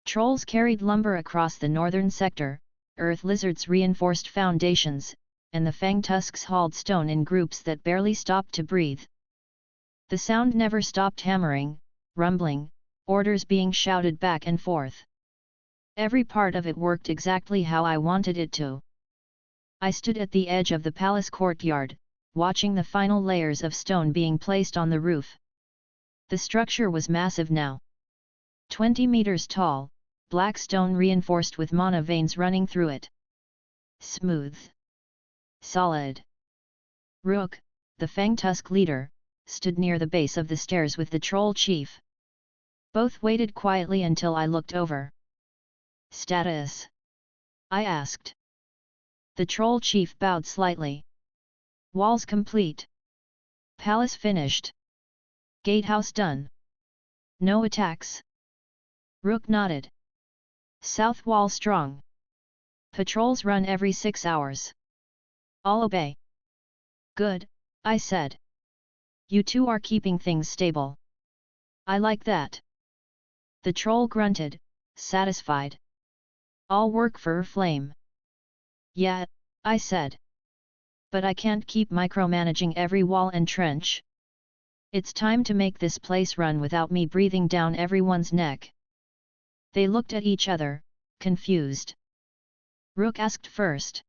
Trolls carried lumber across the northern sector, earth lizards reinforced foundations, and the fang tusks hauled stone in groups that barely stopped to breathe. The sound never stopped: hammering, rumbling, orders being shouted back and forth. Every part of it worked exactly how I wanted it to. I stood at the edge of the palace courtyard, watching the final layers of stone being placed on the roof. The structure was massive now. 20 meters tall, black stone reinforced with mana veins running through it. Smooth. Solid. Rook, the fang tusk leader, stood near the base of the stairs with the troll chief. Both waited quietly until I looked over. Status? I asked. The troll chief bowed slightly. Walls complete. Palace finished. Gatehouse done. No attacks. Rook nodded. South wall strong. Patrols run every 6 hours. I'll obey. Good, I said. You two are keeping things stable. I like that. The troll grunted, satisfied. All work for flame. Yeah, I said. But I can't keep micromanaging every wall and trench. It's time to make this place run without me breathing down everyone's neck. They looked at each other, confused. Rook asked first.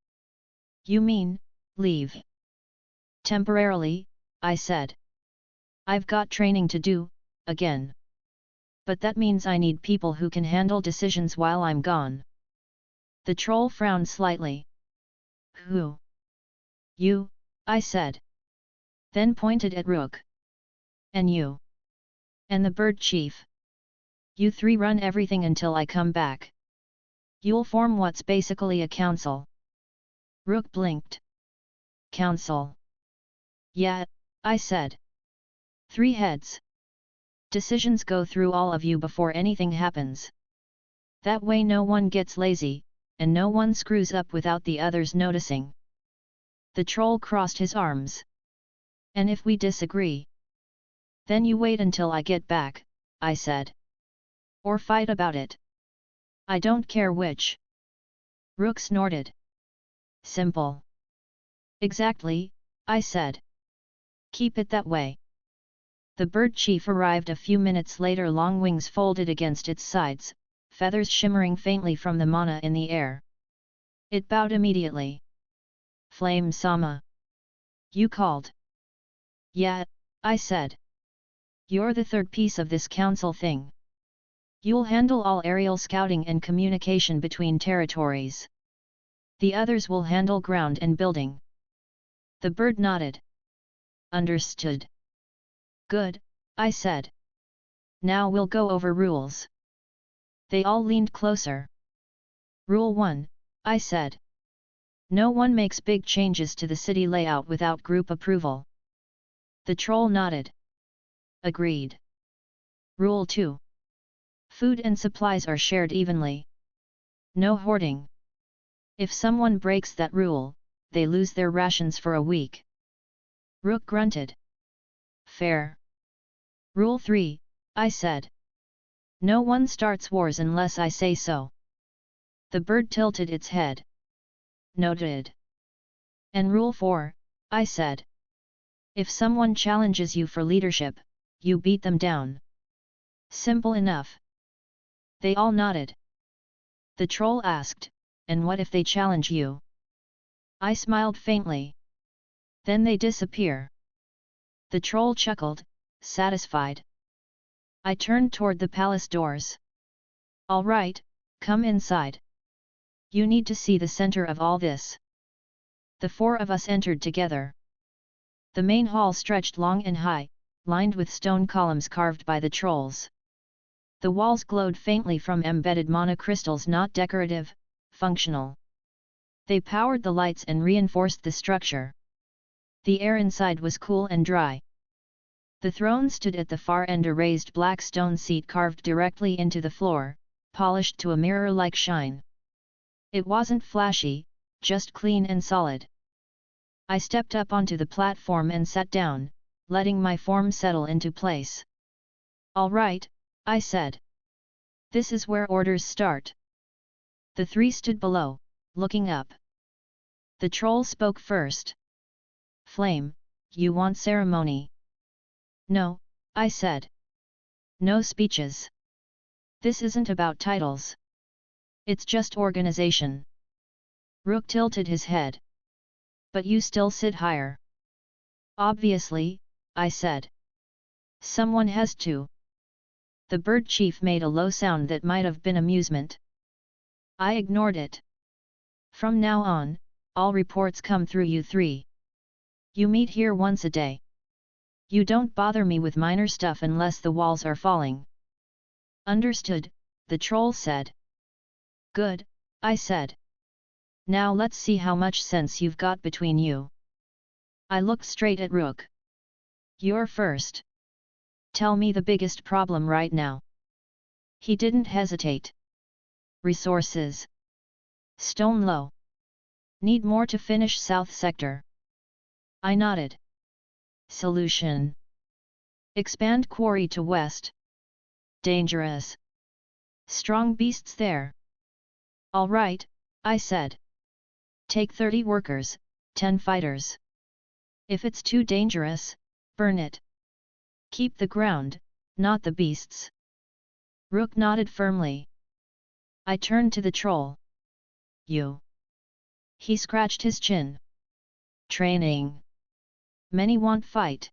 You mean, leave? Temporarily, I said. I've got training to do, again. But that means I need people who can handle decisions while I'm gone. The troll frowned slightly. Who? You, I said. Then pointed at Rook. And you. And the bird chief. You three run everything until I come back. You'll form what's basically a council. Rook blinked. Council. Yeah, I said. 3 heads. Decisions go through all of you before anything happens. That way no one gets lazy, and no one screws up without the others noticing. The troll crossed his arms. And if we disagree? Then you wait until I get back, I said. Or fight about it. I don't care which. Rook snorted. Simple. Exactly, I said. Keep it that way. The bird chief arrived a few minutes later, long wings folded against its sides, feathers shimmering faintly from the mana in the air. It bowed immediately. Flame Sama. You called. Yeah, I said. You're the third piece of this council thing. You'll handle all aerial scouting and communication between territories. The others will handle ground and building. The bird nodded. Understood. Good, I said. Now we'll go over rules. They all leaned closer. Rule 1, I said. No one makes big changes to the city layout without group approval. The troll nodded. Agreed. Rule 2. Food and supplies are shared evenly. No hoarding. If someone breaks that rule, they lose their rations for a week. Rook grunted. Fair. Rule 3, I said. No one starts wars unless I say so. The bird tilted its head. Noted. And Rule 4, I said. If someone challenges you for leadership, you beat them down. Simple enough. They all nodded. The troll asked, and what if they challenge you? I smiled faintly. Then they disappear. The troll chuckled, satisfied. I turned toward the palace doors. All right, come inside. You need to see the center of all this. The 4 of us entered together. The main hall stretched long and high, lined with stone columns carved by the trolls. The walls glowed faintly from embedded mana crystals, not decorative, functional. They powered the lights and reinforced the structure. The air inside was cool and dry. The throne stood at the far end, a raised black stone seat carved directly into the floor, polished to a mirror-like shine. It wasn't flashy, just clean and solid. I stepped up onto the platform and sat down, letting my form settle into place. All right, I said. This is where orders start. The 3 stood below, looking up. The troll spoke first. Flame, you want ceremony? No, I said. No speeches. This isn't about titles. It's just organization. Rook tilted his head. But you still sit higher. Obviously, I said. Someone has to. The bird chief made a low sound that might have been amusement. I ignored it. From now on, all reports come through you 3. You meet here once a day. You don't bother me with minor stuff unless the walls are falling. Understood, the troll said. Good, I said. Now let's see how much sense you've got between you. I looked straight at Rook. You're first. Tell me the biggest problem right now. He didn't hesitate. Resources. Stone low. Need more to finish south sector. I nodded. Solution. Expand quarry to west. Dangerous. Strong beasts there. All right, I said. Take 30 workers, 10 fighters. If it's too dangerous, burn it. Keep the ground, not the beasts. Rook nodded firmly. I turned to the troll. You. He scratched his chin. Training. Many want fight.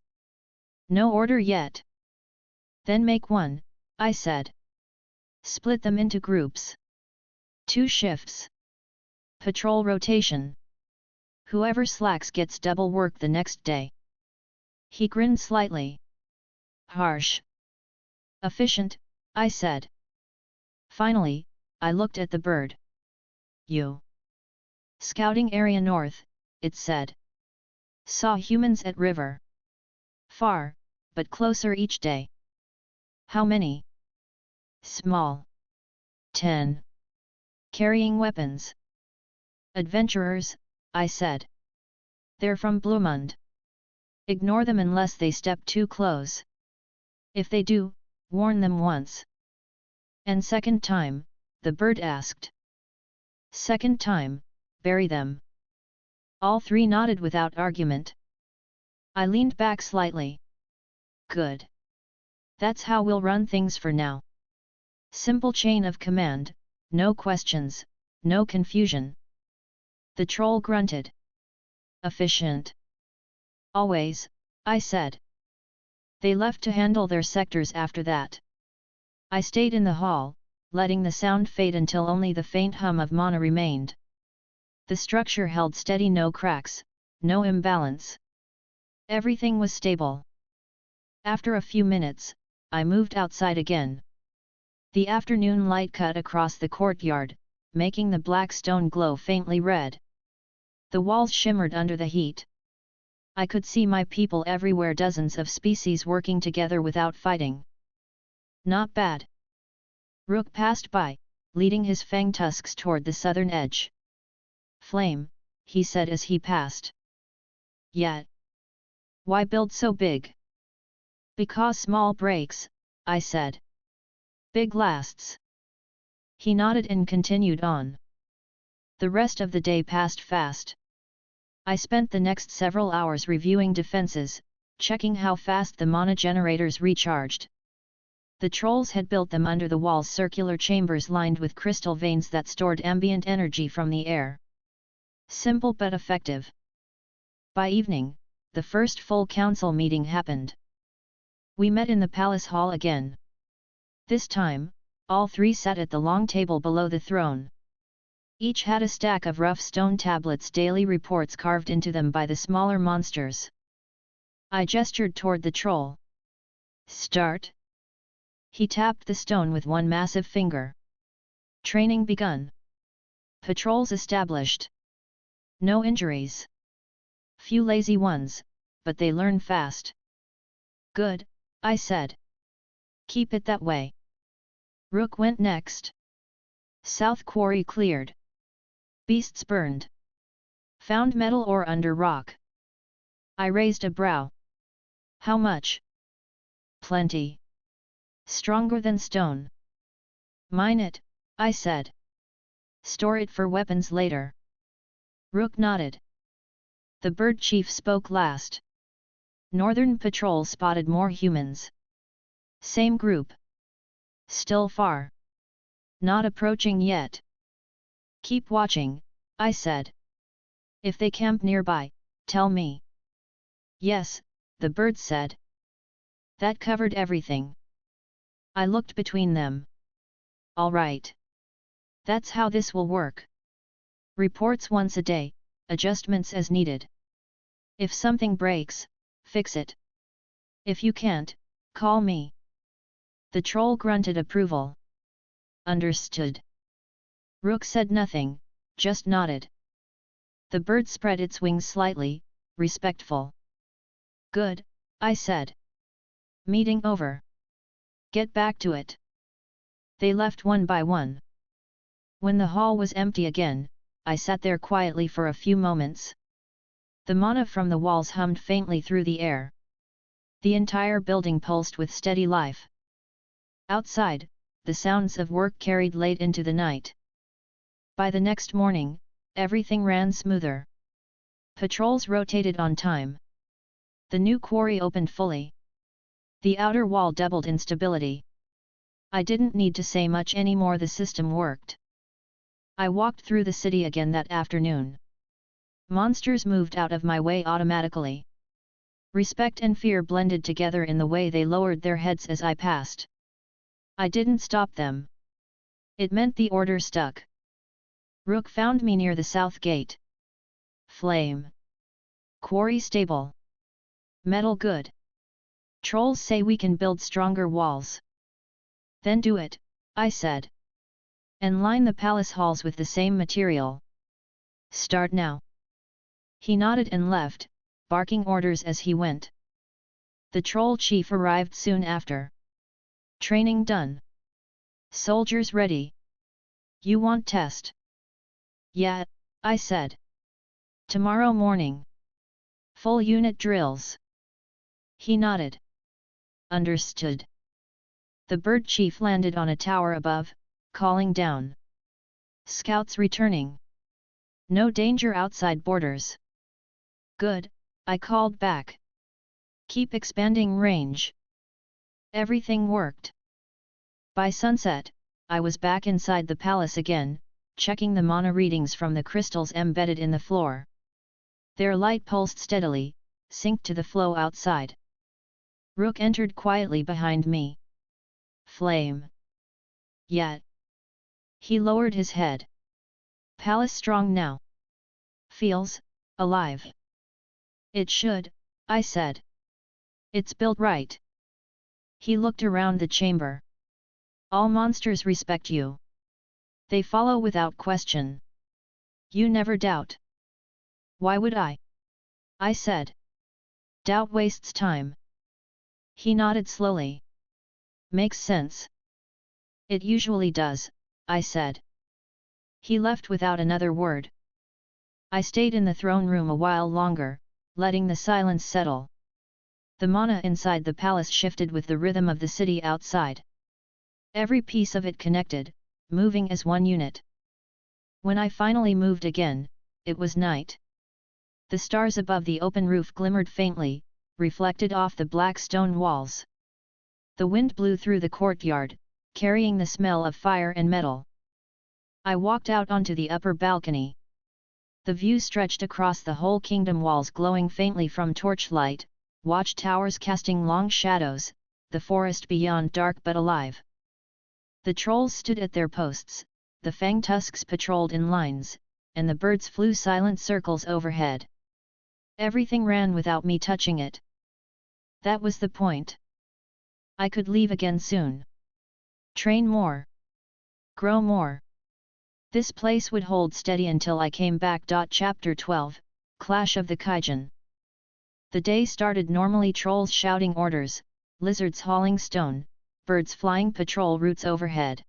No order yet. Then make one, I said. Split them into groups. 2 shifts. Patrol rotation. Whoever slacks gets double work the next day. He grinned slightly. Harsh. Efficient, I said. Finally, I looked at the bird. You. Scouting area north, it said. Saw humans at river. Far, but closer each day. How many? Small. 10. Carrying weapons. Adventurers, I said. They're from Blumund. Ignore them unless they step too close. If they do, warn them once. And second time, the bird asked. Second time, bury them. All 3 nodded without argument. I leaned back slightly. Good. That's how we'll run things for now. Simple chain of command, no questions, no confusion. The troll grunted. Efficient. Always, I said. They left to handle their sectors after that. I stayed in the hall, letting the sound fade until only the faint hum of mana remained. The structure held steady, no cracks, no imbalance. Everything was stable. After a few minutes, I moved outside again. The afternoon light cut across the courtyard, making the black stone glow faintly red. The walls shimmered under the heat. I could see my people everywhere, dozens of species working together without fighting. Not bad. Rook passed by, leading his fang tusks toward the southern edge. Flame, he said as he passed. Yet. Why build so big? Because small breaks, I said. Big lasts. He nodded and continued on. The rest of the day passed fast. I spent the next several hours reviewing defenses, checking how fast the mana generators recharged. The trolls had built them under the walls, circular chambers lined with crystal veins that stored ambient energy from the air. Simple but effective. By evening, the first full council meeting happened. We met in the palace hall again. This time, all 3 sat at the long table below the throne. Each had a stack of rough stone tablets, daily reports carved into them by the smaller monsters. I gestured toward the troll. Start. He tapped the stone with one massive finger. Training begun. Patrols established. No injuries. Few lazy ones, but they learn fast. Good, I said. Keep it that way. Rook went next. South quarry cleared. Beasts burned. Found metal ore under rock. I raised a brow. How much? Plenty. Stronger than stone. Mine it, I said. Store it for weapons later. Rook nodded. The bird chief spoke last. Northern patrol spotted more humans. Same group. Still far. Not approaching yet. Keep watching, I said. If they camp nearby, tell me. Yes, the bird said. That covered everything. I looked between them. All right. That's how this will work. Reports once a day, adjustments as needed. If something breaks, fix it. If you can't, call me. The troll grunted approval. Understood. Rook said nothing, just nodded. The bird spread its wings slightly, respectful. Good, I said. Meeting over. Get back to it. They left one by one. When the hall was empty again, I sat there quietly for a few moments. The mana from the walls hummed faintly through the air. The entire building pulsed with steady life. Outside, the sounds of work carried late into the night. By the next morning, everything ran smoother. Patrols rotated on time. The new quarry opened fully. The outer wall doubled in stability. I didn't need to say much anymore, the system worked. I walked through the city again that afternoon. Monsters moved out of my way automatically. Respect and fear blended together in the way they lowered their heads as I passed. I didn't stop them. It meant the order stuck. Rook found me near the south gate. Flame. Quarry stable. Metal good. Trolls say we can build stronger walls. Then do it, I said. And line the palace halls with the same material. Start now. He nodded and left, barking orders as he went. The troll chief arrived soon after. Training done. Soldiers ready. You want test? Yeah, I said. Tomorrow morning. Full unit drills. He nodded. Understood. The bird chief landed on a tower above, calling down. Scouts returning. No danger outside borders. Good, I called back. Keep expanding range. Everything worked. By sunset, I was back inside the palace again, checking the mana readings from the crystals embedded in the floor. Their light pulsed steadily, synced to the flow outside. Rook entered quietly behind me. Flame. Yeah. He lowered his head. Palace strong now. Feels alive. It should, I said. It's built right. He looked around the chamber. All monsters respect you. They follow without question. You never doubt. Why would I? I said. Doubt wastes time. He nodded slowly. Makes sense. It usually does, I said. He left without another word. I stayed in the throne room a while longer, letting the silence settle. The mana inside the palace shifted with the rhythm of the city outside. Every piece of it connected, moving as one unit. When I finally moved again, it was night. The stars above the open roof glimmered faintly, reflected off the black stone walls. The wind blew through the courtyard, carrying the smell of fire and metal. I walked out onto the upper balcony. The view stretched across the whole kingdom, walls glowing faintly from torchlight, watchtowers casting long shadows, the forest beyond dark but alive. The trolls stood at their posts, the fang tusks patrolled in lines, and the birds flew silent circles overhead. Everything ran without me touching it. That was the point. I could leave again soon. Train more. Grow more. This place would hold steady until I came back. Chapter 12, Clash of the Kaijan. The day started normally, trolls shouting orders, lizards hauling stone, birds flying patrol routes overhead.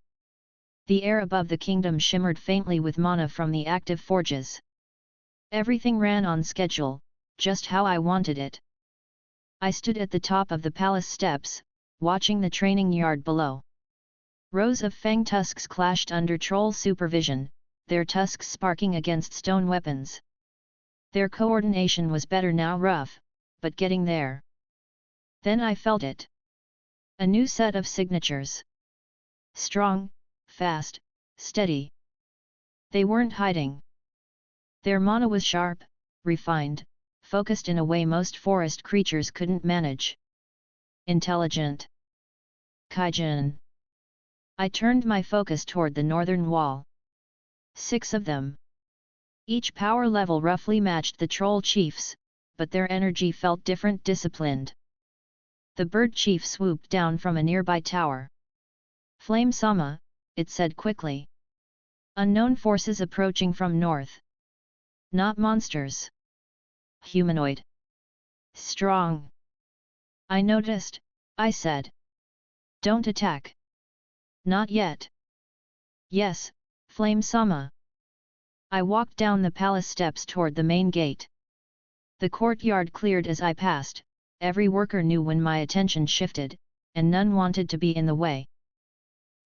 The air above the kingdom shimmered faintly with mana from the active forges. Everything ran on schedule, just how I wanted it. I stood at the top of the palace steps, watching the training yard below. Rows of fang tusks clashed under troll supervision, their tusks sparking against stone weapons. Their coordination was better now, rough, but getting there. Then I felt it. A new set of signatures. Strong, fast, steady. They weren't hiding. Their mana was sharp, refined, focused in a way most forest creatures couldn't manage. Intelligent. Kaijan. I turned my focus toward the northern wall. 6 of them. Each power level roughly matched the troll chief's, but their energy felt different, disciplined. The bird chief swooped down from a nearby tower. Flame Sama, it said quickly. Unknown forces approaching from north. Not monsters. Humanoid. Strong. I noticed, I said. Don't attack. Not yet. Yes, Flame Sama. I walked down the palace steps toward the main gate. The courtyard cleared as I passed, every worker knew when my attention shifted, and none wanted to be in the way.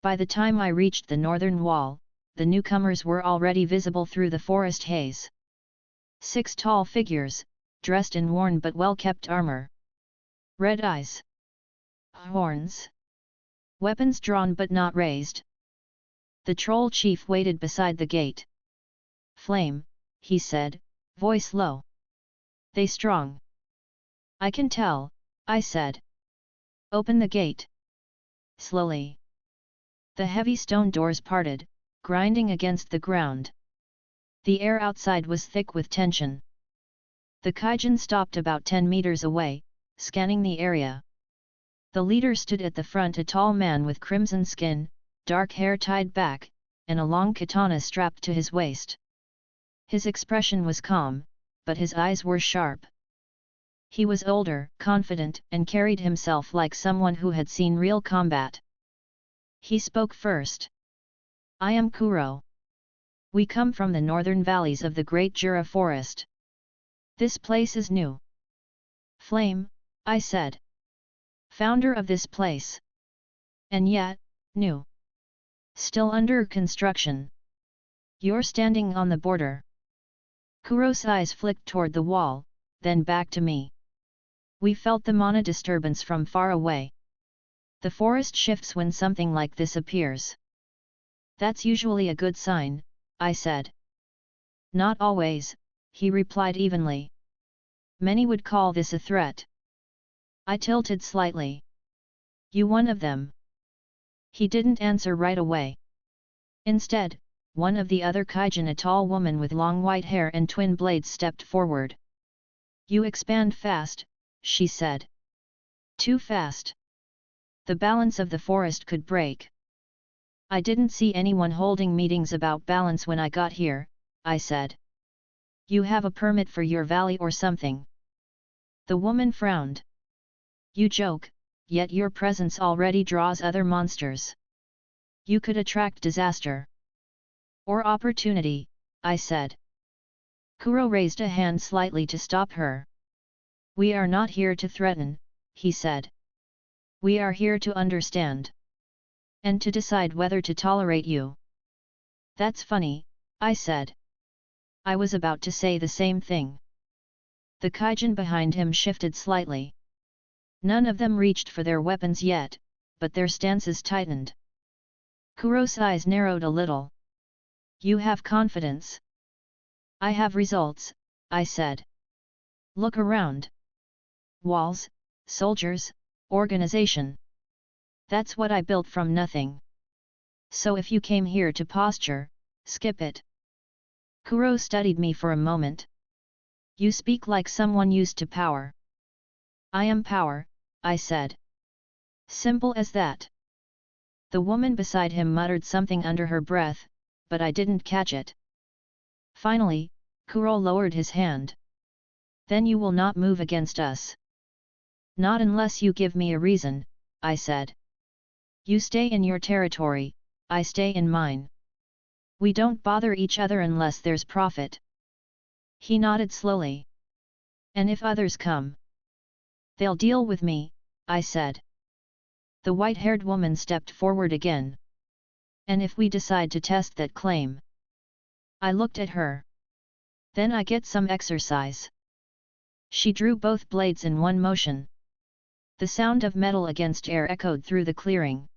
By the time I reached the northern wall, the newcomers were already visible through the forest haze. 6 tall figures, dressed in worn but well-kept armor. Red eyes. Horns. Weapons drawn but not raised. The troll chief waited beside the gate. "Flame," he said, voice low. "They strong." "I can tell," I said. "Open the gate." Slowly. The heavy stone doors parted, grinding against the ground. The air outside was thick with tension. The Kaijan stopped about 10 meters away, scanning the area. The leader stood at the front, a tall man with crimson skin, dark hair tied back, and a long katana strapped to his waist. His expression was calm, but his eyes were sharp. He was older, confident, and carried himself like someone who had seen real combat. He spoke first. "I am Kuro. We come from the northern valleys of the Great Jura Forest. This place is new." "Flame," I said. "Founder of this place. And yet, new. Still under construction. You're standing on the border." Kuro's eyes flicked toward the wall, then back to me. We felt the mana disturbance from far away. The forest shifts when something like this appears. "That's usually a good sign," I said. "Not always," he replied evenly. "Many would call this a threat." I tilted slightly. "You one of them?" He didn't answer right away. Instead, one of the other Kaijan, a tall woman with long white hair and twin blades, stepped forward. "You expand fast," she said. "Too fast. The balance of the forest could break." "I didn't see anyone holding meetings about balance when I got here," I said. "You have a permit for your valley or something?" The woman frowned. "You joke, yet your presence already draws other monsters. You could attract disaster. Or opportunity," I said. Kuro raised a hand slightly to stop her. "We are not here to threaten," he said. "We are here to understand. And to decide whether to tolerate you." "That's funny," I said. I was about to say the same thing. The Kaijan behind him shifted slightly. None of them reached for their weapons yet, but their stances tightened. Kuro's eyes narrowed a little. "You have confidence." "I have results," I said. "Look around. Walls, soldiers, organization. That's what I built from nothing. So if you came here to posture, skip it." Kuro studied me for a moment. "You speak like someone used to power." "I am power," I said. Simple as that. The woman beside him muttered something under her breath, but I didn't catch it. Finally, Kuro lowered his hand. "Then you will not move against us." "Not unless you give me a reason," I said. "You stay in your territory, I stay in mine. We don't bother each other unless there's profit." He nodded slowly. "And if others come?" "They'll deal with me," I said. The white-haired woman stepped forward again. "And if we decide to test that claim?" I looked at her. "Then I get some exercise." She drew both blades in one motion. The sound of metal against air echoed through the clearing.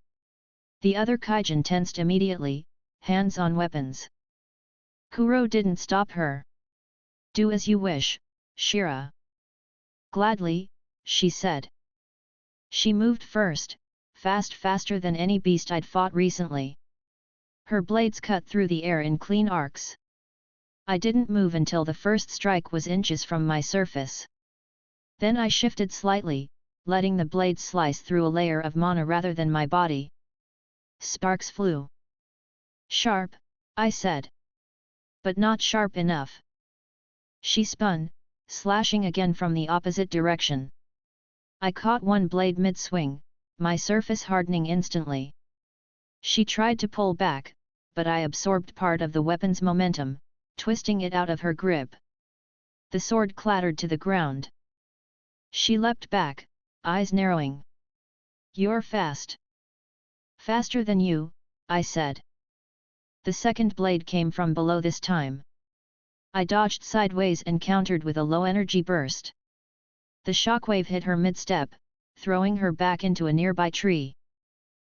The other Kaijan tensed immediately, hands on weapons. Kuro didn't stop her. "Do as you wish, Shira." "Gladly," she said. She moved first, faster than any beast I'd fought recently. Her blades cut through the air in clean arcs. I didn't move until the first strike was inches from my surface. Then I shifted slightly, letting the blades slice through a layer of mana rather than my body. Sparks flew. "Sharp," I said. "But not sharp enough." She spun, slashing again from the opposite direction. I caught one blade mid-swing, my surface hardening instantly. She tried to pull back, but I absorbed part of the weapon's momentum, twisting it out of her grip. The sword clattered to the ground. She leapt back, eyes narrowing. "You're fast." "Faster than you," I said. The second blade came from below this time. I dodged sideways and countered with a low-energy burst. The shockwave hit her mid-step, throwing her back into a nearby tree.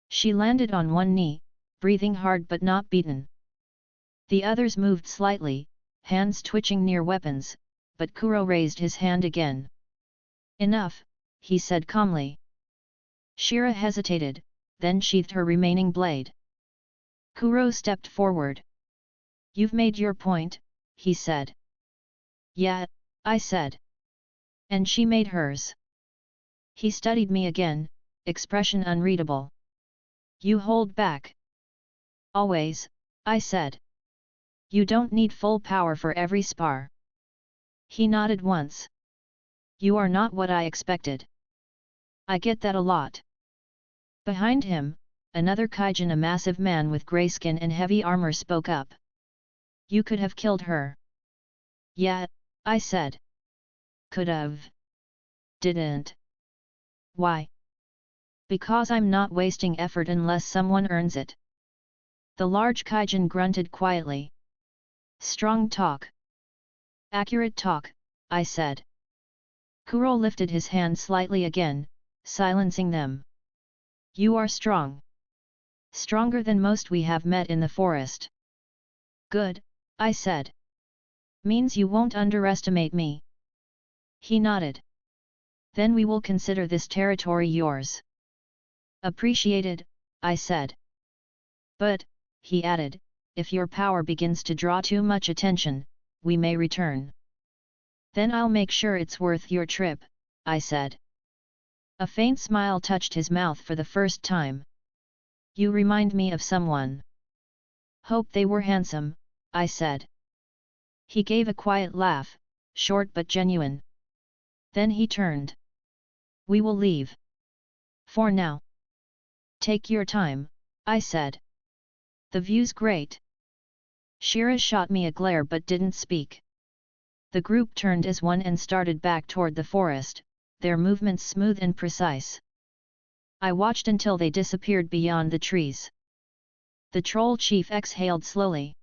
She landed on one knee, breathing hard but not beaten. The others moved slightly, hands twitching near weapons, but Kuro raised his hand again. "Enough," he said calmly. Shira hesitated, then sheathed her remaining blade. Kuro stepped forward. "You've made your point," he said. "Yeah," I said. "And she made hers." He studied me again, expression unreadable. "You hold back." "Always," I said. "You don't need full power for every spar." He nodded once. "You are not what I expected." "I get that a lot." Behind him, another Kaijan, a massive man with grey skin and heavy armor, spoke up. "You could have killed her." "Yeah," I said. "Could've." "Didn't." "Why?" "Because I'm not wasting effort unless someone earns it." The large Kaijan grunted quietly. "Strong talk." "Accurate talk," I said. Kuro lifted his hand slightly again, silencing them. "You are strong. Stronger than most we have met in the forest." "Good," I said. "Means you won't underestimate me." He nodded. "Then we will consider this territory yours." "Appreciated," I said. "But," he added, "if your power begins to draw too much attention, we may return." "Then I'll make sure it's worth your trip," I said. A faint smile touched his mouth for the first time. "You remind me of someone." "Hope they were handsome," I said. He gave a quiet laugh, short but genuine. Then he turned. "We will leave. For now." "Take your time," I said. "The view's great." Shira shot me a glare but didn't speak. The group turned as one and started back toward the forest, their movements smooth and precise. I watched until they disappeared beyond the trees. The troll chief exhaled slowly.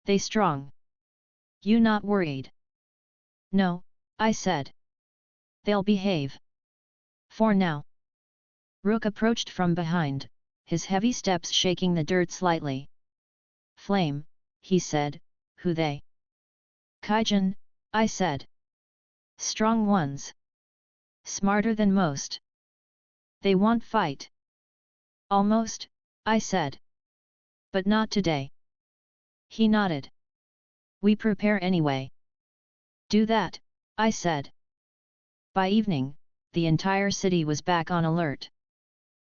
"They strong? You not worried?" "No," I said. "They'll behave. For now." Rook approached from behind, his heavy steps shaking the dirt slightly. "Flame," he said, "who they?" "Kaijan," I said. "Strong ones. Smarter than most." "They won't fight." "Almost," I said. "But not today." He nodded. "We prepare anyway." "Do that," I said. By evening, the entire city was back on alert.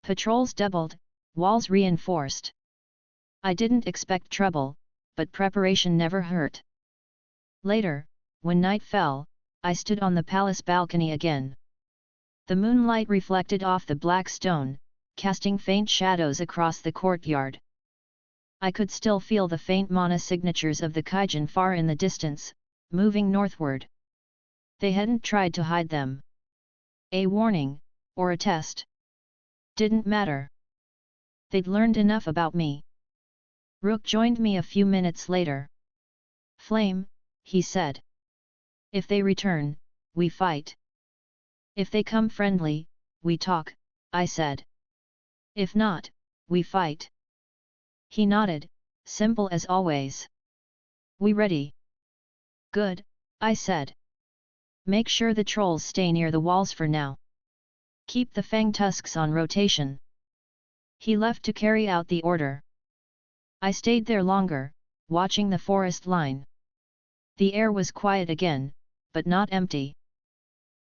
Patrols doubled, walls reinforced. I didn't expect trouble, but preparation never hurt. Later, when night fell, I stood on the palace balcony again. The moonlight reflected off the black stone, casting faint shadows across the courtyard. I could still feel the faint mana signatures of the Kaijan far in the distance, moving northward. They hadn't tried to hide them. A warning, or a test. Didn't matter. They'd learned enough about me. Rook joined me a few minutes later. "Flame," he said. "If they return, we fight. If they come friendly, we talk," I said. "If not, we fight." He nodded, simple as always. "We ready?" "Good," I said. "Make sure the trolls stay near the walls for now. Keep the fang tusks on rotation." He left to carry out the order. I stayed there longer, watching the forest line. The air was quiet again, but not empty.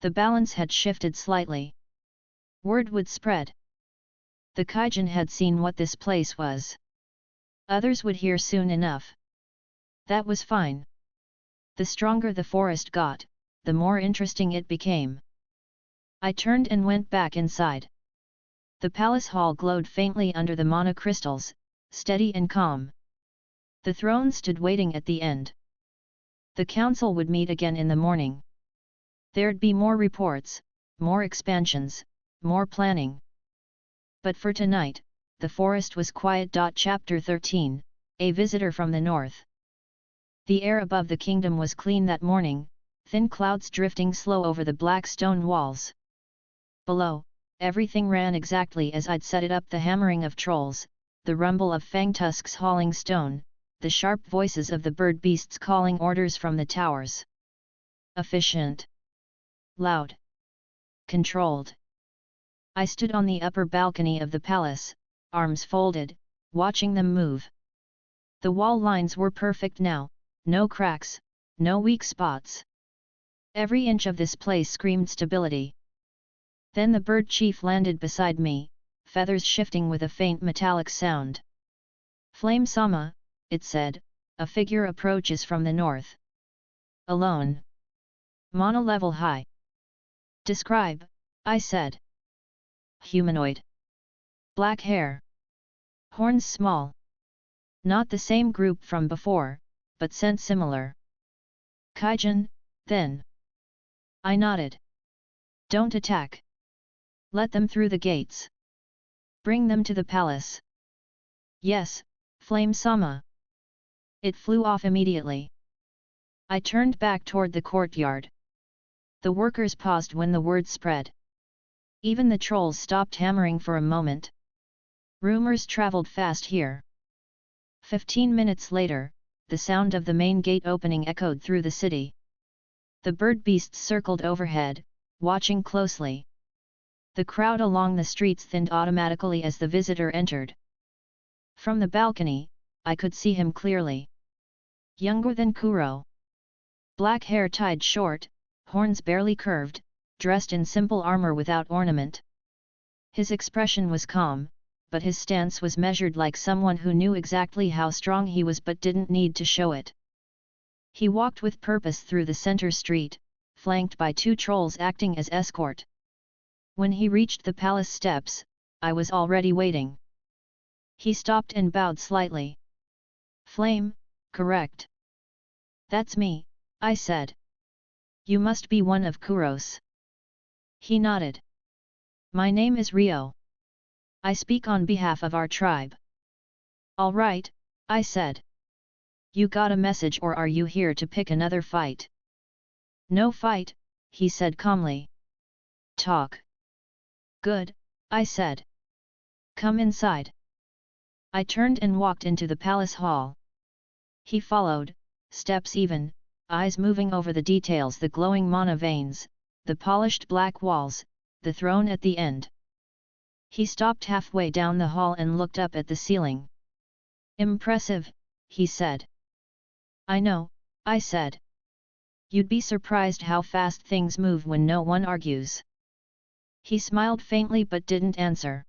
The balance had shifted slightly. Word would spread. The Kaijan had seen what this place was. Others would hear soon enough. That was fine. The stronger the forest got, the more interesting it became. I turned and went back inside. The palace hall glowed faintly under the mana crystals, steady and calm. The throne stood waiting at the end. The council would meet again in the morning. There'd be more reports, more expansions, more planning. But for tonight, the forest was quiet. Chapter 13, a visitor from the north. The air above the kingdom was clean that morning, thin clouds drifting slow over the black stone walls. Below, everything ran exactly as I'd set it up: the hammering of trolls, the rumble of fang tusks hauling stone, the sharp voices of the bird beasts calling orders from the towers. Efficient. Loud. Controlled. I stood on the upper balcony of the palace, arms folded, watching them move. The wall lines were perfect now, no cracks, no weak spots. Every inch of this place screamed stability. Then the bird chief landed beside me, feathers shifting with a faint metallic sound. "Flame Sama," it said, "a figure approaches from the north. Alone. Mono-level high." "Describe," I said. "Humanoid. Black hair. Horns small. Not the same group from before, but scent similar." "Kaijan, then." I nodded. "Don't attack. Let them through the gates. Bring them to the palace." "Yes, Flame Sama." It flew off immediately. I turned back toward the courtyard. The workers paused when the word spread. Even the trolls stopped hammering for a moment. Rumors traveled fast here. 15 minutes later, the sound of the main gate opening echoed through the city. The bird beasts circled overhead, watching closely. The crowd along the streets thinned automatically as the visitor entered. From the balcony, I could see him clearly. Younger than Kuro. Black hair tied short, horns barely curved, dressed in simple armor without ornament. His expression was calm, but his stance was measured, like someone who knew exactly how strong he was but didn't need to show it. He walked with purpose through the center street, flanked by 2 trolls acting as escort. When he reached the palace steps, I was already waiting. He stopped and bowed slightly. "Flame, correct?" "That's me," I said. "You must be one of Kuro's." He nodded. "My name is Rio. I speak on behalf of our tribe." "All right," I said. "You got a message, or are you here to pick another fight?" "No fight," he said calmly. "Talk." "Good," I said. "Come inside." I turned and walked into the palace hall. He followed, steps even, eyes moving over the details: the glowing mana veins, the polished black walls, the throne at the end. He stopped halfway down the hall and looked up at the ceiling. "Impressive," he said. "I know," I said. "You'd be surprised how fast things move when no one argues." He smiled faintly but didn't answer.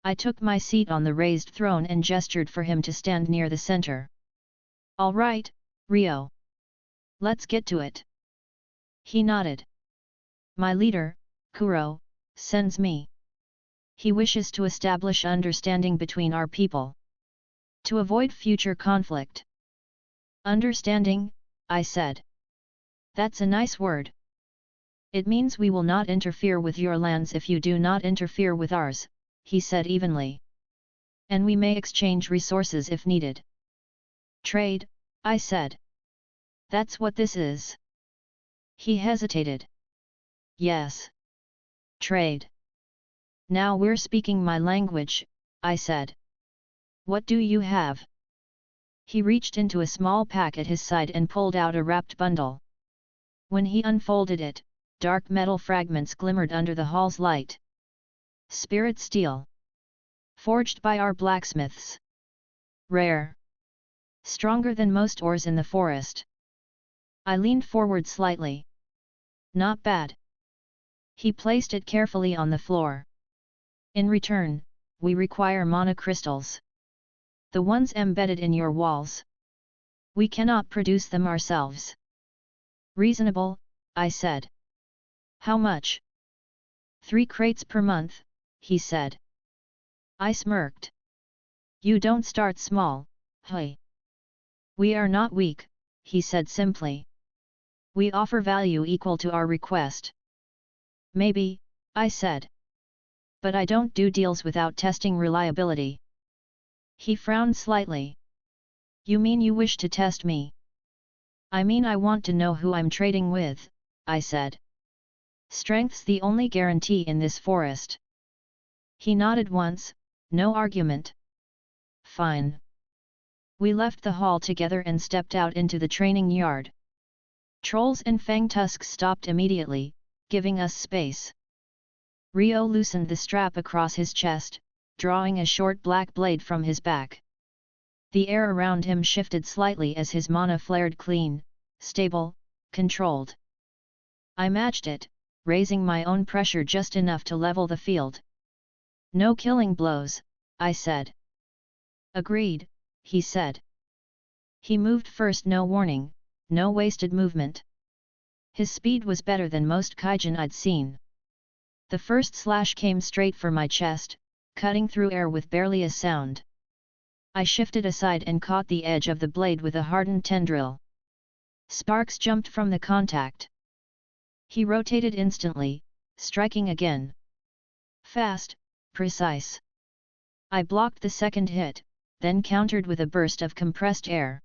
I took my seat on the raised throne and gestured for him to stand near the center. "All right, Rio. Let's get to it." He nodded. "My leader, Kuro, sends me. He wishes to establish understanding between our people. To avoid future conflict." "Understanding," I said. "That's a nice word." "It means we will not interfere with your lands if you do not interfere with ours," he said evenly. "And we may exchange resources if needed." "Trade," I said. "That's what this is." He hesitated. "Yes. Trade. Now we're speaking my language," I said. "What do you have?" He reached into a small pack at his side and pulled out a wrapped bundle. When he unfolded it, dark metal fragments glimmered under the hall's light. "Spirit steel. Forged by our blacksmiths. Rare. Stronger than most ores in the forest." I leaned forward slightly. "Not bad." He placed it carefully on the floor. "In return, we require mana crystals. The ones embedded in your walls. We cannot produce them ourselves." "Reasonable," I said. "How much?" 3 crates per month," he said. I smirked. "You don't start small, hey." "We are not weak," he said simply. "We offer value equal to our request." "Maybe," I said. "But I don't do deals without testing reliability." He frowned slightly. You mean you wish to test me? I mean I want to know who I'm trading with, I said. Strength's the only guarantee in this forest. He nodded once, no argument. Fine. We left the hall together and stepped out into the training yard. Trolls and Fang Tusks stopped immediately, giving us space. Rio loosened the strap across his chest, drawing a short black blade from his back. The air around him shifted slightly as his mana flared clean, stable, controlled. I matched it, raising my own pressure just enough to level the field. No killing blows, I said. Agreed, he said. He moved first, no warning, no wasted movement. His speed was better than most Kaijan I'd seen. The first slash came straight for my chest, cutting through air with barely a sound. I shifted aside and caught the edge of the blade with a hardened tendril. Sparks jumped from the contact. He rotated instantly, striking again. Fast, precise. I blocked the second hit, then countered with a burst of compressed air.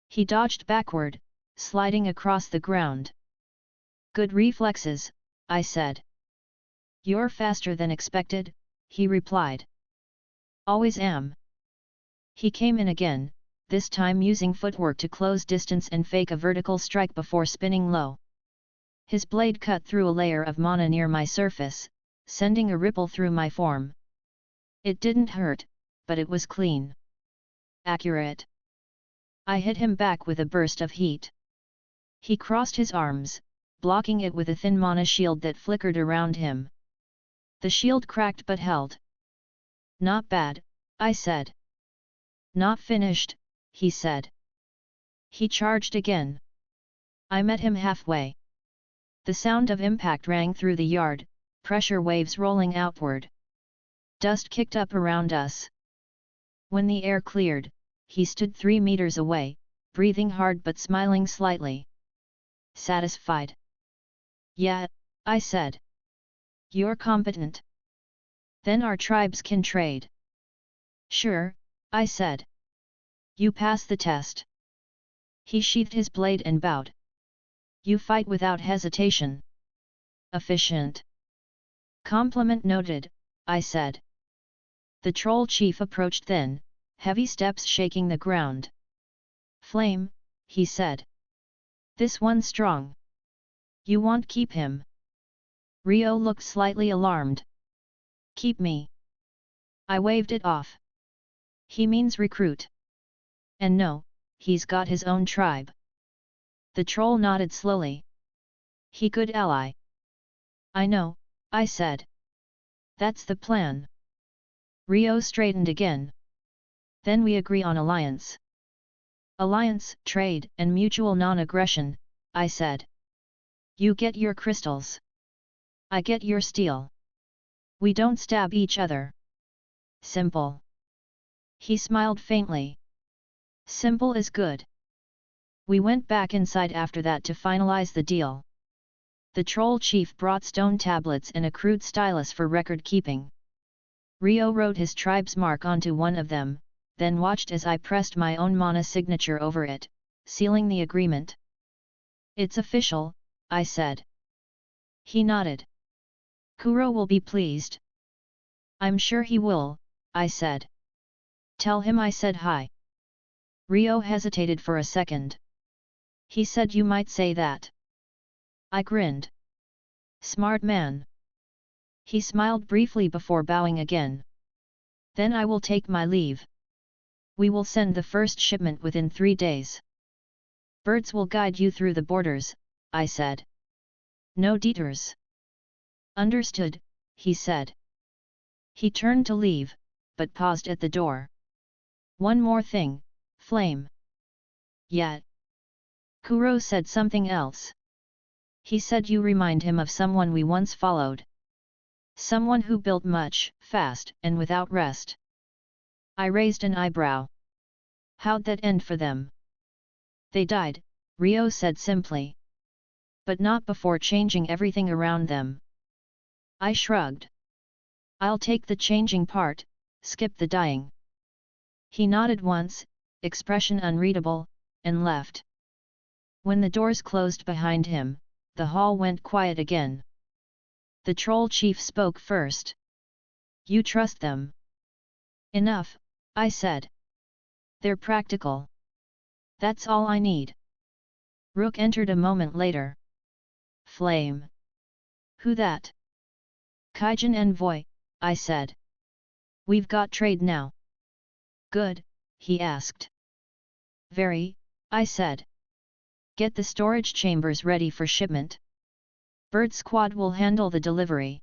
He dodged backward, sliding across the ground. Good reflexes, I said. You're faster than expected, he replied. Always am. He came in again, this time using footwork to close distance and fake a vertical strike before spinning low. His blade cut through a layer of mana near my surface, sending a ripple through my form. It didn't hurt, but it was clean. Accurate. I hit him back with a burst of heat. He crossed his arms, blocking it with a thin mana shield that flickered around him. The shield cracked but held. Not bad, I said. Not finished, he said. He charged again. I met him halfway. The sound of impact rang through the yard, pressure waves rolling outward. Dust kicked up around us. When the air cleared, he stood 3 meters away, breathing hard but smiling slightly. Satisfied? Yeah, I said. You're competent. Then our tribes can trade. Sure, I said. You pass the test. He sheathed his blade and bowed. You fight without hesitation. Efficient. Compliment noted, I said. The troll chief approached then, heavy steps shaking the ground. Flame, he said. This one's strong. You won't keep him. Rio looked slightly alarmed. Keep me. I waved it off. He means recruit. And no, he's got his own tribe. The troll nodded slowly. He good ally. I know, I said. That's the plan. Rio straightened again. Then we agree on alliance. Alliance, trade, and mutual non-aggression, I said. You get your crystals. I get your steel. We don't stab each other. Simple. He smiled faintly. Simple is good. We went back inside after that to finalize the deal. The troll chief brought stone tablets and a crude stylus for record keeping. Rio wrote his tribe's mark onto one of them, then watched as I pressed my own mana signature over it, sealing the agreement. It's official, I said. He nodded. Kuro will be pleased. I'm sure he will, I said. Tell him I said hi. Rio hesitated for a second. He said you might say that. I grinned. Smart man. He smiled briefly before bowing again. Then I will take my leave. We will send the first shipment within 3 days. Birds will guide you through the borders, I said. No detours. Understood, he said. He turned to leave, but paused at the door. One more thing, Flame. Yeah. Kuro said something else. He said you remind him of someone we once followed. Someone who built much, fast, and without rest. I raised an eyebrow. How'd that end for them? They died, Rio said simply. But not before changing everything around them. I shrugged. I'll take the changing part, skip the dying. He nodded once, expression unreadable, and left. When the doors closed behind him, the hall went quiet again. The troll chief spoke first. "You trust them?" "Enough," I said. "They're practical. That's all I need." Rook entered a moment later. "Flame. Who that?" "Kaijan envoy," I said. "We've got trade now." "Good," he asked. "Very," I said. "Get the storage chambers ready for shipment. Bird Squad will handle the delivery."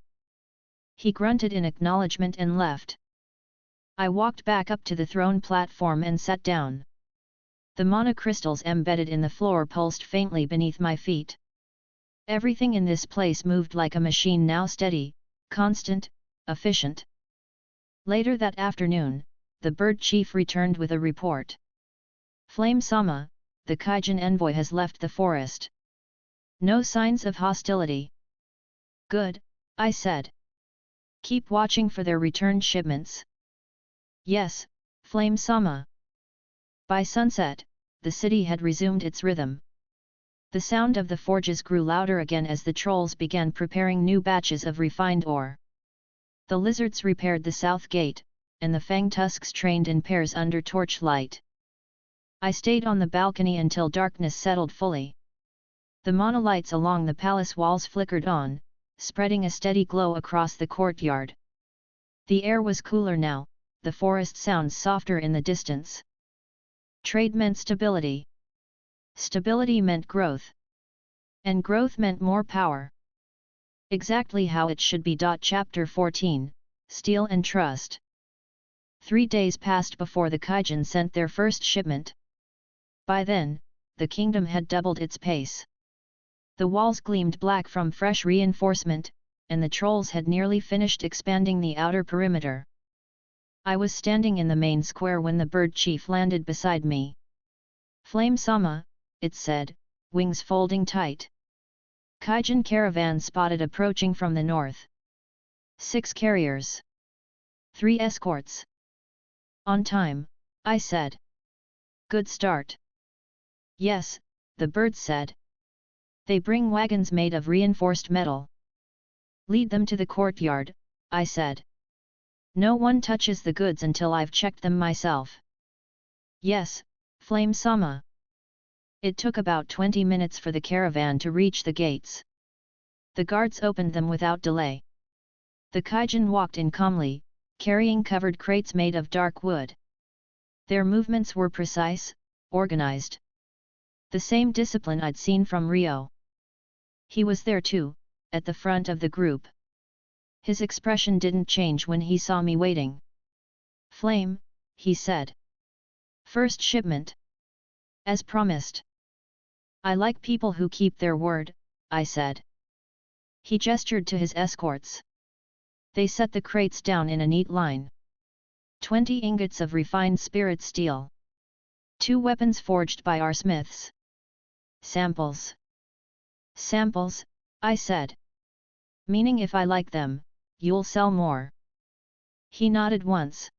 He grunted in acknowledgement and left. I walked back up to the throne platform and sat down. The monocrystals embedded in the floor pulsed faintly beneath my feet. Everything in this place moved like a machine, now steady, constant, efficient. Later that afternoon, the bird chief returned with a report. "Flame-sama, the Kaijan envoy has left the forest. No signs of hostility." "Good," I said. "Keep watching for their return shipments." "Yes, Flame-sama." By sunset, the city had resumed its rhythm. The sound of the forges grew louder again as the trolls began preparing new batches of refined ore. The lizards repaired the south gate, and the fang tusks trained in pairs under torchlight. I stayed on the balcony until darkness settled fully. The monolights along the palace walls flickered on, spreading a steady glow across the courtyard. The air was cooler now, the forest sounds softer in the distance. Trade meant stability. Stability meant growth. And growth meant more power. Exactly how it should be. Chapter 14, Steel and Trust. 3 days passed before the Kaijan sent their first shipment. By then, the kingdom had doubled its pace. The walls gleamed black from fresh reinforcement, and the trolls had nearly finished expanding the outer perimeter. I was standing in the main square when the bird chief landed beside me. "Flame-sama," it said, wings folding tight. "Kaijan caravan spotted approaching from the north. 6 carriers. 3 escorts." "On time," I said. "Good start." "Yes," the bird said. "They bring wagons made of reinforced metal." "Lead them to the courtyard," I said. "No one touches the goods until I've checked them myself." "Yes, Flame-sama." It took about 20 minutes for the caravan to reach the gates. The guards opened them without delay. The Kaijan walked in calmly, carrying covered crates made of dark wood. Their movements were precise, organized. The same discipline I'd seen from Rio. He was there too, at the front of the group. His expression didn't change when he saw me waiting. "Flame," he said. "First shipment. As promised." "I like people who keep their word," I said. He gestured to his escorts. They set the crates down in a neat line. 20 ingots of refined spirit steel. 2 weapons forged by our smiths. "Samples." "Samples," I said. "Meaning if I like them, you'll sell more." He nodded once.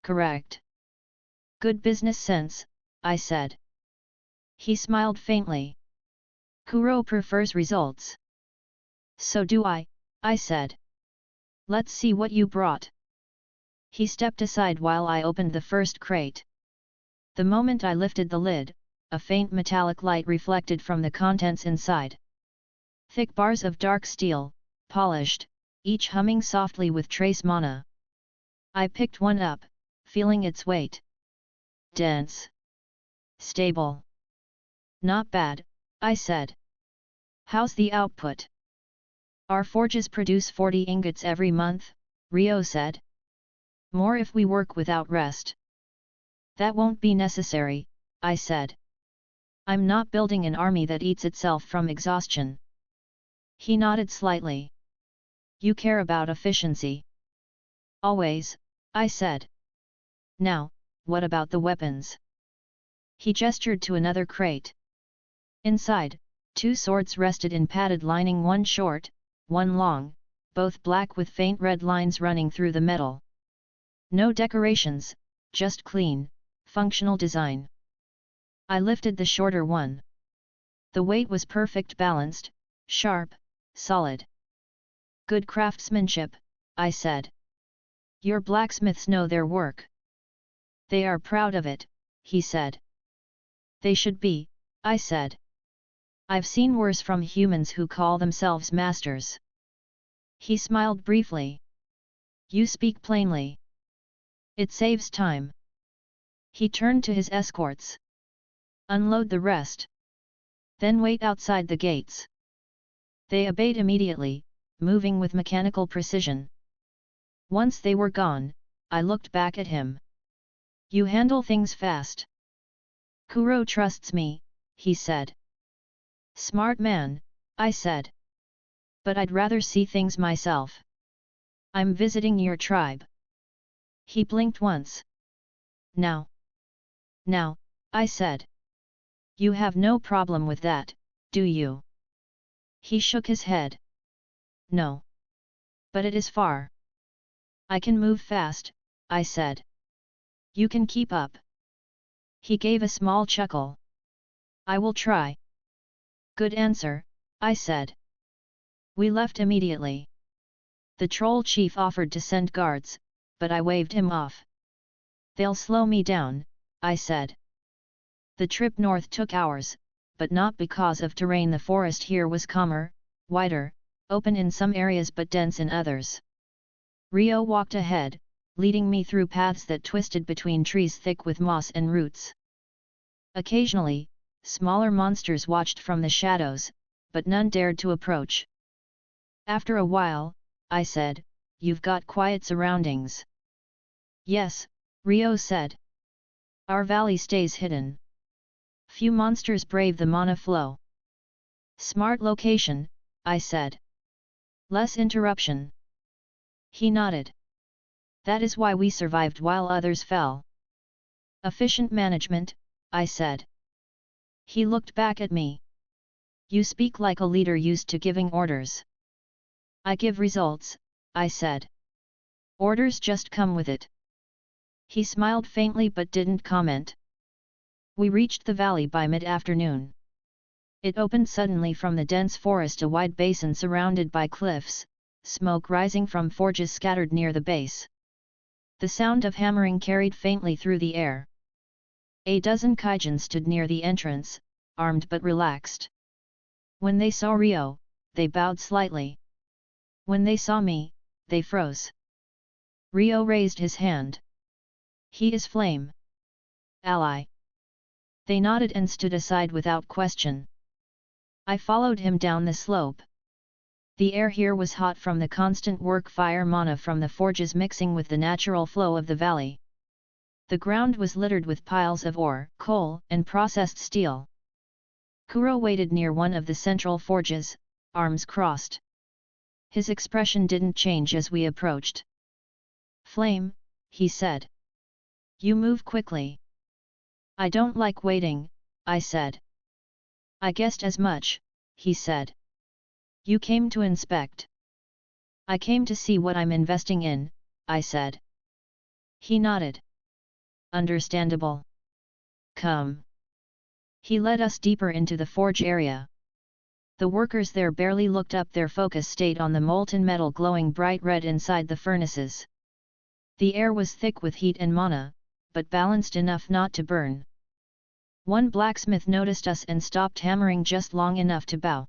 "Correct." "Good business sense," I said. He smiled faintly. "Kuro prefers results." "So do I said. "Let's see what you brought." He stepped aside while I opened the first crate. The moment I lifted the lid, a faint metallic light reflected from the contents inside. Thick bars of dark steel, polished, each humming softly with trace mana. I picked one up, feeling its weight. Dense. Stable. "Not bad," I said. "How's the output?" "Our forges produce 40 ingots every month," Rio said. "More if we work without rest." "That won't be necessary," I said. "I'm not building an army that eats itself from exhaustion." He nodded slightly. "You care about efficiency." "Always," I said. "Now, what about the weapons?" He gestured to another crate. Inside, 2 swords rested in padded lining, one short, one long, both black with faint red lines running through the metal. No decorations, just clean, functional design. I lifted the shorter one. The weight was perfect, balanced, sharp, solid. Good craftsmanship, I said. Your blacksmiths know their work. They are proud of it, he said. They should be, I said. I've seen worse from humans who call themselves masters. He smiled briefly. You speak plainly. It saves time. He turned to his escorts. Unload the rest. Then wait outside the gates. They obeyed immediately, moving with mechanical precision. Once they were gone, I looked back at him. You handle things fast. Kuro trusts me, he said. Smart man, I said. But I'd rather see things myself. I'm visiting your tribe. He blinked once. Now, I said. You have no problem with that, do you? He shook his head. No. But it is far. I can move fast, I said. You can keep up. He gave a small chuckle. I will try. Good answer, I said. We left immediately. The troll chief offered to send guards, but I waved him off. They'll slow me down, I said. The trip north took hours, but not because of terrain. The forest here was calmer, wider, open in some areas but dense in others. Rio walked ahead, leading me through paths that twisted between trees thick with moss and roots. Occasionally, smaller monsters watched from the shadows, but none dared to approach. After a while, I said, you've got quiet surroundings. Yes, Rio said. Our valley stays hidden. Few monsters brave the mana flow. Smart location, I said. Less interruption. He nodded. That is why we survived while others fell. Efficient management, I said. He looked back at me. You speak like a leader used to giving orders. I give results, I said. Orders just come with it. He smiled faintly but didn't comment. We reached the valley by mid-afternoon. It opened suddenly from the dense forest, a wide basin surrounded by cliffs, smoke rising from forges scattered near the base. The sound of hammering carried faintly through the air. A dozen Kaijan stood near the entrance, armed but relaxed. When they saw Rio, they bowed slightly. When they saw me, they froze. Rio raised his hand. He is Flame. Ally. They nodded and stood aside without question. I followed him down the slope. The air here was hot from the constant work fire mana from the forges mixing with the natural flow of the valley. The ground was littered with piles of ore, coal, and processed steel. Kuro waited near one of the central forges, arms crossed. His expression didn't change as we approached. Flame, he said. You move quickly. I don't like waiting, I said. I guessed as much, he said. You came to inspect. I came to see what I'm investing in, I said. He nodded. Understandable. Come. He led us deeper into the forge area. The workers there barely looked up, their focus stayed on the molten metal glowing bright red inside the furnaces. The air was thick with heat and mana, but balanced enough not to burn. One blacksmith noticed us and stopped hammering just long enough to bow.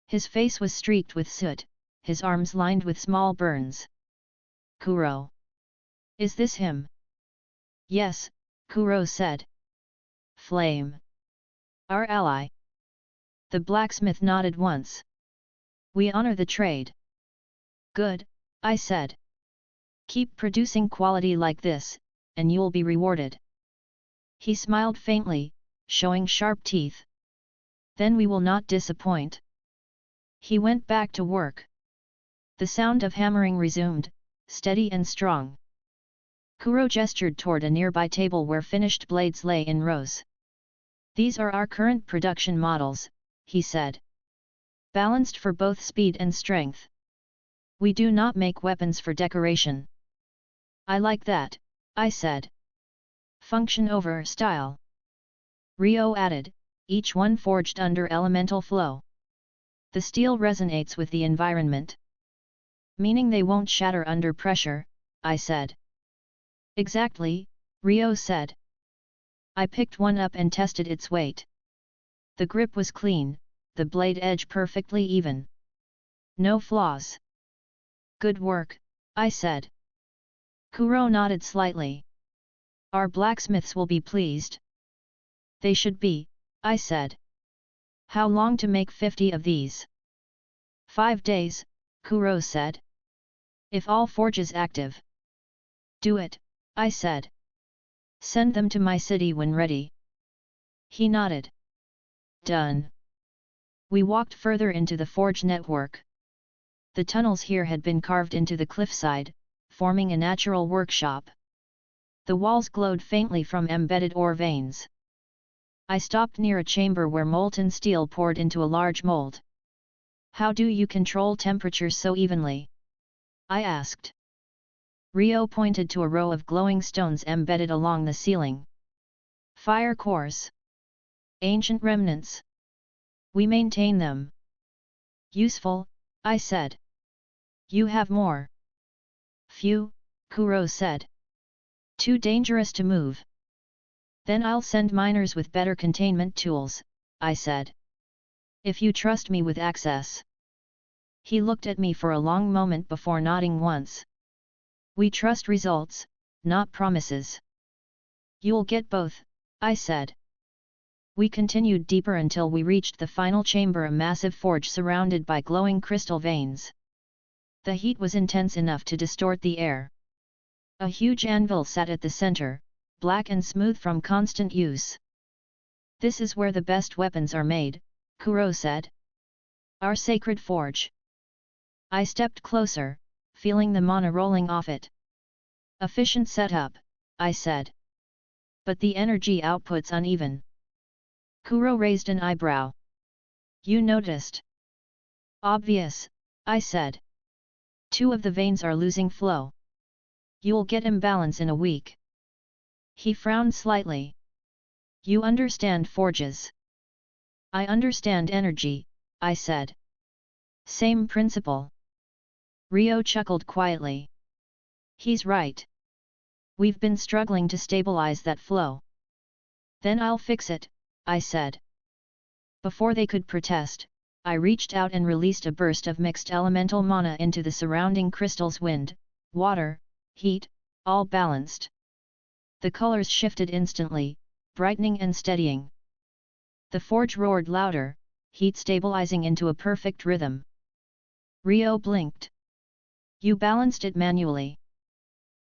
His face was streaked with soot, his arms lined with small burns. Kuro. Is this him? Yes, Kuro said. Flame. Our ally. The blacksmith nodded once. We honor the trade. Good, I said. Keep producing quality like this, and you'll be rewarded. He smiled faintly, showing sharp teeth. Then we will not disappoint. He went back to work. The sound of hammering resumed, steady and strong. Kuro gestured toward a nearby table where finished blades lay in rows. These are our current production models, he said. Balanced for both speed and strength. We do not make weapons for decoration. I like that, I said. Function over style. Rio added, each one forged under elemental flow. The steel resonates with the environment. Meaning they won't shatter under pressure, I said. Exactly, Rio said. I picked one up and tested its weight. The grip was clean, the blade edge perfectly even. No flaws. Good work, I said. Kuro nodded slightly. Our blacksmiths will be pleased. They should be, I said. How long to make 50 of these? 5 days, Kuro said. If all forges active. Do it, I said. Send them to my city when ready. He nodded. Done. We walked further into the forge network. The tunnels here had been carved into the cliffside, forming a natural workshop. The walls glowed faintly from embedded ore veins. I stopped near a chamber where molten steel poured into a large mold. How do you control temperature so evenly? I asked. Rio pointed to a row of glowing stones embedded along the ceiling. Fire cores. Ancient remnants. We maintain them. Useful, I said. You have more. Few, Kuro said. Too dangerous to move. Then I'll send miners with better containment tools, I said. If you trust me with access. He looked at me for a long moment before nodding once. We trust results, not promises. You'll get both, I said. We continued deeper until we reached the final chamber, a massive forge surrounded by glowing crystal veins. The heat was intense enough to distort the air. A huge anvil sat at the center, black and smooth from constant use. This is where the best weapons are made, Kuro said. Our sacred forge. I stepped closer, feeling the mana rolling off it. Efficient setup, I said. But the energy output's uneven. Kuro raised an eyebrow. You noticed? Obvious, I said. 2 of the veins are losing flow. You'll get imbalance in a week. He frowned slightly. You understand forges. I understand energy, I said. Same principle. Rio chuckled quietly. He's right. We've been struggling to stabilize that flow. Then I'll fix it, I said. Before they could protest, I reached out and released a burst of mixed elemental mana into the surrounding crystals. Wind, water, heat, all balanced. The colors shifted instantly, brightening and steadying. The forge roared louder, heat stabilizing into a perfect rhythm. Rio blinked. You balanced it manually.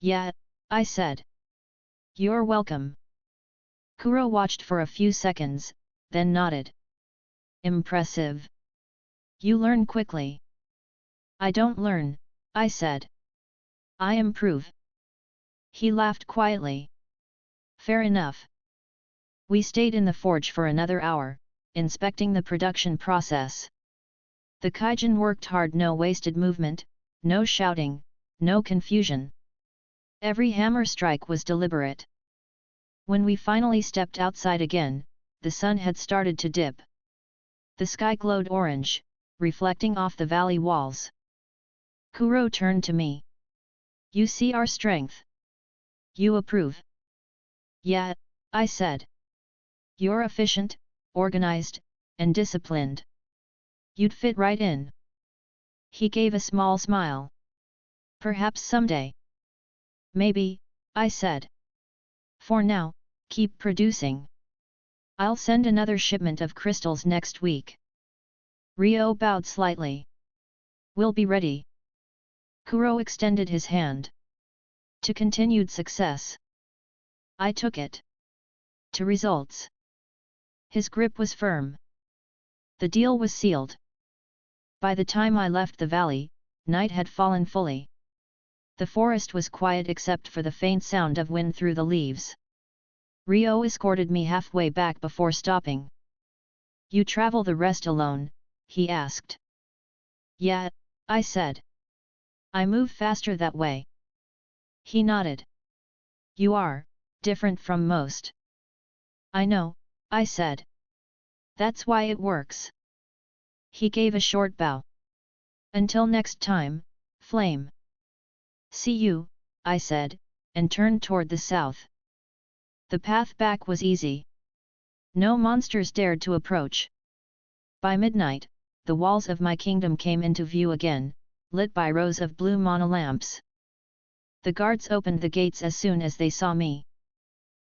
Yeah, I said. You're welcome. Kuro watched for a few seconds, then nodded. Impressive. You learn quickly. I don't learn, I said. I improve. He laughed quietly. Fair enough. We stayed in the forge for another hour, inspecting the production process. The Kaijan worked hard, no wasted movement, no shouting, no confusion. Every hammer strike was deliberate. When we finally stepped outside again, the sun had started to dip. The sky glowed orange, reflecting off the valley walls. Kuro turned to me. You see our strength? You approve? Yeah, I said. You're efficient, organized, and disciplined. You'd fit right in. He gave a small smile. Perhaps someday. Maybe, I said. For now, keep producing. I'll send another shipment of crystals next week. Rio bowed slightly. We'll be ready. Kuro extended his hand. To continued success. I took it. To results. His grip was firm. The deal was sealed. By the time I left the valley, night had fallen fully. The forest was quiet except for the faint sound of wind through the leaves. Rio escorted me halfway back before stopping. You travel the rest alone? He asked. Yeah, I said. I move faster that way. He nodded. You are, different from most. I know, I said. That's why it works. He gave a short bow. Until next time, Flame. See you, I said, and turned toward the south. The path back was easy. No monsters dared to approach. By midnight, the walls of my kingdom came into view again, lit by rows of blue monolamps. The guards opened the gates as soon as they saw me.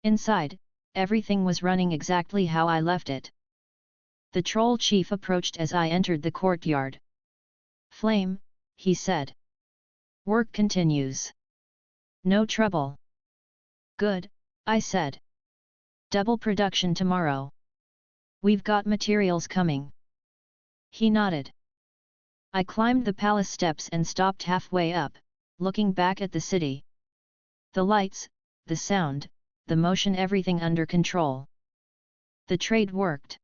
Inside, everything was running exactly how I left it. The troll chief approached as I entered the courtyard. Flame, he said. Work continues. No trouble. Good, I said. Double production tomorrow. We've got materials coming. He nodded. I climbed the palace steps and stopped halfway up, looking back at the city. The lights, the sound, the motion, everything under control. The trade worked.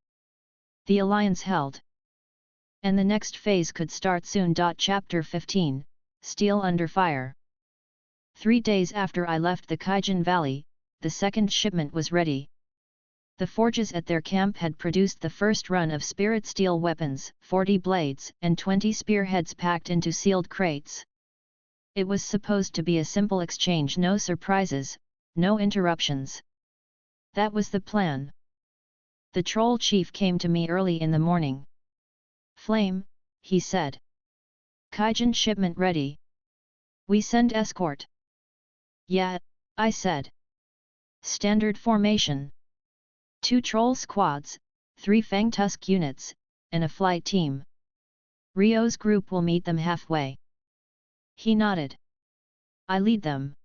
The alliance held. And the next phase could start soon. Chapter 15, Steel Under Fire. 3 days after I left the Kaijan Valley, the second shipment was ready. The forges at their camp had produced the first run of spirit steel weapons, 40 blades and 20 spearheads packed into sealed crates. It was supposed to be a simple exchange, no surprises, no interruptions. That was the plan. The troll chief came to me early in the morning. Flame, he said. Kaijan shipment ready. We send escort. Yeah, I said. Standard formation. 2 troll squads, 3 Fang Tusk units, and a flight team. Rio's group will meet them halfway. He nodded. I lead them.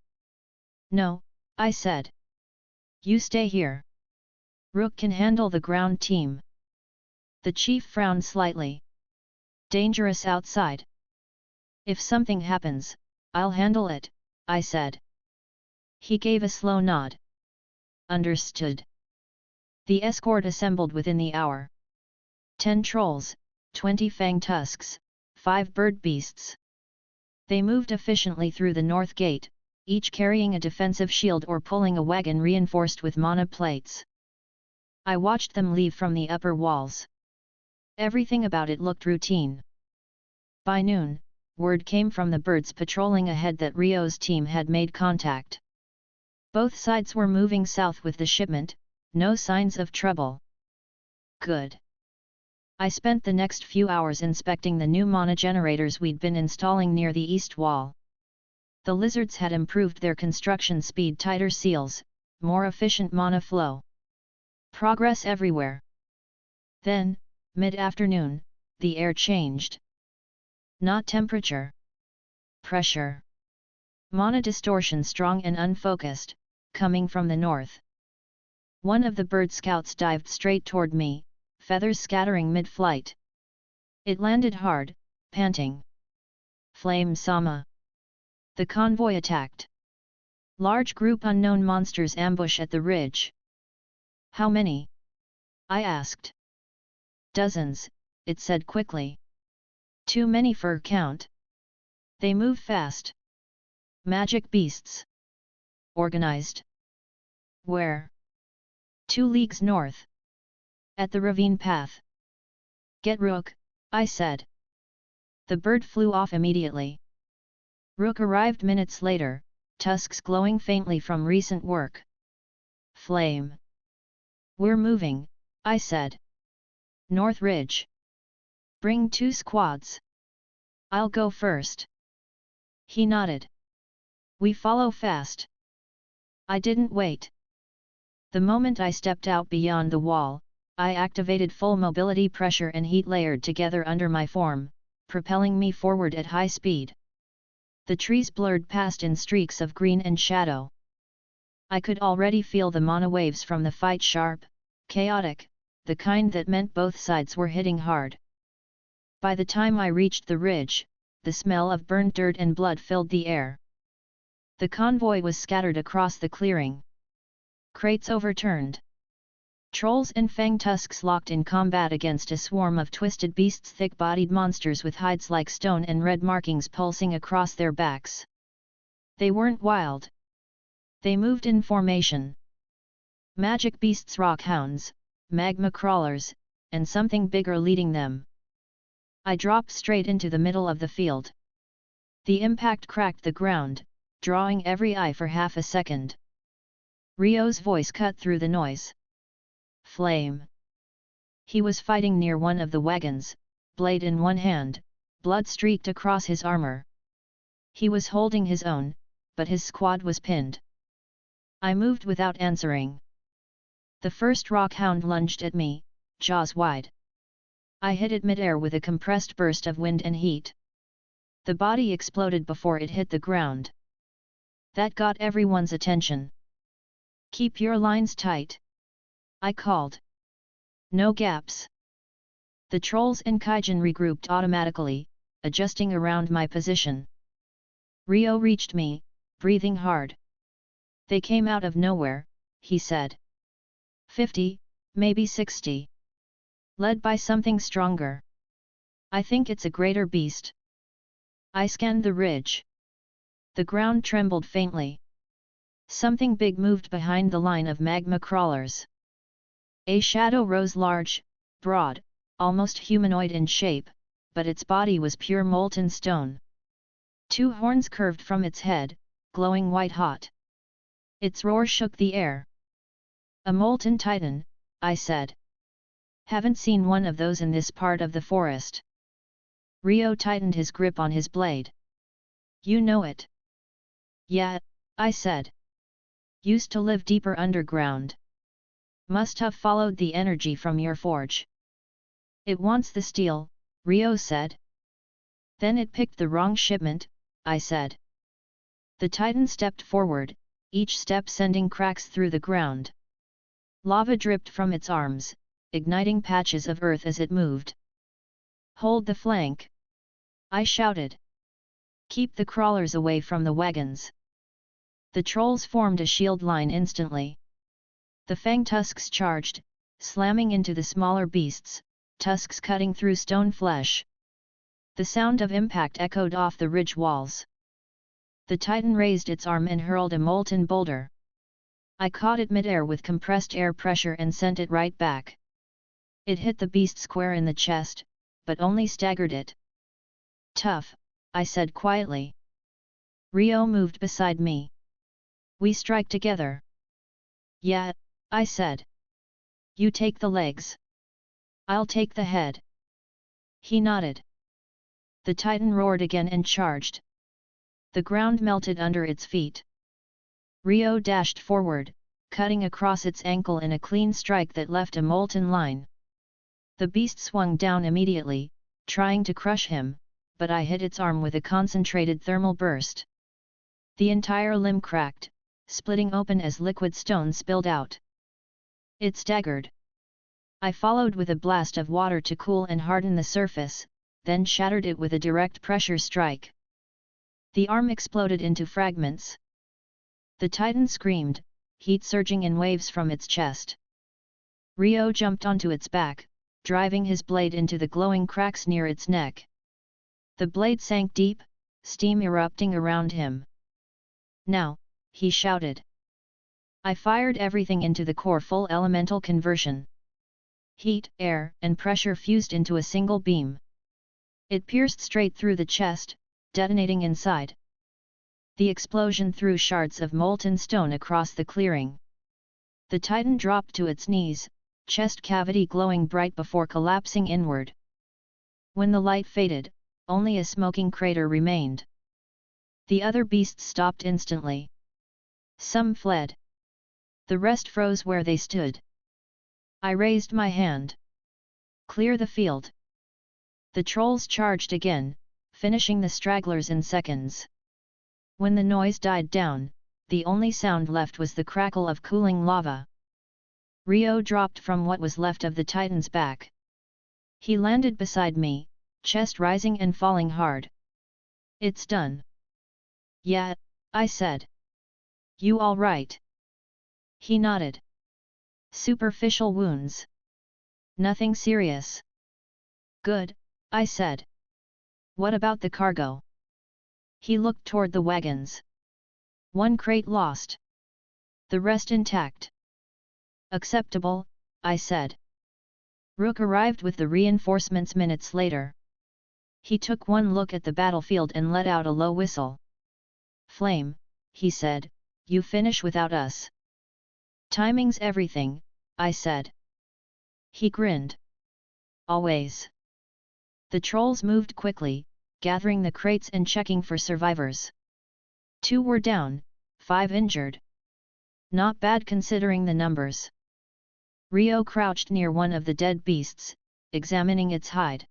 No, I said. You stay here. Rook can handle the ground team. The chief frowned slightly. Dangerous outside. If something happens, I'll handle it, I said. He gave a slow nod. Understood. The escort assembled within the hour. 10 trolls, 20 fang tusks, 5 bird beasts. They moved efficiently through the north gate, each carrying a defensive shield or pulling a wagon reinforced with mana plates. I watched them leave from the upper walls. Everything about it looked routine. By noon, word came from the birds patrolling ahead that Rio's team had made contact. Both sides were moving south with the shipment, no signs of trouble. Good. I spent the next few hours inspecting the new mana generators we'd been installing near the east wall. The lizards had improved their construction speed, tighter seals, more efficient mana flow. Progress everywhere. Then, mid-afternoon, the air changed. Not temperature. Pressure. Mana distortion strong and unfocused, coming from the north. One of the bird scouts dived straight toward me, feathers scattering mid-flight. It landed hard, panting. Flame Sama. The convoy attacked. Large group unknown monsters ambush at the ridge. How many? I asked. Dozens, it said quickly. Too many for count. They move fast. Magic beasts. Organized. Where? 2 leagues north. At the ravine path. Get Rook, I said. The bird flew off immediately. Rook arrived minutes later, tusks glowing faintly from recent work. Flame. We're moving, I said. North Ridge. Bring 2 squads. I'll go first. He nodded. We follow fast. I didn't wait. The moment I stepped out beyond the wall, I activated full mobility, pressure and heat layered together under my form, propelling me forward at high speed. The trees blurred past in streaks of green and shadow. I could already feel the mana waves from the fight, sharp, chaotic, the kind that meant both sides were hitting hard. By the time I reached the ridge, the smell of burned dirt and blood filled the air. The convoy was scattered across the clearing. Crates overturned. Trolls and fang tusks locked in combat against a swarm of twisted beasts, thick-bodied monsters with hides like stone and red markings pulsing across their backs. They weren't wild. They moved in formation. Magic beasts, rock hounds, magma crawlers, and something bigger leading them. I dropped straight into the middle of the field. The impact cracked the ground, drawing every eye for half a second. Rio's voice cut through the noise. Flame. He was fighting near one of the wagons, blade in one hand, blood streaked across his armor. He was holding his own, but his squad was pinned. I moved without answering. The first rockhound lunged at me, jaws wide. I hit it mid-air with a compressed burst of wind and heat. The body exploded before it hit the ground. That got everyone's attention. Keep your lines tight, I called. No gaps. The trolls and Kaijan regrouped automatically, adjusting around my position. Rio reached me, breathing hard. They came out of nowhere, he said. 50, maybe 60. Led by something stronger. I think it's a greater beast. I scanned the ridge. The ground trembled faintly. Something big moved behind the line of magma crawlers. A shadow rose large, broad, almost humanoid in shape, but its body was pure molten stone. Two horns curved from its head, glowing white-hot. Its roar shook the air. A molten titan, I said. Haven't seen one of those in this part of the forest. Rio tightened his grip on his blade. You know it. Yeah, I said. Used to live deeper underground. Must have followed the energy from your forge. It wants the steel, Rio said. Then it picked the wrong shipment, I said. The titan stepped forward, each step sending cracks through the ground. Lava dripped from its arms, igniting patches of earth as it moved. Hold the flank! I shouted. Keep the crawlers away from the wagons. The trolls formed a shield line instantly. The fang tusks charged, slamming into the smaller beasts, tusks cutting through stone flesh. The sound of impact echoed off the ridge walls. The titan raised its arm and hurled a molten boulder. I caught it mid-air with compressed air pressure and sent it right back. It hit the beast square in the chest, but only staggered it. Tough, I said quietly. Rio moved beside me. We strike together. Yeah, I said. You take the legs. I'll take the head. He nodded. The titan roared again and charged. The ground melted under its feet. Rio dashed forward, cutting across its ankle in a clean strike that left a molten line. The beast swung down immediately, trying to crush him, but I hit its arm with a concentrated thermal burst. The entire limb cracked, splitting open as liquid stone spilled out. It staggered. I followed with a blast of water to cool and harden the surface, then shattered it with a direct pressure strike. The arm exploded into fragments. The titan screamed, heat surging in waves from its chest. Rio jumped onto its back, driving his blade into the glowing cracks near its neck. The blade sank deep, steam erupting around him. Now, he shouted. I fired everything into the core full elemental conversion. Heat, air, and pressure fused into a single beam. It pierced straight through the chest, detonating inside. The explosion threw shards of molten stone across the clearing. The titan dropped to its knees, chest cavity glowing bright before collapsing inward. When the light faded, only a smoking crater remained. The other beasts stopped instantly. Some fled. The rest froze where they stood. I raised my hand. Clear the field. The trolls charged again, finishing the stragglers in seconds. When the noise died down, the only sound left was the crackle of cooling lava. Rio dropped from what was left of the titan's back. He landed beside me, chest rising and falling hard. It's done. Yeah, I said. You all right? He nodded. Superficial wounds. Nothing serious. Good, I said. What about the cargo? He looked toward the wagons. One crate lost. The rest intact. Acceptable, I said. Rook arrived with the reinforcements minutes later. He took one look at the battlefield and let out a low whistle. Flame, he said, you finish without us. Timing's everything, I said. He grinned. Always. The trolls moved quickly, gathering the crates and checking for survivors. 2 were down, 5 injured. Not bad considering the numbers. Rio crouched near one of the dead beasts, examining its hide.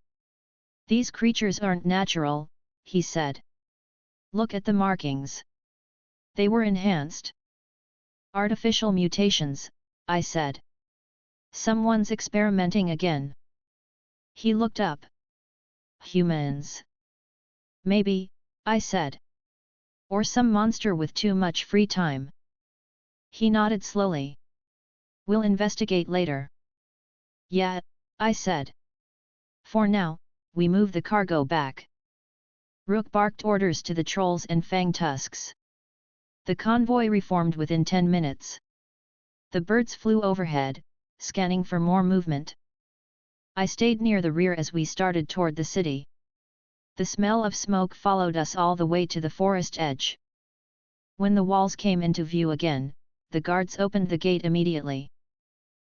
These creatures aren't natural, he said. Look at the markings. They were enhanced. Artificial mutations, I said. Someone's experimenting again. He looked up. Humans. Maybe, I said. Or some monster with too much free time. He nodded slowly. We'll investigate later. Yeah, I said. For now, we move the cargo back. Rook barked orders to the trolls and Fang tusks. The convoy reformed within 10 minutes. The birds flew overhead, scanning for more movement. I stayed near the rear as we started toward the city. The smell of smoke followed us all the way to the forest edge. When the walls came into view again, the guards opened the gate immediately.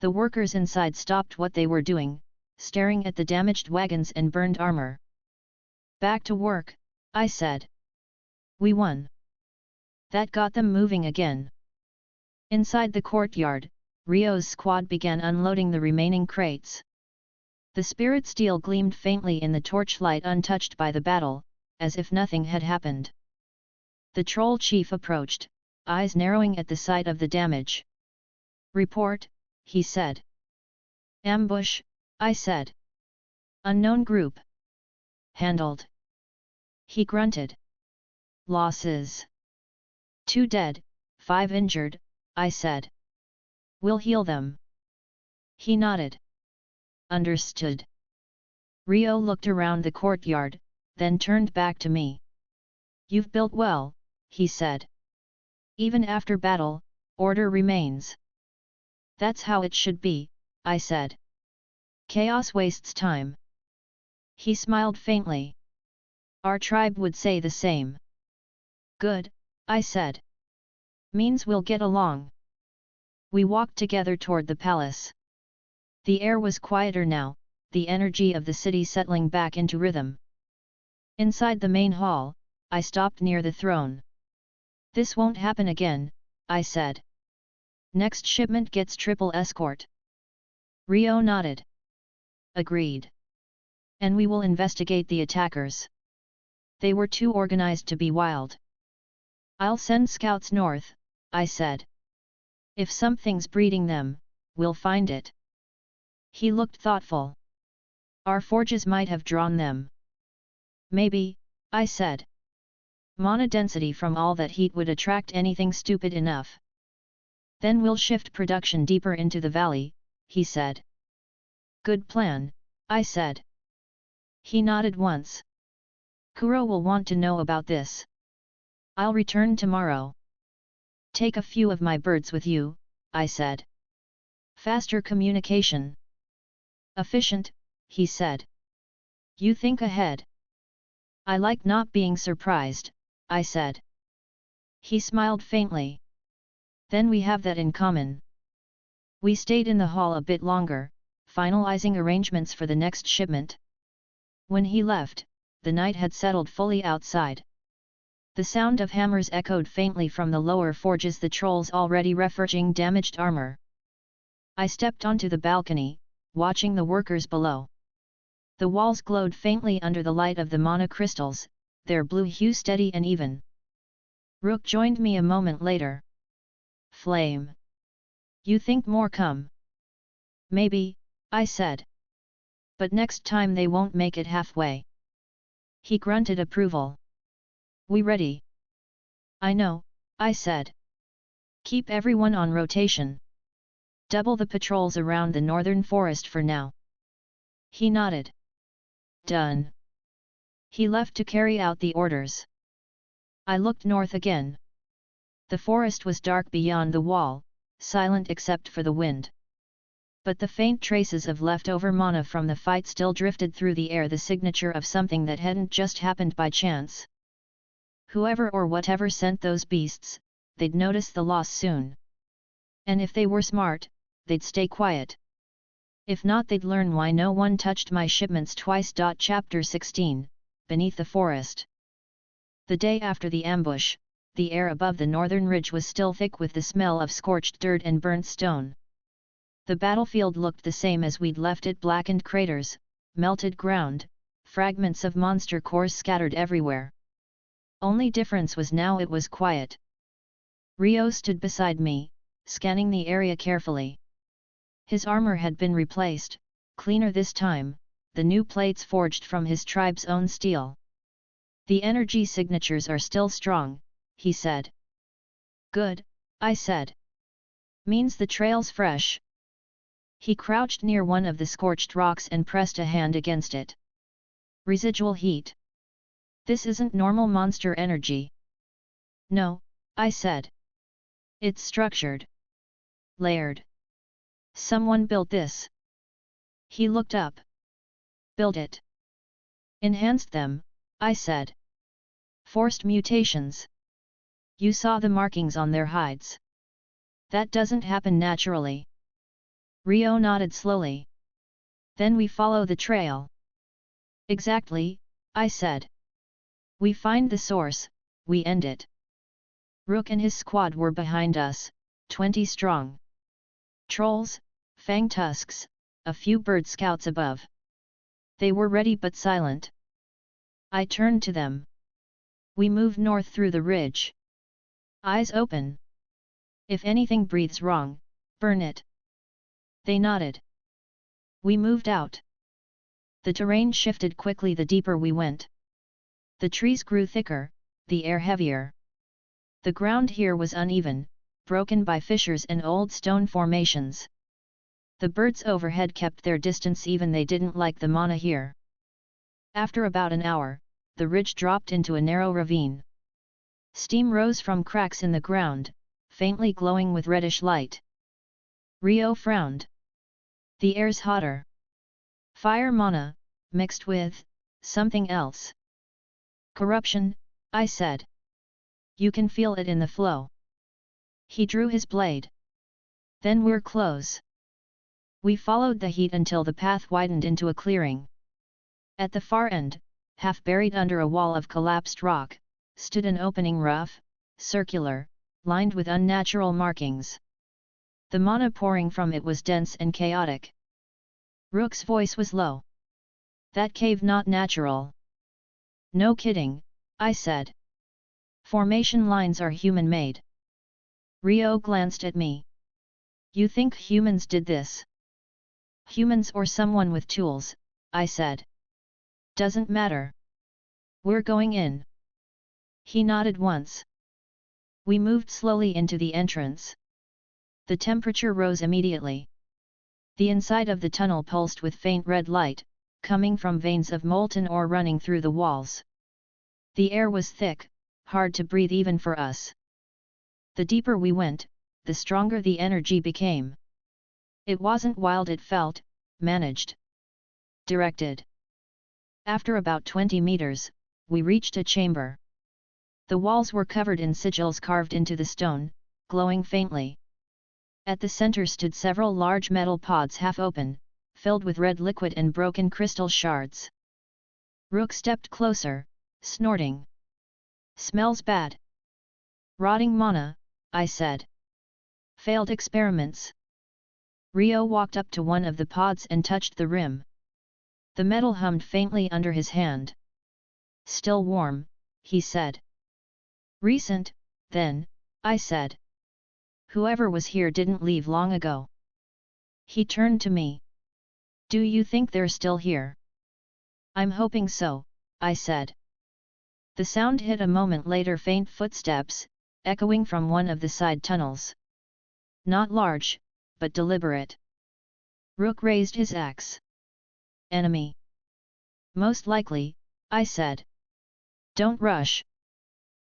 The workers inside stopped what they were doing, staring at the damaged wagons and burned armor. Back to work, I said. We won. That got them moving again. Inside the courtyard, Rio's squad began unloading the remaining crates. The spirit steel gleamed faintly in the torchlight, untouched by the battle, as if nothing had happened. The troll chief approached, eyes narrowing at the sight of the damage. Report, he said. Ambush, I said. Unknown group. Handled. He grunted. Losses. 2 dead, 5 injured, I said. We'll heal them. He nodded. Understood. Rio looked around the courtyard, then turned back to me. You've built well, he said. Even after battle, order remains. That's how it should be, I said. Chaos wastes time. He smiled faintly. Our tribe would say the same. Good, I said. Means we'll get along. We walked together toward the palace. The air was quieter now, the energy of the city settling back into rhythm. Inside the main hall, I stopped near the throne. This won't happen again, I said. Next shipment gets triple escort. Rio nodded. Agreed. And we will investigate the attackers. They were too organized to be wild. I'll send scouts north, I said. If something's breeding them, we'll find it. He looked thoughtful. Our forges might have drawn them. Maybe, I said. Mana density from all that heat would attract anything stupid enough. Then we'll shift production deeper into the valley, he said. Good plan, I said. He nodded once. Kuro will want to know about this. I'll return tomorrow. Take a few of my birds with you, I said. Faster communication. Efficient, he said. You think ahead. I like not being surprised, I said. He smiled faintly. Then we have that in common. We stayed in the hall a bit longer, finalizing arrangements for the next shipment. When he left, the night had settled fully outside. The sound of hammers echoed faintly from the lower forges, the trolls already reforging damaged armor. I stepped onto the balcony, watching the workers below. The walls glowed faintly under the light of the mana crystals, their blue hue steady and even. Rook joined me a moment later. Flame. You think more come? Maybe, I said. But next time they won't make it halfway. He grunted approval. We ready? I know, I said. Keep everyone on rotation. Double the patrols around the northern forest for now. He nodded. Done. He left to carry out the orders. I looked north again. The forest was dark beyond the wall, silent except for the wind. But the faint traces of leftover mana from the fight still drifted through the air, the signature of something that hadn't just happened by chance. Whoever or whatever sent those beasts, they'd notice the loss soon. And if they were smart, they'd stay quiet. If not, they'd learn why no one touched my shipments twice. Chapter 16, Beneath the Forest. The day after the ambush, the air above the northern ridge was still thick with the smell of scorched dirt and burnt stone. The battlefield looked the same as we'd left it, blackened craters, melted ground, fragments of monster cores scattered everywhere. Only difference was now it was quiet. Rio stood beside me, scanning the area carefully. His armor had been replaced, cleaner this time, the new plates forged from his tribe's own steel. The energy signatures are still strong, he said. Good, I said. Means the trail's fresh. He crouched near one of the scorched rocks and pressed a hand against it. Residual heat. This isn't normal monster energy. No, I said. It's structured. Layered. Someone built this. He looked up. Built it. Enhanced them, I said. Forced mutations. You saw the markings on their hides. That doesn't happen naturally. Rio nodded slowly. Then we follow the trail. Exactly, I said. We find the source, we end it. Rook and his squad were behind us, 20 strong. Trolls, fang tusks, a few bird scouts above. They were ready but silent. I turned to them. We moved north through the ridge. Eyes open. If anything breathes wrong, burn it. They nodded. We moved out. The terrain shifted quickly the deeper we went. The trees grew thicker, the air heavier. The ground here was uneven, broken by fissures and old stone formations. The birds overhead kept their distance, even they didn't like the mana here. After about an hour, the ridge dropped into a narrow ravine. Steam rose from cracks in the ground, faintly glowing with reddish light. Rio frowned. The air's hotter. Fire mana, mixed with something else. Corruption, I said. You can feel it in the flow. He drew his blade. Then we're close. We followed the heat until the path widened into a clearing. At the far end, half buried under a wall of collapsed rock, stood an opening rough, circular, lined with unnatural markings. The mana pouring from it was dense and chaotic. Rook's voice was low. That cave not natural. No kidding, I said. Formation lines are human-made. Rio glanced at me. You think humans did this? Humans or someone with tools, I said. Doesn't matter. We're going in. He nodded once. We moved slowly into the entrance. The temperature rose immediately. The inside of the tunnel pulsed with faint red light, coming from veins of molten ore running through the walls. The air was thick, hard to breathe even for us. The deeper we went, the stronger the energy became. It wasn't wild, it felt managed. Directed. After about 20 meters, we reached a chamber. The walls were covered in sigils carved into the stone, glowing faintly. At the center stood several large metal pods half open, filled with red liquid and broken crystal shards. Rook stepped closer, snorting. Smells bad. Rotting mana, I said. Failed experiments. Rio walked up to one of the pods and touched the rim. The metal hummed faintly under his hand. Still warm, he said. Recent, then, I said. Whoever was here didn't leave long ago. He turned to me. Do you think they're still here? I'm hoping so, I said. The sound hit a moment later, faint footsteps, echoing from one of the side tunnels. Not large, but deliberate. Rook raised his axe. Enemy. Most likely, I said. Don't rush.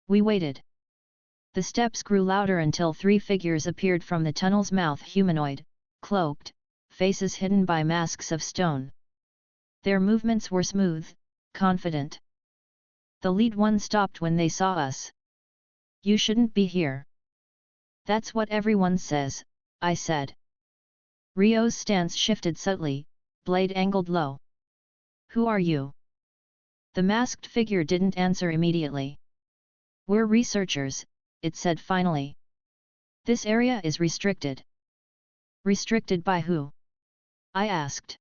We waited. The steps grew louder until 3 figures appeared from the tunnel's mouth, humanoid, cloaked, faces hidden by masks of stone. Their movements were smooth, confident. The lead one stopped when they saw us. "You shouldn't be here." "That's what everyone says," I said. Rio's stance shifted subtly, blade angled low. "Who are you?" The masked figure didn't answer immediately. "We're researchers," it said finally. "This area is restricted." "Restricted by who?" I asked.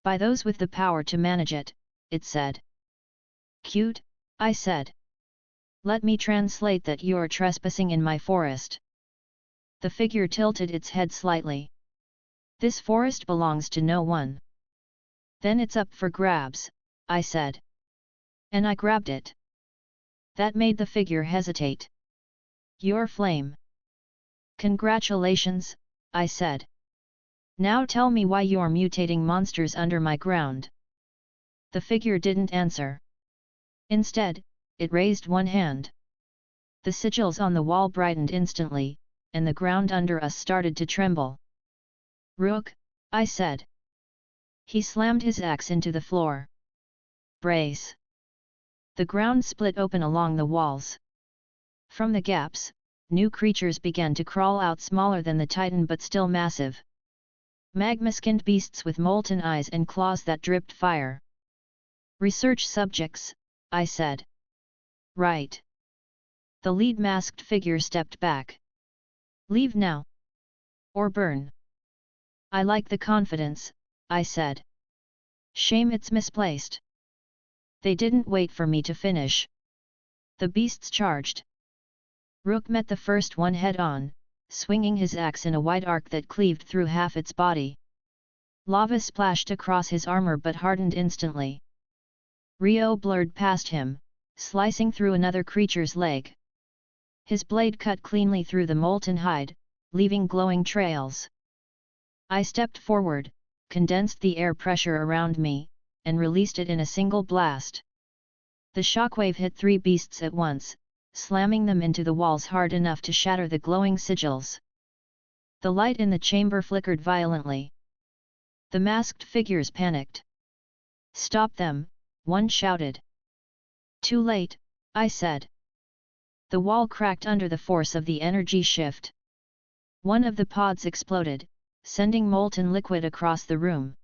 "By those with the power to manage it," it said. "Cute," I said. "Let me translate that. You're trespassing in my forest." The figure tilted its head slightly. "This forest belongs to no one." "Then it's up for grabs," I said. And I grabbed it. That made the figure hesitate. "Your flame." "Congratulations," I said. "Now tell me why you're mutating monsters under my ground." The figure didn't answer. Instead, it raised one hand. The sigils on the wall brightened instantly, and the ground under us started to tremble. "Rook," I said. He slammed his axe into the floor. "Brace." The ground split open along the walls. From the gaps, new creatures began to crawl out, smaller than the titan but still massive. Magma-skinned beasts with molten eyes and claws that dripped fire. "Research subjects," I said. "Right." The lead masked figure stepped back. "Leave now. Or burn." "I like the confidence," I said. "Shame it's misplaced." They didn't wait for me to finish. The beasts charged. Rook met the first one head-on, swinging his axe in a wide arc that cleaved through half its body. Lava splashed across his armor but hardened instantly. Rio blurred past him, slicing through another creature's leg. His blade cut cleanly through the molten hide, leaving glowing trails. I stepped forward, condensed the air pressure around me, and released it in a single blast. The shockwave hit 3 beasts at once, slamming them into the walls hard enough to shatter the glowing sigils. The light in the chamber flickered violently. The masked figures panicked. "Stop them," one shouted. "Too late," I said. The wall cracked under the force of the energy shift. One of the pods exploded, sending molten liquid across the room.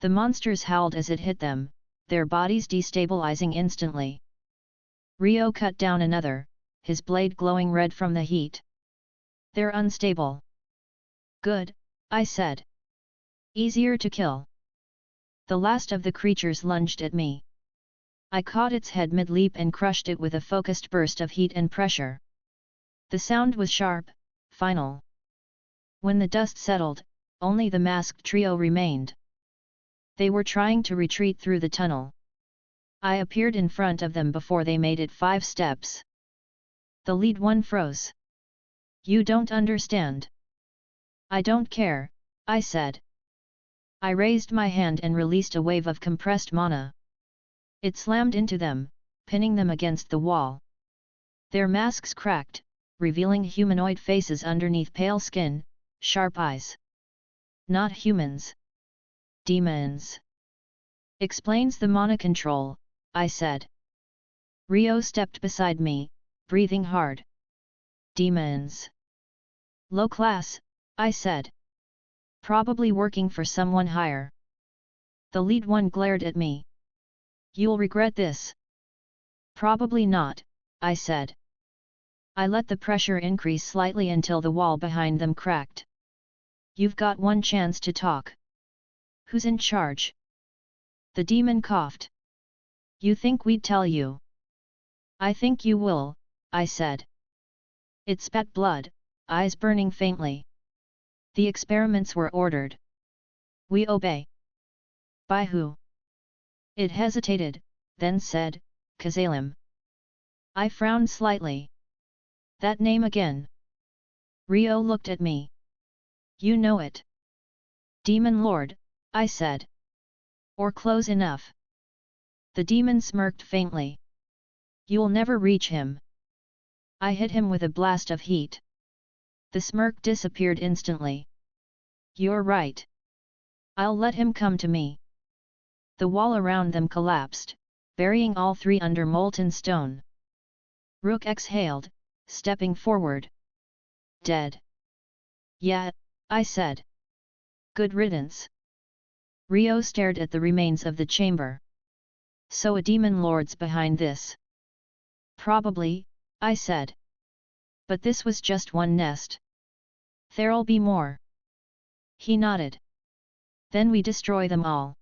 The monsters howled as it hit them, their bodies destabilizing instantly. Rio cut down another, his blade glowing red from the heat. "They're unstable." "Good," I said. "Easier to kill." The last of the creatures lunged at me. I caught its head mid-leap and crushed it with a focused burst of heat and pressure. The sound was sharp, final. When the dust settled, only the masked trio remained. They were trying to retreat through the tunnel. I appeared in front of them before they made it 5 steps. The lead one froze. "You don't understand." "I don't care," I said. I raised my hand and released a wave of compressed mana. It slammed into them, pinning them against the wall. Their masks cracked, revealing humanoid faces underneath pale skin, sharp eyes. "Not humans. Demons." "Explains the mana control," I said. Rio stepped beside me, breathing hard. "Demons. Low class," I said. "Probably working for someone higher." The lead one glared at me. "You'll regret this." "Probably not," I said. I let the pressure increase slightly until the wall behind them cracked. "You've got one chance to talk." "Who's in charge?" The demon coughed. "You think we'd tell you?" "I think you will," I said. It spat blood, eyes burning faintly. "The experiments were ordered." "We obey." "By who?" It hesitated, then said, "Kaijan." I frowned slightly. "That name again?" Rio looked at me. "You know it." "Demon Lord," I said. "Or close enough." The demon smirked faintly. "You'll never reach him." I hit him with a blast of heat. The smirk disappeared instantly. You're right. I'll let him come to me. The wall around them collapsed, burying all three under molten stone. Rook exhaled, stepping forward. Dead. Yeah, I said. Good riddance. Rio stared at the remains of the chamber. So a demon lord's behind this. Probably, I said. But this was just one nest. There'll be more. He nodded. Then we destroy them all.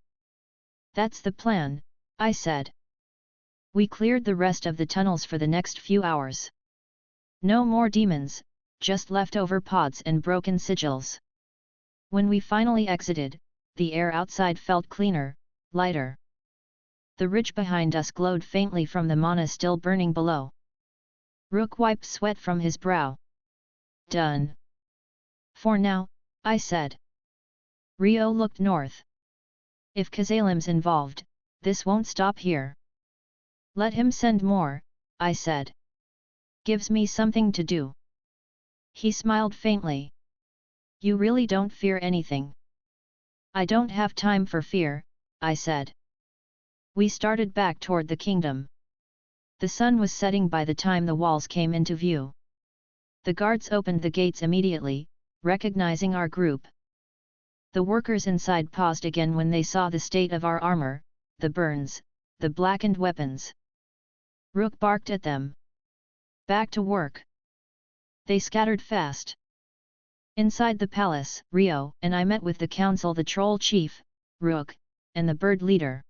That's the plan, I said. We cleared the rest of the tunnels for the next few hours. No more demons, just leftover pods and broken sigils. When we finally exited, the air outside felt cleaner, lighter. The ridge behind us glowed faintly from the mana still burning below. Rook wiped sweat from his brow. Done. For now, I said. Rio looked north. If Kaijan's involved, this won't stop here. Let him send more, I said. Gives me something to do. He smiled faintly. You really don't fear anything. I don't have time for fear, I said. We started back toward the kingdom. The sun was setting by the time the walls came into view. The guards opened the gates immediately, recognizing our group. The workers inside paused again when they saw the state of our armor, the burns, the blackened weapons. Rook barked at them. Back to work. They scattered fast. Inside the palace, Rio and I met with the council, the troll chief, Rook, and the bird leader.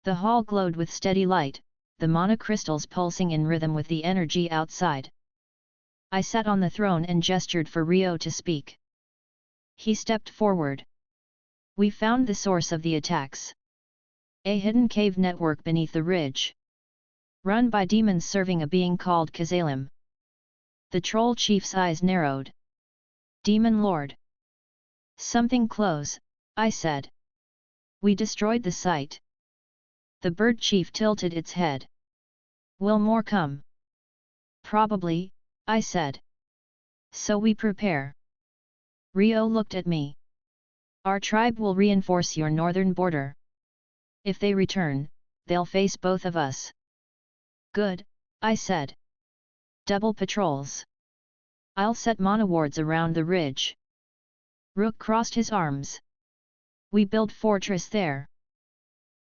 The hall glowed with steady light, the mana crystals pulsing in rhythm with the energy outside. I sat on the throne and gestured for Rio to speak. He stepped forward. We found the source of the attacks. A hidden cave network beneath the ridge. Run by demons serving a being called Kaijan. The troll chief's eyes narrowed. Demon Lord. Something close, I said. We destroyed the site. The bird chief tilted its head. Will more come? Probably, I said. So we prepare. Rio looked at me. Our tribe will reinforce your northern border. If they return, they'll face both of us. Good, I said. Double patrols. I'll set mana wards around the ridge. Rook crossed his arms. We build fortress there.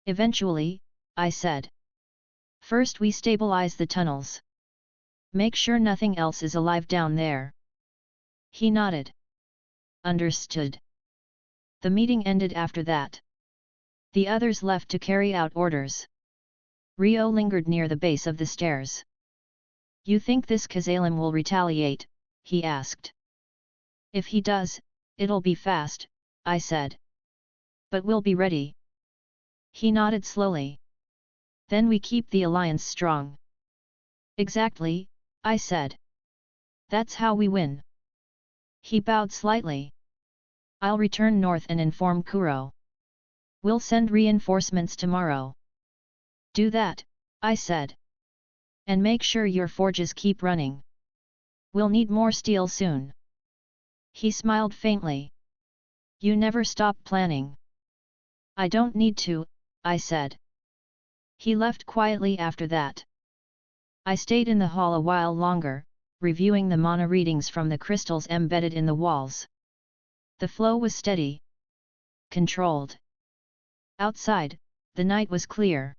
Eventually, I said. First we stabilize the tunnels. Make sure nothing else is alive down there. He nodded. Understood. The meeting ended after that. The others left to carry out orders. Rio lingered near the base of the stairs. You think this Kaijan will retaliate? He asked. If he does, it'll be fast, I said. But we'll be ready. He nodded slowly. Then we keep the alliance strong. Exactly, I said. That's how we win. He bowed slightly. I'll return north and inform Kuro. We'll send reinforcements tomorrow. Do that, I said. And make sure your forges keep running. We'll need more steel soon. He smiled faintly. You never stop planning. I don't need to, I said. He left quietly after that. I stayed in the hall a while longer, reviewing the mana readings from the crystals embedded in the walls. The flow was steady. Controlled. Outside, the night was clear.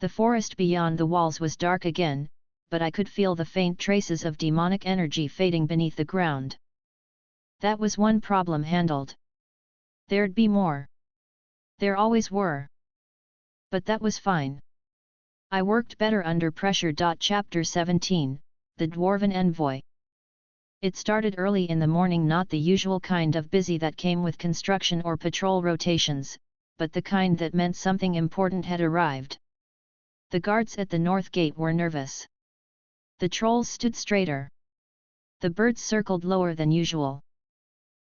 The forest beyond the walls was dark again, but I could feel the faint traces of demonic energy fading beneath the ground. That was one problem handled. There'd be more. There always were. But that was fine. I worked better under pressure. Chapter 17, The Dwarven Envoy. It started early in the morning, not the usual kind of busy that came with construction or patrol rotations, but the kind that meant something important had arrived. The guards at the north gate were nervous. The trolls stood straighter. The birds circled lower than usual.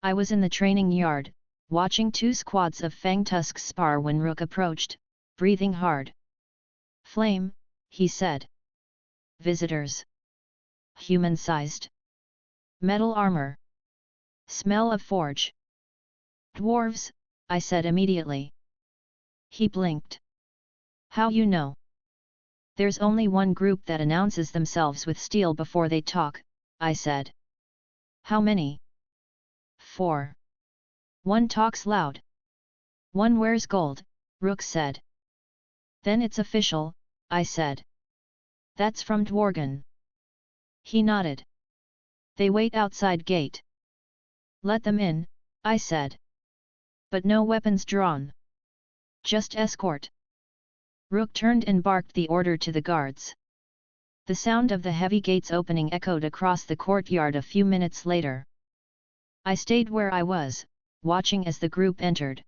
I was in the training yard, watching two squads of fangtusks spar when Rook approached, breathing hard. Flame, he said. Visitors. Human-sized. Metal armor. Smell of forge. Dwarves, I said immediately. He blinked. How you know? There's only one group that announces themselves with steel before they talk, I said. How many? 4. One talks loud. One wears gold, Rook said. Then it's official, I said. That's from Dworgen. He nodded. They wait outside gate. Let them in, I said. But no weapons drawn. Just escort. Rook turned and barked the order to the guards. The sound of the heavy gates opening echoed across the courtyard a few minutes later. I stayed where I was, watching as the group entered.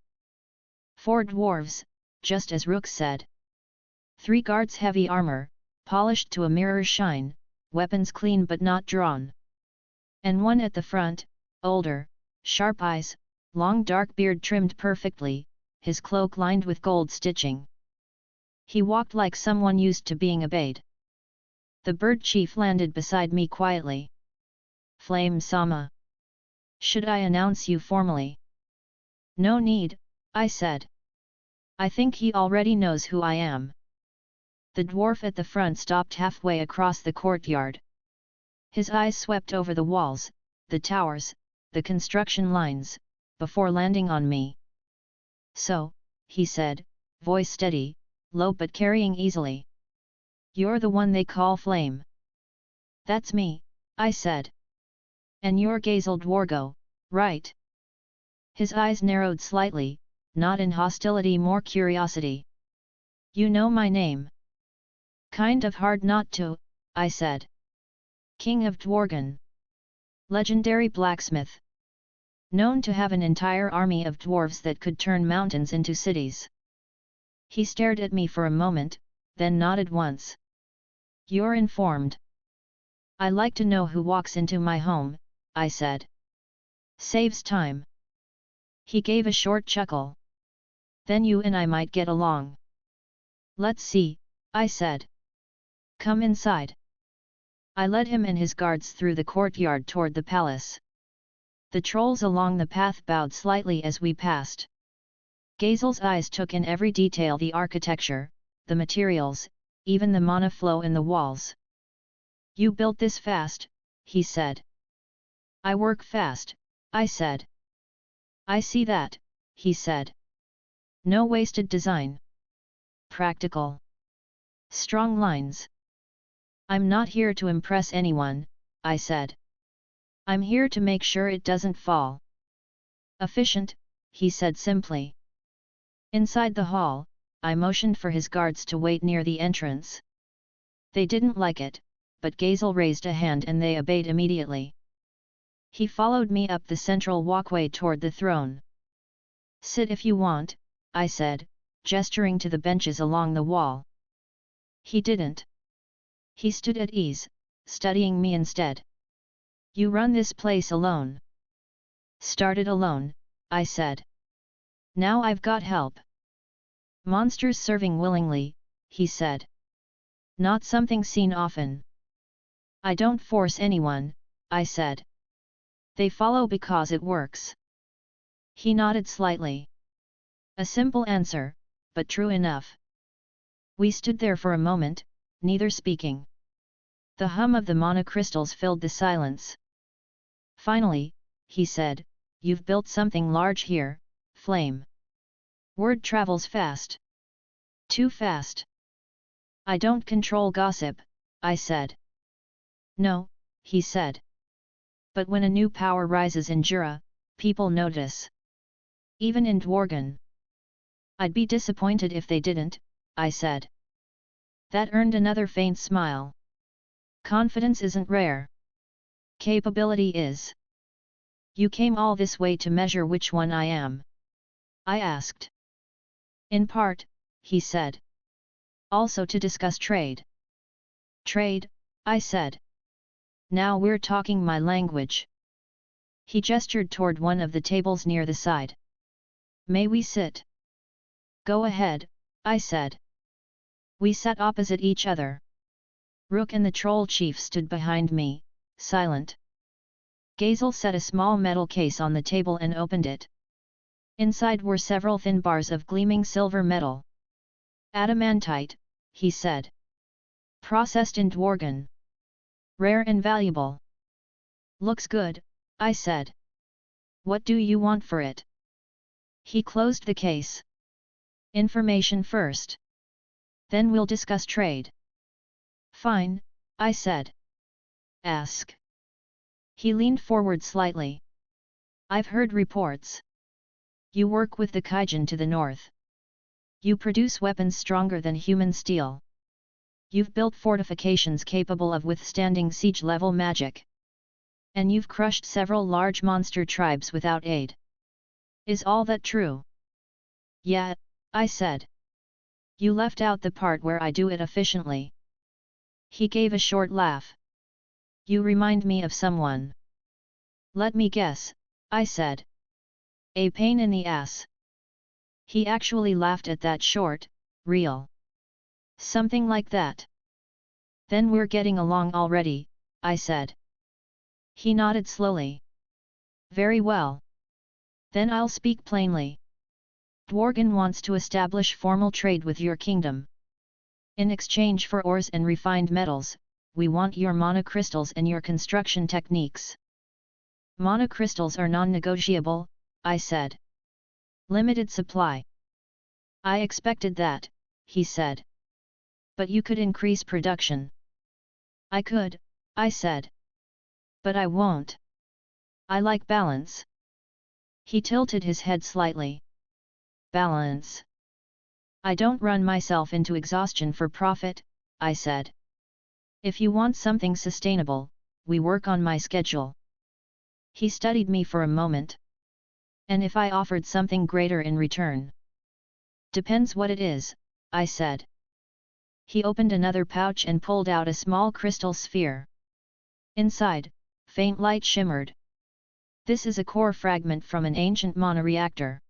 4 dwarves, just as Rook said. 3 guards heavy armor, polished to a mirror's shine, weapons clean but not drawn. And one at the front, older, sharp eyes, long dark beard trimmed perfectly, his cloak lined with gold stitching. He walked like someone used to being obeyed. The bird chief landed beside me quietly. Flame Sama. Should I announce you formally? No need, I said. I think he already knows who I am. The dwarf at the front stopped halfway across the courtyard. His eyes swept over the walls, the towers, the construction lines, before landing on me. So, he said, voice steady, low but carrying easily. You're the one they call Flame. That's me, I said. And you're Gazel Dwargo, right? His eyes narrowed slightly, not in hostility, more curiosity. You know my name? Kind of hard not to, I said. King of Dworgen. Legendary blacksmith. Known to have an entire army of dwarves that could turn mountains into cities. He stared at me for a moment, then nodded once. You're informed. I like to know who walks into my home, I said. Saves time. He gave a short chuckle. Then you and I might get along. Let's see, I said. Come inside. I led him and his guards through the courtyard toward the palace. The trolls along the path bowed slightly as we passed. Gazel's eyes took in every detail, the architecture, the materials, even the mana flow in the walls. You built this fast, he said. I work fast, I said. I see that, he said. No wasted design. Practical. Strong lines. I'm not here to impress anyone, I said. I'm here to make sure it doesn't fall. Efficient, he said simply. Inside the hall, I motioned for his guards to wait near the entrance. They didn't like it, but Gazel raised a hand and they obeyed immediately. He followed me up the central walkway toward the throne. Sit if you want, I said, gesturing to the benches along the wall. He didn't. He stood at ease, studying me instead. You run this place alone. Started alone, I said. Now I've got help. Monsters serving willingly, he said. Not something seen often. I don't force anyone, I said. They follow because it works. He nodded slightly. A simple answer, but true enough. We stood there for a moment, neither speaking. The hum of the mana crystals filled the silence. Finally, he said, you've built something large here, Flame. Word travels fast. Too fast. I don't control gossip, I said. No, he said. But when a new power rises in Jura, people notice. Even in Dworgen. I'd be disappointed if they didn't, I said. That earned another faint smile. Confidence isn't rare. Capability is. You came all this way to measure which one I am? I asked. In part, he said. Also to discuss trade. Trade, I said. Now we're talking my language. He gestured toward one of the tables near the side. May we sit? Go ahead, I said. We sat opposite each other. Rook and the troll chief stood behind me, silent. Gazel set a small metal case on the table and opened it. Inside were several thin bars of gleaming silver metal. Adamantite, he said. Processed in dwarven. Rare and valuable. Looks good, I said. What do you want for it? He closed the case. Information first. Then we'll discuss trade. Fine, I said. Ask. He leaned forward slightly. I've heard reports. You work with the Kaijan to the north. You produce weapons stronger than human steel. You've built fortifications capable of withstanding siege-level magic. And you've crushed several large monster tribes without aid. Is all that true? Yeah, I said. You left out the part where I do it efficiently. He gave a short laugh. You remind me of someone. Let me guess, I said. A pain in the ass. He actually laughed at that short, real. Something like that. Then we're getting along already, I said. He nodded slowly. Very well. Then I'll speak plainly. Dwarven wants to establish formal trade with your kingdom. In exchange for ores and refined metals, we want your monocrystals and your construction techniques. Monocrystals are non-negotiable, I said. Limited supply. I expected that, he said. But you could increase production. I could, I said. But I won't. I like balance. He tilted his head slightly. Balance. I don't run myself into exhaustion for profit, I said. If you want something sustainable, we work on my schedule. He studied me for a moment. And if I offered something greater in return? Depends what it is, I said. He opened another pouch and pulled out a small crystal sphere. Inside, faint light shimmered. This is a core fragment from an ancient monoreactor.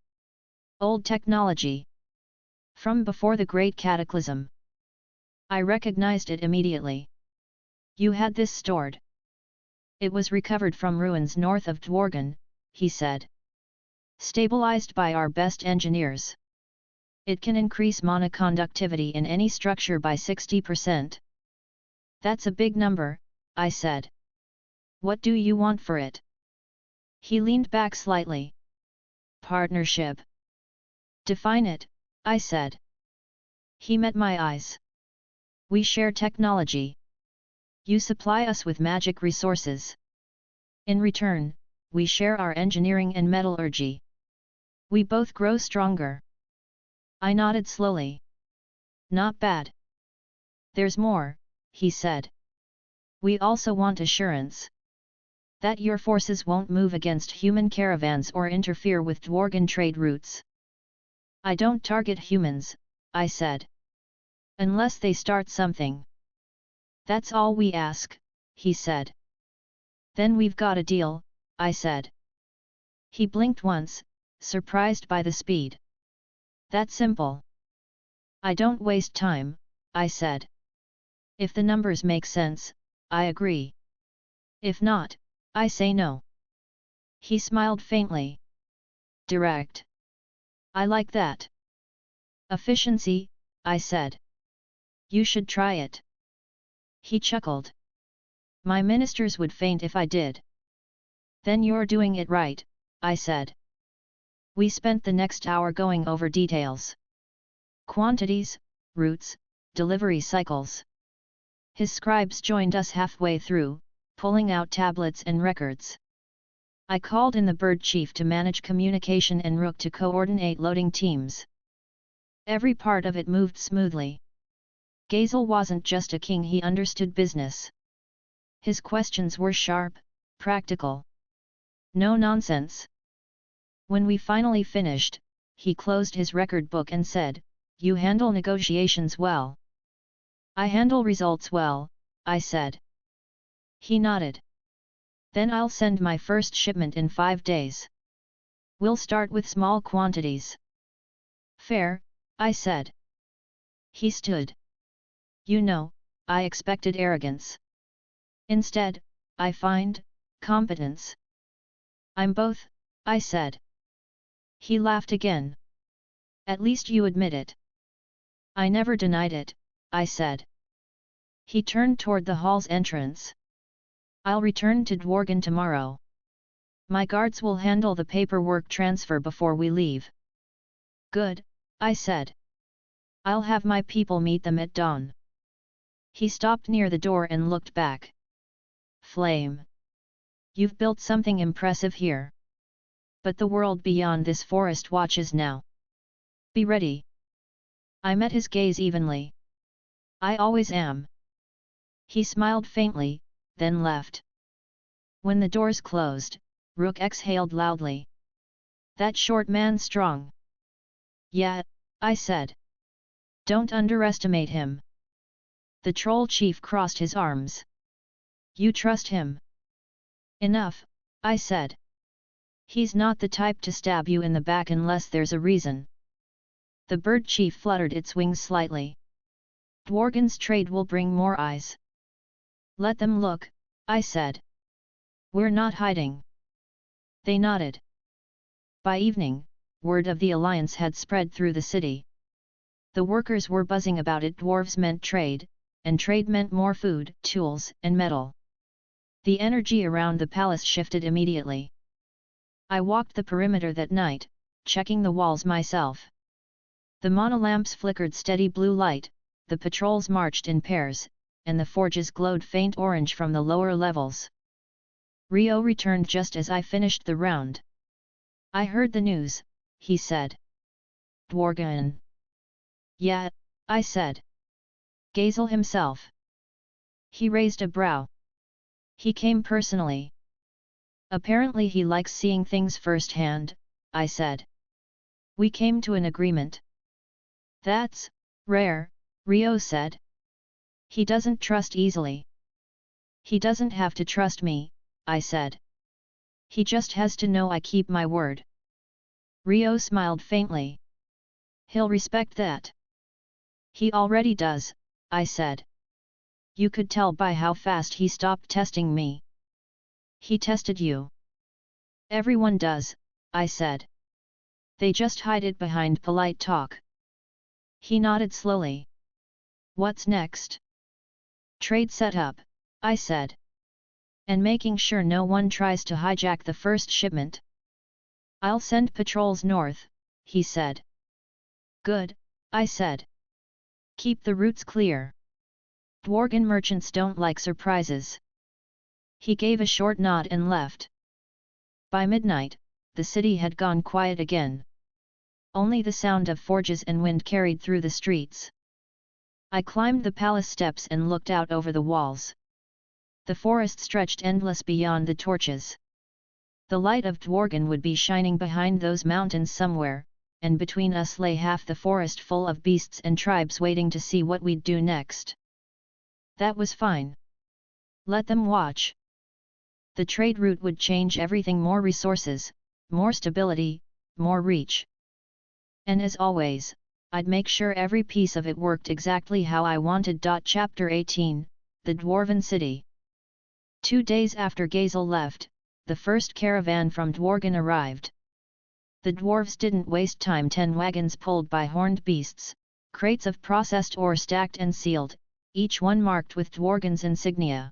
Old technology. From before the Great Cataclysm. I recognized it immediately. You had this stored. It was recovered from ruins north of Dwarven, he said. Stabilized by our best engineers. It can increase monoconductivity in any structure by 60%. That's a big number, I said. What do you want for it? He leaned back slightly. Partnership. Define it, I said. He met my eyes. We share technology. You supply us with magic resources. In return, we share our engineering and metallurgy. We both grow stronger. I nodded slowly. Not bad. There's more, he said. We also want assurance. That your forces won't move against human caravans or interfere with dwarven trade routes. I don't target humans, I said. Unless they start something. That's all we ask, he said. Then we've got a deal, I said. He blinked once, surprised by the speed. That simple. I don't waste time, I said. If the numbers make sense, I agree. If not, I say no. He smiled faintly. Direct. I like that. Efficiency, I said. You should try it. He chuckled. My ministers would faint if I did. Then you're doing it right, I said. We spent the next hour going over details. Quantities, routes, delivery cycles. His scribes joined us halfway through, pulling out tablets and records. I called in the bird chief to manage communication and Rook to coordinate loading teams. Every part of it moved smoothly. Gazel wasn't just a king, he understood business. His questions were sharp, practical. No nonsense. When we finally finished, he closed his record book and said, "You handle negotiations well." "I handle results well," I said. He nodded. "Then I'll send my first shipment in 5 days. We'll start with small quantities." "Fair," I said. He stood. "You know, I expected arrogance. Instead, I find competence. I'm both, I said. He laughed again. At least you admit it. I never denied it, I said. He turned toward the hall's entrance. I'll return to Dwarven tomorrow. My guards will handle the paperwork transfer before we leave. Good, I said. I'll have my people meet them at dawn. He stopped near the door and looked back. Flame. You've built something impressive here. But the world beyond this forest watches now. Be ready. I met his gaze evenly. I always am. He smiled faintly, then left. When the doors closed, Rook exhaled loudly. That short man strong. Yeah, I said. Don't underestimate him. The troll chief crossed his arms. You trust him? Enough, I said. He's not the type to stab you in the back unless there's a reason. The bird chief fluttered its wings slightly. Dworgen's trade will bring more eyes. Let them look, I said. We're not hiding. They nodded. By evening, word of the alliance had spread through the city. The workers were buzzing about it. Dwarves meant trade, and trade meant more food, tools, and metal. The energy around the palace shifted immediately. I walked the perimeter that night, checking the walls myself. The monolamps flickered steady blue light, the patrols marched in pairs, and the forges glowed faint orange from the lower levels. Rio returned just as I finished the round. I heard the news, he said. Dworgen. Yeah, I said. Gazel himself. He raised a brow. He came personally. Apparently he likes seeing things firsthand, I said. We came to an agreement. That's rare, Rio said. He doesn't trust easily. He doesn't have to trust me, I said. He just has to know I keep my word. Rio smiled faintly. He'll respect that. He already does, I said. You could tell by how fast he stopped testing me. He tested you. Everyone does, I said. They just hide it behind polite talk. He nodded slowly. What's next? Trade setup, I said. And making sure no one tries to hijack the first shipment. I'll send patrols north, he said. Good, I said. Keep the routes clear. Dworgen merchants don't like surprises. He gave a short nod and left. By midnight, the city had gone quiet again. Only the sound of forges and wind carried through the streets. I climbed the palace steps and looked out over the walls. The forest stretched endless beyond the torches. The light of Dworgen would be shining behind those mountains somewhere, and between us lay half the forest full of beasts and tribes waiting to see what we'd do next. That was fine. Let them watch. The trade route would change everything: more resources, more stability, more reach. And as always, I'd make sure every piece of it worked exactly how I wanted. Chapter 18, The Dwarven City. 2 days after Gazel left, the first caravan from Dworgen arrived. The dwarves didn't waste time. 10 wagons pulled by horned beasts, crates of processed ore stacked and sealed, each one marked with Dworgen's insignia.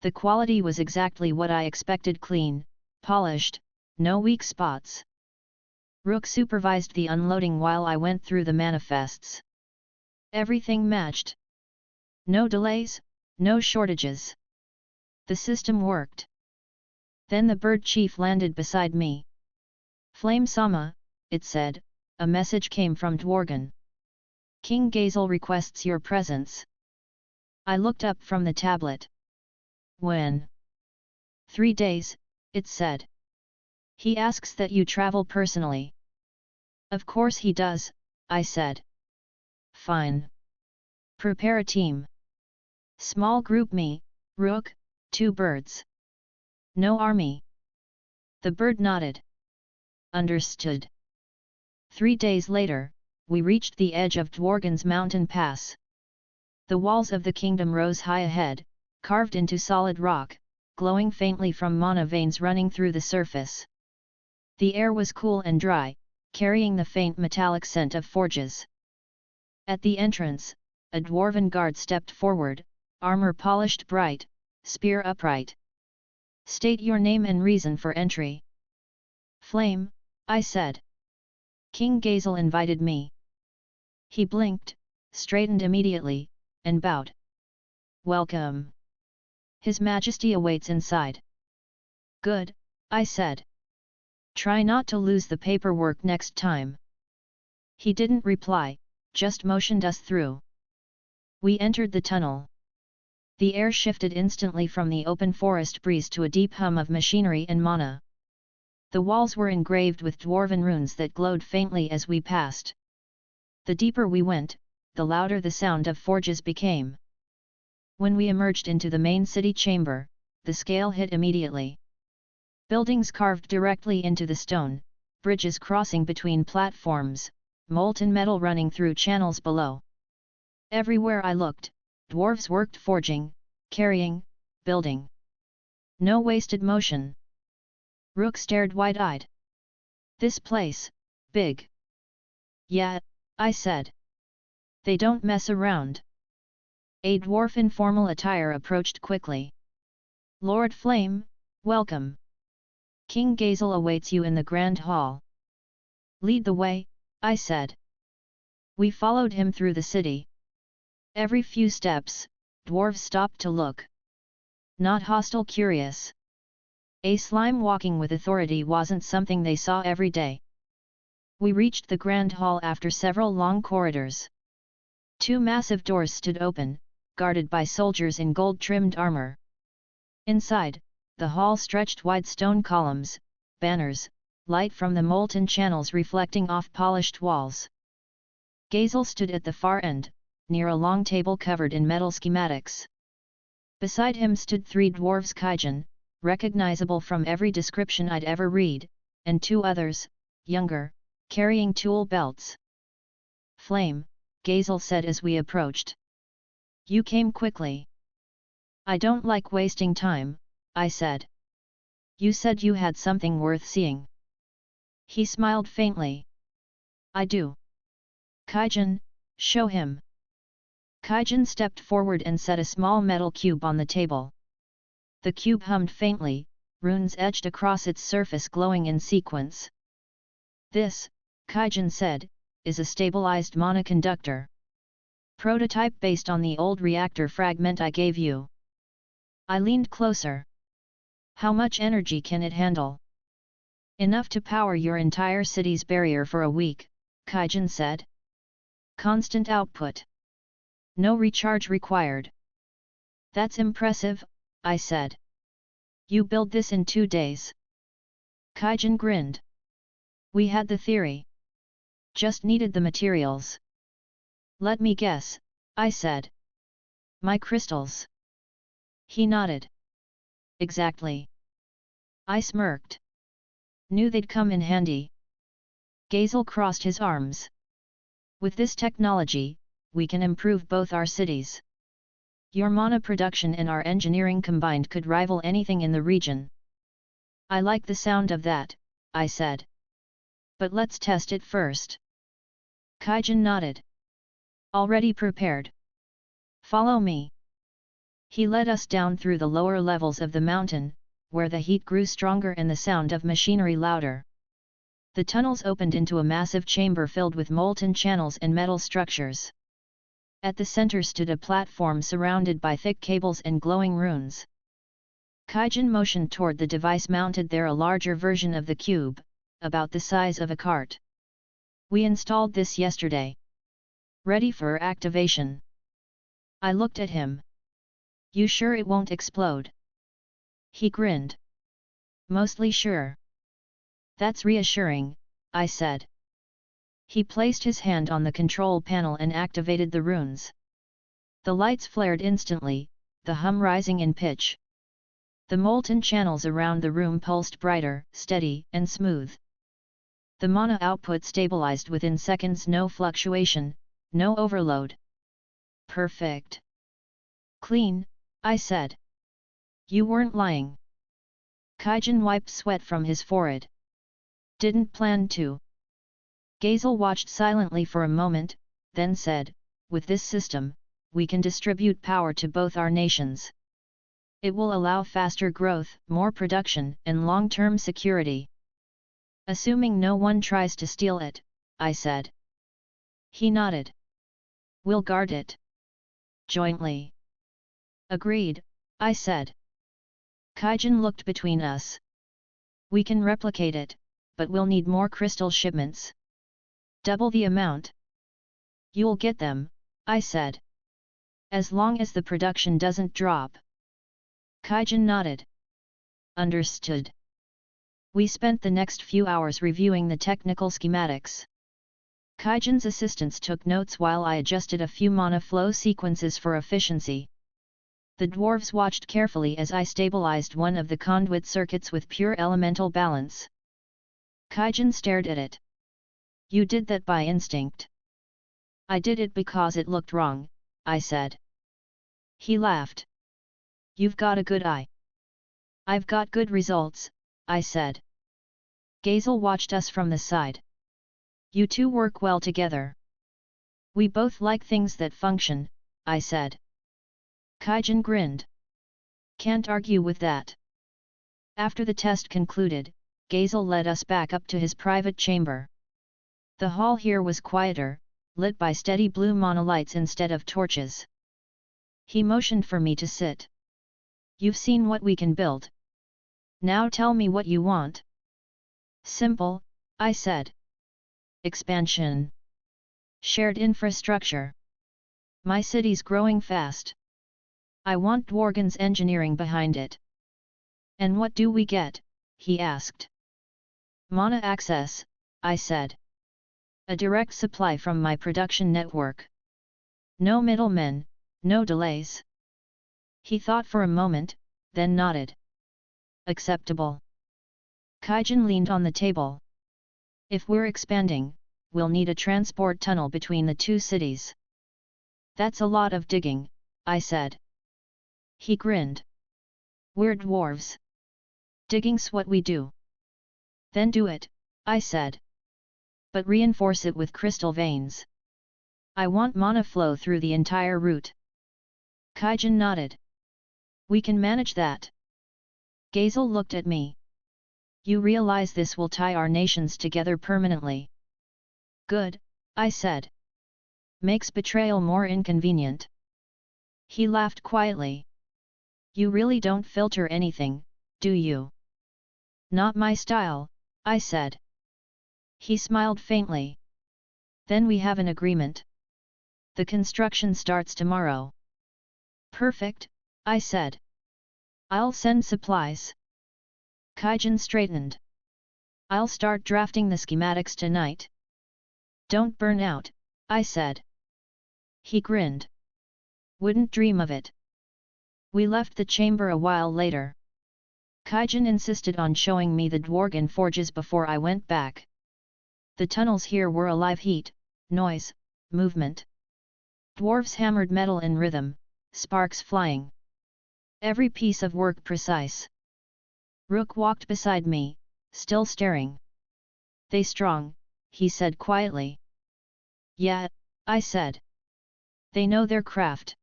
The quality was exactly what I expected: clean, polished, no weak spots. Rook supervised the unloading while I went through the manifests. Everything matched. No delays, no shortages. The system worked. Then the bird chief landed beside me. Flame Sama, it said, a message came from Dworgen. King Gazel requests your presence. I looked up from the tablet. When? 3 days, it said. He asks that you travel personally. Of course he does, I said. Fine. Prepare a team. Small group: me, Rook, 2 birds. No army. The bird nodded. Understood. 3 days later, we reached the edge of Dworgen's mountain pass. The walls of the kingdom rose high ahead, carved into solid rock, glowing faintly from mana veins running through the surface. The air was cool and dry, carrying the faint metallic scent of forges. At the entrance, a dwarven guard stepped forward, armor polished bright, spear upright. "State your name and reason for entry." "Flame," I said. "King Gazel invited me." He blinked, straightened immediately, and bowed. "Welcome. His Majesty awaits inside." "Good," I said. "Try not to lose the paperwork next time." He didn't reply, just motioned us through. We entered the tunnel. The air shifted instantly from the open forest breeze to a deep hum of machinery and mana. The walls were engraved with dwarven runes that glowed faintly as we passed. The deeper we went, the louder the sound of forges became. When we emerged into the main city chamber, the scale hit immediately. Buildings carved directly into the stone, bridges crossing between platforms, molten metal running through channels below. Everywhere I looked, dwarves worked forging, carrying, building. No wasted motion. Rook stared wide-eyed. "This place, big." "Yeah," I said. "They don't mess around." A dwarf in formal attire approached quickly. "Lord Flame, welcome. King Gazel awaits you in the Grand Hall." "Lead the way," I said. We followed him through the city. Every few steps, dwarves stopped to look. Not hostile, curious. A slime walking with authority wasn't something they saw every day. We reached the Grand Hall after several long corridors. 2 massive doors stood open, guarded by soldiers in gold-trimmed armor. Inside, the hall stretched wide stone columns, banners, light from the molten channels reflecting off polished walls. Gazel stood at the far end, near a long table covered in metal schematics. Beside him stood 3 dwarves Kaijan, recognizable from every description I'd ever read, and 2 others, younger, carrying tool belts. "Flame," Gazel said as we approached. "You came quickly." "I don't like wasting time," I said. "You said you had something worth seeing." He smiled faintly. "I do." "Kaijan, show him." Kaijan stepped forward and set a small metal cube on the table. The cube hummed faintly, runes etched across its surface glowing in sequence. "This," Kaijan said, "is a stabilized monoconductor. Prototype based on the old reactor fragment I gave you." I leaned closer. "How much energy can it handle?" "Enough to power your entire city's barrier for a week," Kaijan said. "Constant output. No recharge required." "That's impressive," I said. "You build this in 2 days?" Kaijan grinned. "We had the theory. Just needed the materials." "Let me guess," I said. "My crystals?" He nodded. "Exactly." I smirked. "Knew they'd come in handy." Gazel crossed his arms. "With this technology, we can improve both our cities. Your mana production and our engineering combined could rival anything in the region." "I like the sound of that," I said. "But let's test it first." Kaijan nodded. "Already prepared. Follow me." He led us down through the lower levels of the mountain, where the heat grew stronger and the sound of machinery louder. The tunnels opened into a massive chamber filled with molten channels and metal structures. At the center stood a platform surrounded by thick cables and glowing runes. Kaijan motioned toward the device mounted there, a larger version of the cube, about the size of a cart. "We installed this yesterday. Ready for activation." I looked at him. "You sure it won't explode?" He grinned. "Mostly sure." "That's reassuring," I said. He placed his hand on the control panel and activated the runes. The lights flared instantly, the hum rising in pitch. The molten channels around the room pulsed brighter, steady, and smooth. The mana output stabilized within seconds, no fluctuation, no overload. Perfect. Clean, I said. You weren't lying. Kaijan wiped sweat from his forehead. Didn't plan to. Gazel watched silently for a moment, then said, with this system, we can distribute power to both our nations. It will allow faster growth, more production, and long-term security. Assuming no one tries to steal it, I said. He nodded. We'll guard it. Jointly. Agreed, I said. Kaijan looked between us. We can replicate it, but we'll need more crystal shipments. Double the amount. You'll get them, I said. As long as the production doesn't drop. Kaijan nodded. Understood. We spent the next few hours reviewing the technical schematics. Kaijan's assistants took notes while I adjusted a few mana flow sequences for efficiency. The dwarves watched carefully as I stabilized one of the conduit circuits with pure elemental balance. Kaijan stared at it. You did that by instinct. I did it because it looked wrong, I said. He laughed. You've got a good eye. I've got good results, I said. Gazel watched us from the side. You two work well together. We both like things that function, I said. Kaijan grinned. Can't argue with that. After the test concluded, Gazel led us back up to his private chamber. The hall here was quieter, lit by steady blue monolights instead of torches. He motioned for me to sit. You've seen what we can build. Now tell me what you want. Simple, I said. Expansion. Shared infrastructure. My city's growing fast. I want Dworgen's engineering behind it. And what do we get? He asked. Mana access, I said. A direct supply from my production network. No middlemen, no delays. He thought for a moment, then nodded. Acceptable. Kaijan leaned on the table. If we're expanding, we'll need a transport tunnel between the two cities. That's a lot of digging, I said. He grinned. We're dwarves. Digging's what we do. Then do it, I said. But reinforce it with crystal veins. I want mana flow through the entire route. Kaijan nodded. We can manage that. Gazel looked at me. You realize this will tie our nations together permanently. Good, I said. Makes betrayal more inconvenient. He laughed quietly. You really don't filter anything, do you? Not my style, I said. He smiled faintly. Then we have an agreement. The construction starts tomorrow. Perfect, I said. I'll send supplies. Kaijan straightened. I'll start drafting the schematics tonight. Don't burn out, I said. He grinned. Wouldn't dream of it. We left the chamber a while later. Kaijan insisted on showing me the Dworgen forges before I went back. The tunnels here were alive: heat, noise, movement. Dwarves hammered metal in rhythm, sparks flying. Every piece of work precise. Rook walked beside me, still staring. They strong, he said quietly. Yeah, I said. They know their craft.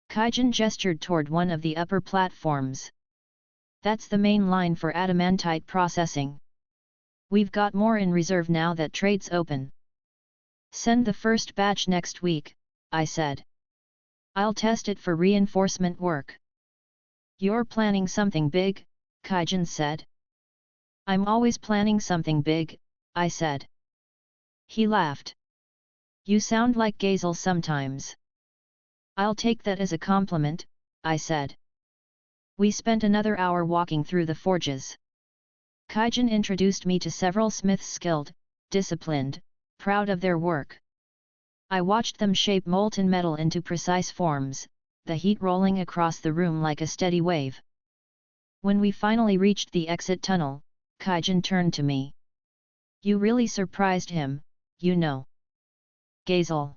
Kaijan gestured toward one of the upper platforms. That's the main line for adamantite processing. We've got more in reserve now that trade's open. Send the first batch next week, I said. I'll test it for reinforcement work. You're planning something big, Kaijan said. I'm always planning something big, I said. He laughed. You sound like Gazel sometimes. I'll take that as a compliment, I said. We spent another hour walking through the forges. Kaijan introduced me to several smiths skilled, disciplined, proud of their work. I watched them shape molten metal into precise forms, the heat rolling across the room like a steady wave. When we finally reached the exit tunnel, Kaijan turned to me. You really surprised him, you know. Gazel?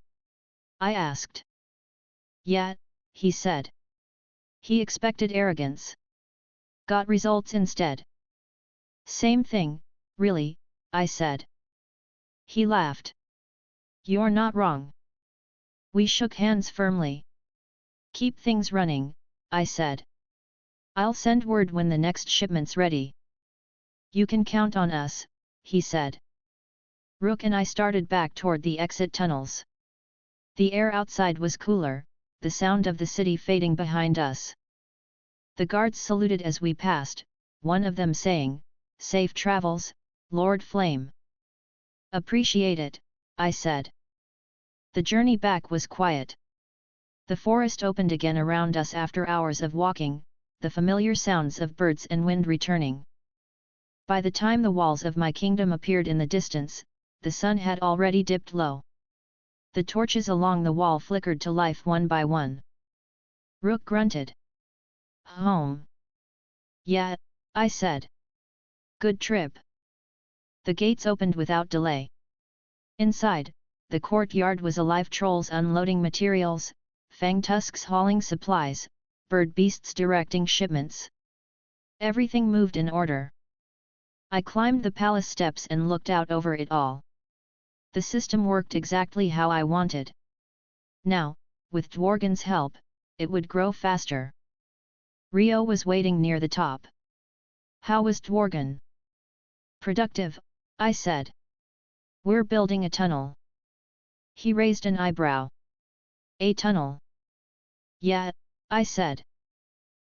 I asked. Yet, he said. He expected arrogance. Got results instead. Same thing, really, I said. He laughed. You're not wrong. We shook hands firmly. Keep things running, I said. I'll send word when the next shipment's ready. You can count on us, he said. Rook and I started back toward the exit tunnels. The air outside was cooler, the sound of the city fading behind us. The guards saluted as we passed, one of them saying, "Safe travels, Lord Flame." "Appreciate it," I said. The journey back was quiet. The forest opened again around us after hours of walking, the familiar sounds of birds and wind returning. By the time the walls of my kingdom appeared in the distance, the sun had already dipped low. The torches along the wall flickered to life one by one. Rook grunted. "Home." "Yeah," I said. "Good trip." The gates opened without delay. Inside, the courtyard was alive, trolls unloading materials, fang tusks hauling supplies, bird beasts directing shipments. Everything moved in order. I climbed the palace steps and looked out over it all. The system worked exactly how I wanted. Now, with Dworgen's help, it would grow faster. Rio was waiting near the top. "How was Dworgen?" "Productive," I said. "We're building a tunnel." He raised an eyebrow. "A tunnel?" "Yeah," I said.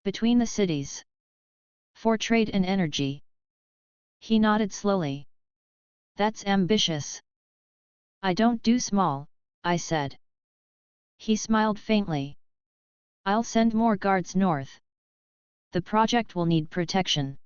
"Between the cities. For trade and energy." He nodded slowly. "That's ambitious." "I don't do small," I said. He smiled faintly. "I'll send more guards north. The project will need protection."